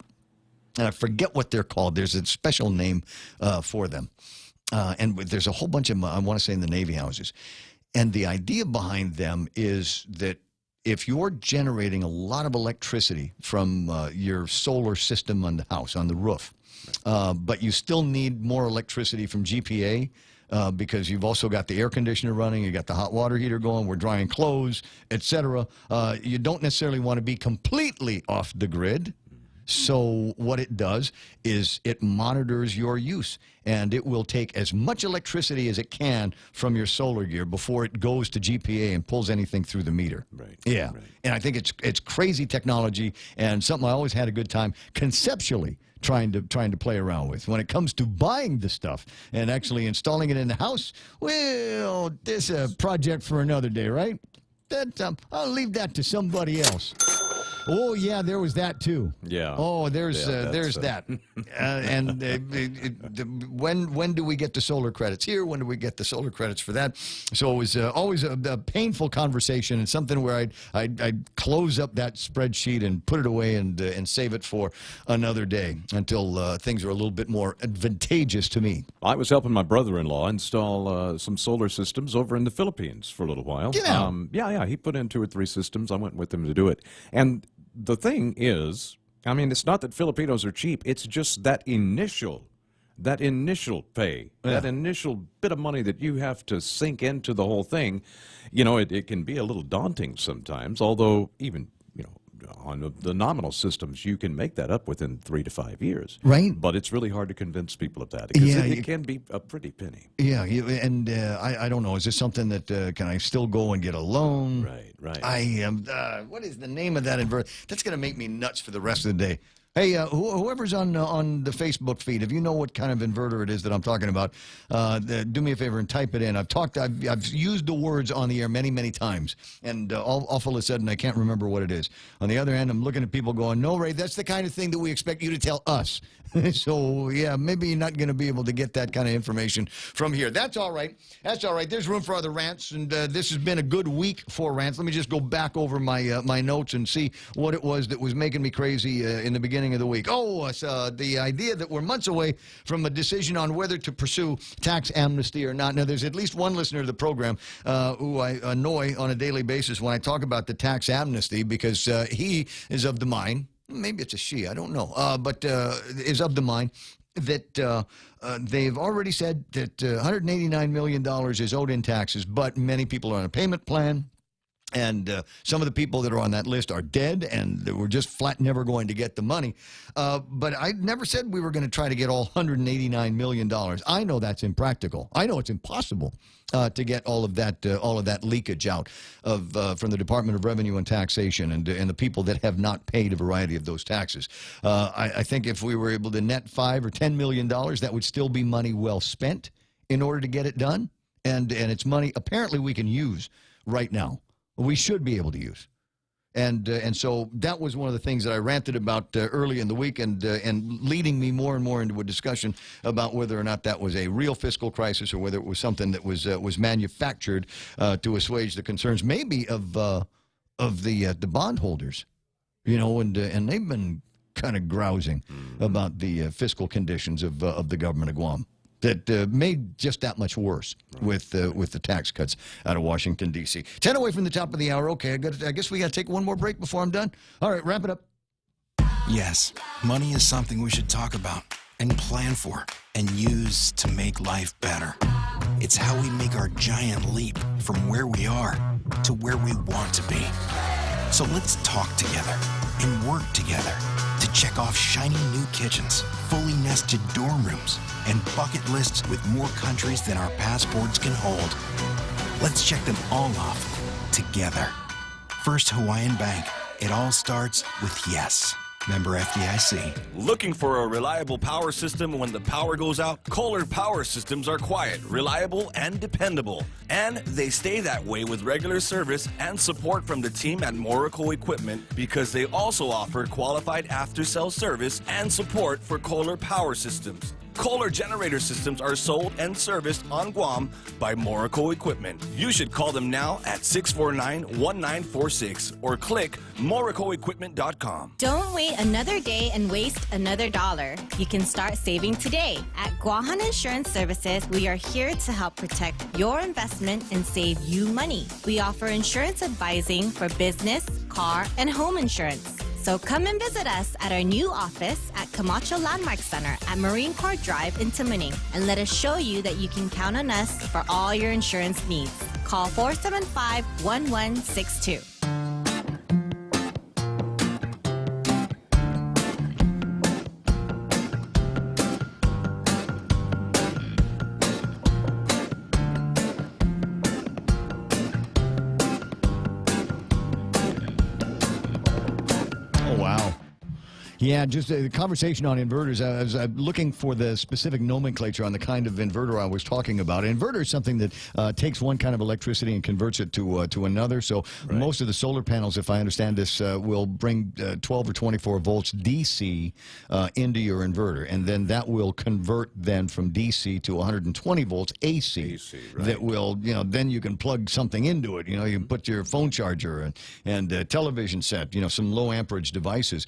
and I forget what they're called. There's a special name for them, and there's a whole bunch of them, I want to say, in the Navy houses. And the idea behind them is that if you're generating a lot of electricity from your solar system on the house, on the roof, but you still need more electricity from GPA, because you've also got the air conditioner running, you got the hot water heater going, we're drying clothes, etc. You don't necessarily want to be completely off the grid. So what it does is it monitors your use, and it will take as much electricity as it can from your solar gear before it goes to GPA and pulls anything through the meter. Right. Yeah. Right. And I think it's crazy technology and something I always had a good time conceptually trying to play around with. When it comes to buying the stuff and actually installing it in the house, well, this is a project for another day, right? I'll leave that to somebody else. Oh yeah, there was that too. Yeah. Oh, there's that. When do we get the solar credits here? When do we get the solar credits for that? So it was always a painful conversation, and something where I'd close up that spreadsheet and put it away and save it for another day until things are a little bit more advantageous to me. I was helping my brother-in-law install some solar systems over in the Philippines for a little while. Yeah. He put in 2 or 3 systems. I went with him to do it, and the thing is, I mean, it's not that Filipinos are cheap. It's just that initial pay, that initial bit of money that you have to sink into the whole thing. You know, it can be a little daunting sometimes, although even, you know, on the nominal systems, you can make that up within 3 to 5 years. Right. But it's really hard to convince people of that, because it can be a pretty penny. Yeah, and I don't know. Is this something that, can I still go and get a loan? Right. I am, what is the name of that inverter? That's going to make me nuts for the rest of the day. Hey, whoever's on the Facebook feed, if you know what kind of inverter it is that I'm talking about, do me a favor and type it in. I've used the words on the air many, many times, and awful is said, and I can't remember what it is. On the other hand, I'm looking at people going, no, Ray, that's the kind of thing that we expect you to tell us. So, yeah, maybe you're not going to be able to get that kind of information from here. That's all right. That's all right. There's room for other rants, and this has been a good week for rants. Let me just go back over my notes and see what it was that was making me crazy in the beginning of the week. The idea that we're months away from a decision on whether to pursue tax amnesty or not. Now, there's at least one listener to the program who I annoy on a daily basis when I talk about the tax amnesty, because he is of the mind, maybe it's a she, I don't know, but is of the mind that they've already said that $189 million is owed in taxes, but many people are on a payment plan. And some of the people that are on that list are dead, and we're just flat never going to get the money. But I never said we were going to try to get all $189 million. I know that's impractical. I know it's impossible to get all of that leakage out from the Department of Revenue and Taxation and the people that have not paid a variety of those taxes. I think if we were able to net $5 or $10 million, that would still be money well spent in order to get it done. And it's money apparently we can use right now. We should be able to use. And so that was one of the things that I ranted about early in the week, and leading me more and more into a discussion about whether or not that was a real fiscal crisis or whether it was something that was manufactured to assuage the concerns maybe of the bondholders, you know, and they've been kind of grousing about the fiscal conditions of the government of Guam. That made just that much worse with the tax cuts out of Washington, D.C. 10 away from the top of the hour. Okay, I guess we got to take one more break before I'm done. All right, wrap it up. Yes, money is something we should talk about and plan for and use to make life better. It's how we make our giant leap from where we are to where we want to be. So let's talk together and work together to check off shiny new kitchens, fully nested dorm rooms, and bucket lists with more countries than our passports can hold. Let's check them all off together. First Hawaiian Bank. It all starts with yes. Member FDIC. Looking for a reliable power system when the power goes out? Kohler Power Systems are quiet, reliable, and dependable. And they stay that way with regular service and support from the team at Morico Equipment, because they also offer qualified after-sale service and support for Kohler Power Systems. Kohler generator systems are sold and serviced on Guam by Morico Equipment. You should call them now at 649-1946 or click moricoequipment.com. Don't wait another day and waste another dollar. You can start saving today. At Guahan Insurance Services, we are here to help protect your investment and save you money. We offer insurance advising for business, car, and home insurance. So come and visit us at our new office at Camacho Landmark Center at Marine Corps Drive in Tamuning, and let us show you that you can count on us for all your insurance needs. Call 475-1162. Yeah, just a conversation on inverters. I was looking for the specific nomenclature on the kind of inverter I was talking about. An inverter is something that takes one kind of electricity and converts it to another. So most of the solar panels, if I understand this, will bring 12 or 24 volts DC into your inverter, and then that will convert then from DC to 120 volts AC. That will, then you can plug something into it. You can put your phone charger and television set. Some low amperage devices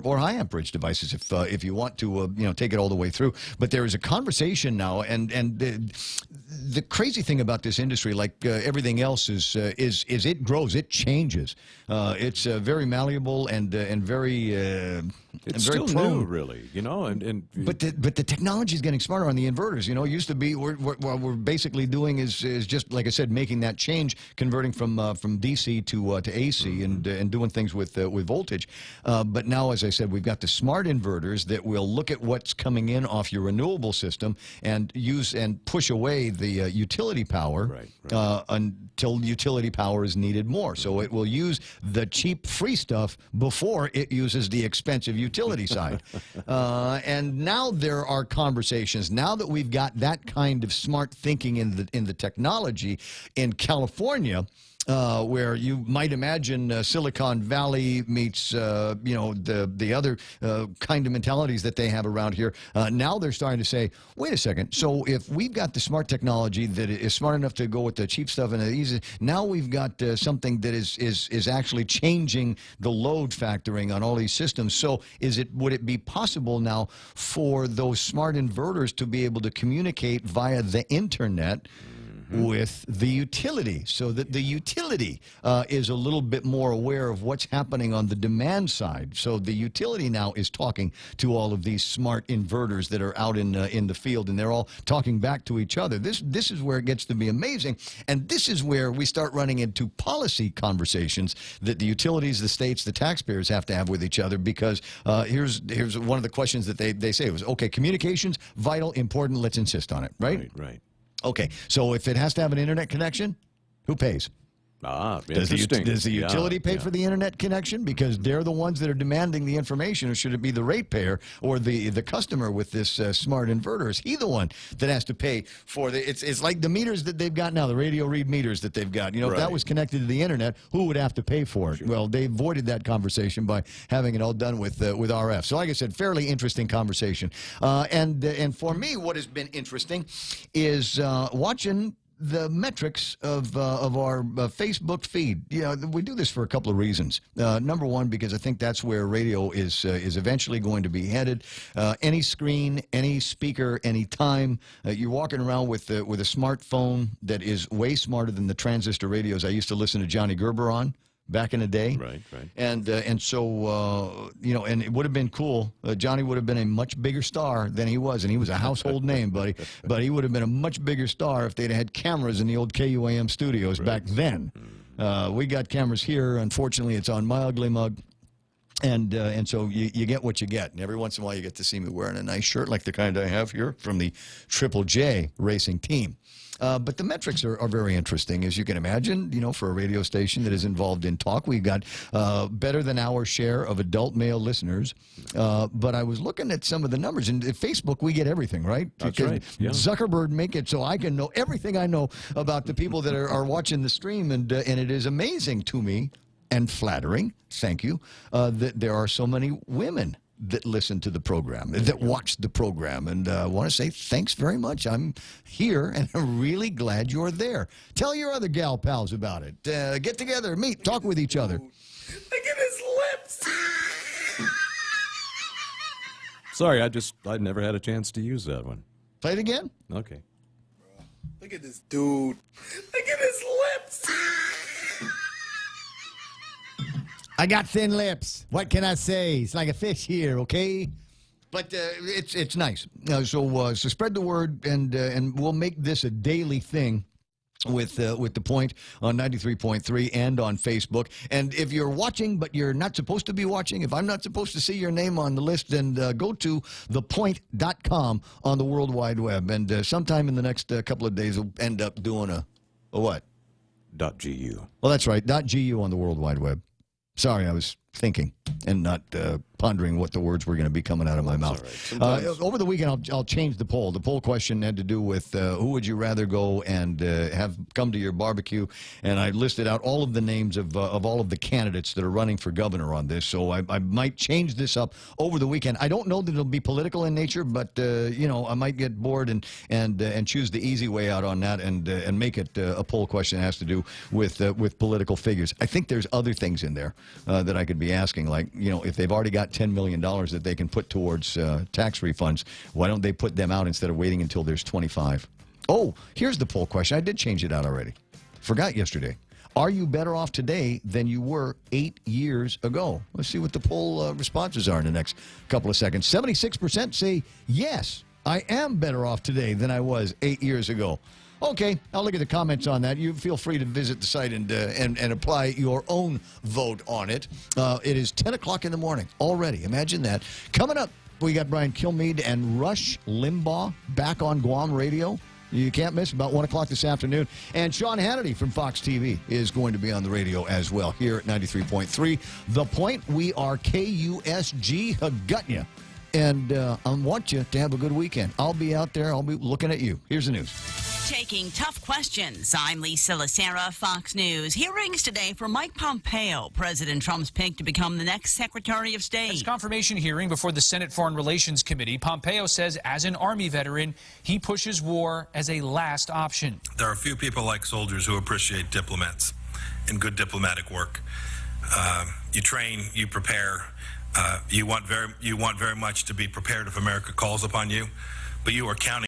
or high amperage devices if you want to take it all the way through. But there is a conversation now, and the crazy thing about this industry, like everything else, is it grows, it changes. It's very malleable and very it's very still prone. new, really. But the technology is getting smarter on the inverters. It used to be what we're basically doing is just, like I said, making that change, converting from DC to AC and doing things with voltage. But now, as I said, we've got the smart inverters that will look at what's coming in off your renewable system and use and push away the utility power until utility power is needed more. So it will use the cheap free stuff before it uses the expensive utility side. And now there are conversations, now that we've got that kind of smart thinking in the technology in California, where you might imagine Silicon Valley meets, the other kind of mentalities that they have around here. Now they're starting to say, wait a second. So if we've got the smart technology that is smart enough to go with the cheap stuff and the easy, now we've got something that is actually changing the load factoring on all these systems. So would it be possible now for those smart inverters to be able to communicate via the internet with the utility, so that the utility is a little bit more aware of what's happening on the demand side? So the utility now is talking to all of these smart inverters that are out in the field, and they're all talking back to each other. This is where it gets to be amazing, and this is where we start running into policy conversations that the utilities, the states, the taxpayers have to have with each other, because here's one of the questions that they say was, okay, communications, vital, important, let's insist on it, right? Right. Okay, so if it has to have an internet connection, who pays? Does the utility pay for the internet connection? Because they're the ones that are demanding the information, or should it be the ratepayer or the customer with this smart inverter? Is he the one that has to pay for the? It's like the meters that they've got now, the radio read meters that they've got. If that was connected to the internet, who would have to pay for it? Well, they avoided that conversation by having it all done with RF. So, like I said, fairly interesting conversation. And for me, what has been interesting is watching the metrics of our Facebook feed. We do this for a couple of reasons. Number one, because I think that's where radio is eventually going to be headed. Any screen, any speaker, any time, you're walking around with a smartphone that is way smarter than the transistor radios I used to listen to Johnny Gerber on back in the day. Right. And so, and it would have been cool. Johnny would have been a much bigger star than he was, and he was a household name, buddy. But he would have been a much bigger star if they'd had cameras in the old KUAM studios back then. We got cameras here. Unfortunately, it's on my ugly mug. And so you get what you get. And every once in a while, you get to see me wearing a nice shirt like the kind I have here from the Triple J racing team. But the metrics are very interesting, as you can imagine. For a radio station that is involved in talk, we've got better than our share of adult male listeners. But I was looking at some of the numbers, and at Facebook, we get everything, right? That's right. Yeah. Zuckerberg make it so I can know everything I know about the people that are watching the stream, and it is amazing to me and flattering, thank you, that there are so many women that listen to the program, that watch the program. And I want to say thanks very much. I'm here, and I'm really glad you're there. Tell your other gal pals about it. Get together, meet, talk with each other. Look at his lips. Sorry, I never had a chance to use that one. Play it again? Okay. Look at this dude. Look at his lips. I got thin lips. What can I say? It's like a fish here, okay? But it's nice. So spread the word, and we'll make this a daily thing with the Point on 93.3 and on Facebook. And if you're watching but you're not supposed to be watching, if I'm not supposed to see your name on the list, then go to thepoint.com on the World Wide Web. And sometime in the next couple of days, we'll end up doing a what? .gu. Well, that's right. .gu on the World Wide Web. Sorry, I was thinking and not pondering what the words were going to be coming out of my mouth. Right. Over the weekend, I'll change the poll. The poll question had to do with who would you rather go and have come to your barbecue, and I listed out all of the names of all of the candidates that are running for governor on this. So I might change this up over the weekend. I don't know that it'll be political in nature, but you know, I might get bored and choose the easy way out on that and make it a poll question that has to do with political figures. I think there's other things in there that I could be asking, like, you know, if they've already got $10 million that they can put towards tax refunds, why don't they put them out instead of waiting until there's 25? Oh, here's the poll question. I did change it out already. Forgot yesterday. Are you better off today than you were 8 years ago? Let's see what the poll responses are in the next couple of seconds. 76% say, yes, I am better off today than I was 8 years ago. Okay, I'll look at the comments on that. You feel free to visit the site and apply your own vote on it. It is 10 o'clock in the morning already. Imagine that. Coming up, we got Brian Kilmeade and Rush Limbaugh back on Guam Radio. You can't miss about 1 o'clock this afternoon. And Sean Hannity from Fox TV is going to be on the radio as well here at 93.3. The Point, we are KUSG Hagutnya. And I want you to have a good weekend. I'll be out there. I'll be looking at you. Here's the news. Taking tough questions. I'm Lisa Lacera, Fox News. Hearings today for Mike Pompeo, President Trump's pick to become the next Secretary of State. At his confirmation hearing before the Senate Foreign Relations Committee, Pompeo says as an Army veteran, he pushes war as a last option. There are a few people like soldiers who appreciate diplomats and good diplomatic work. You train, you prepare. You want very much to be prepared if America calls upon you, but you are counting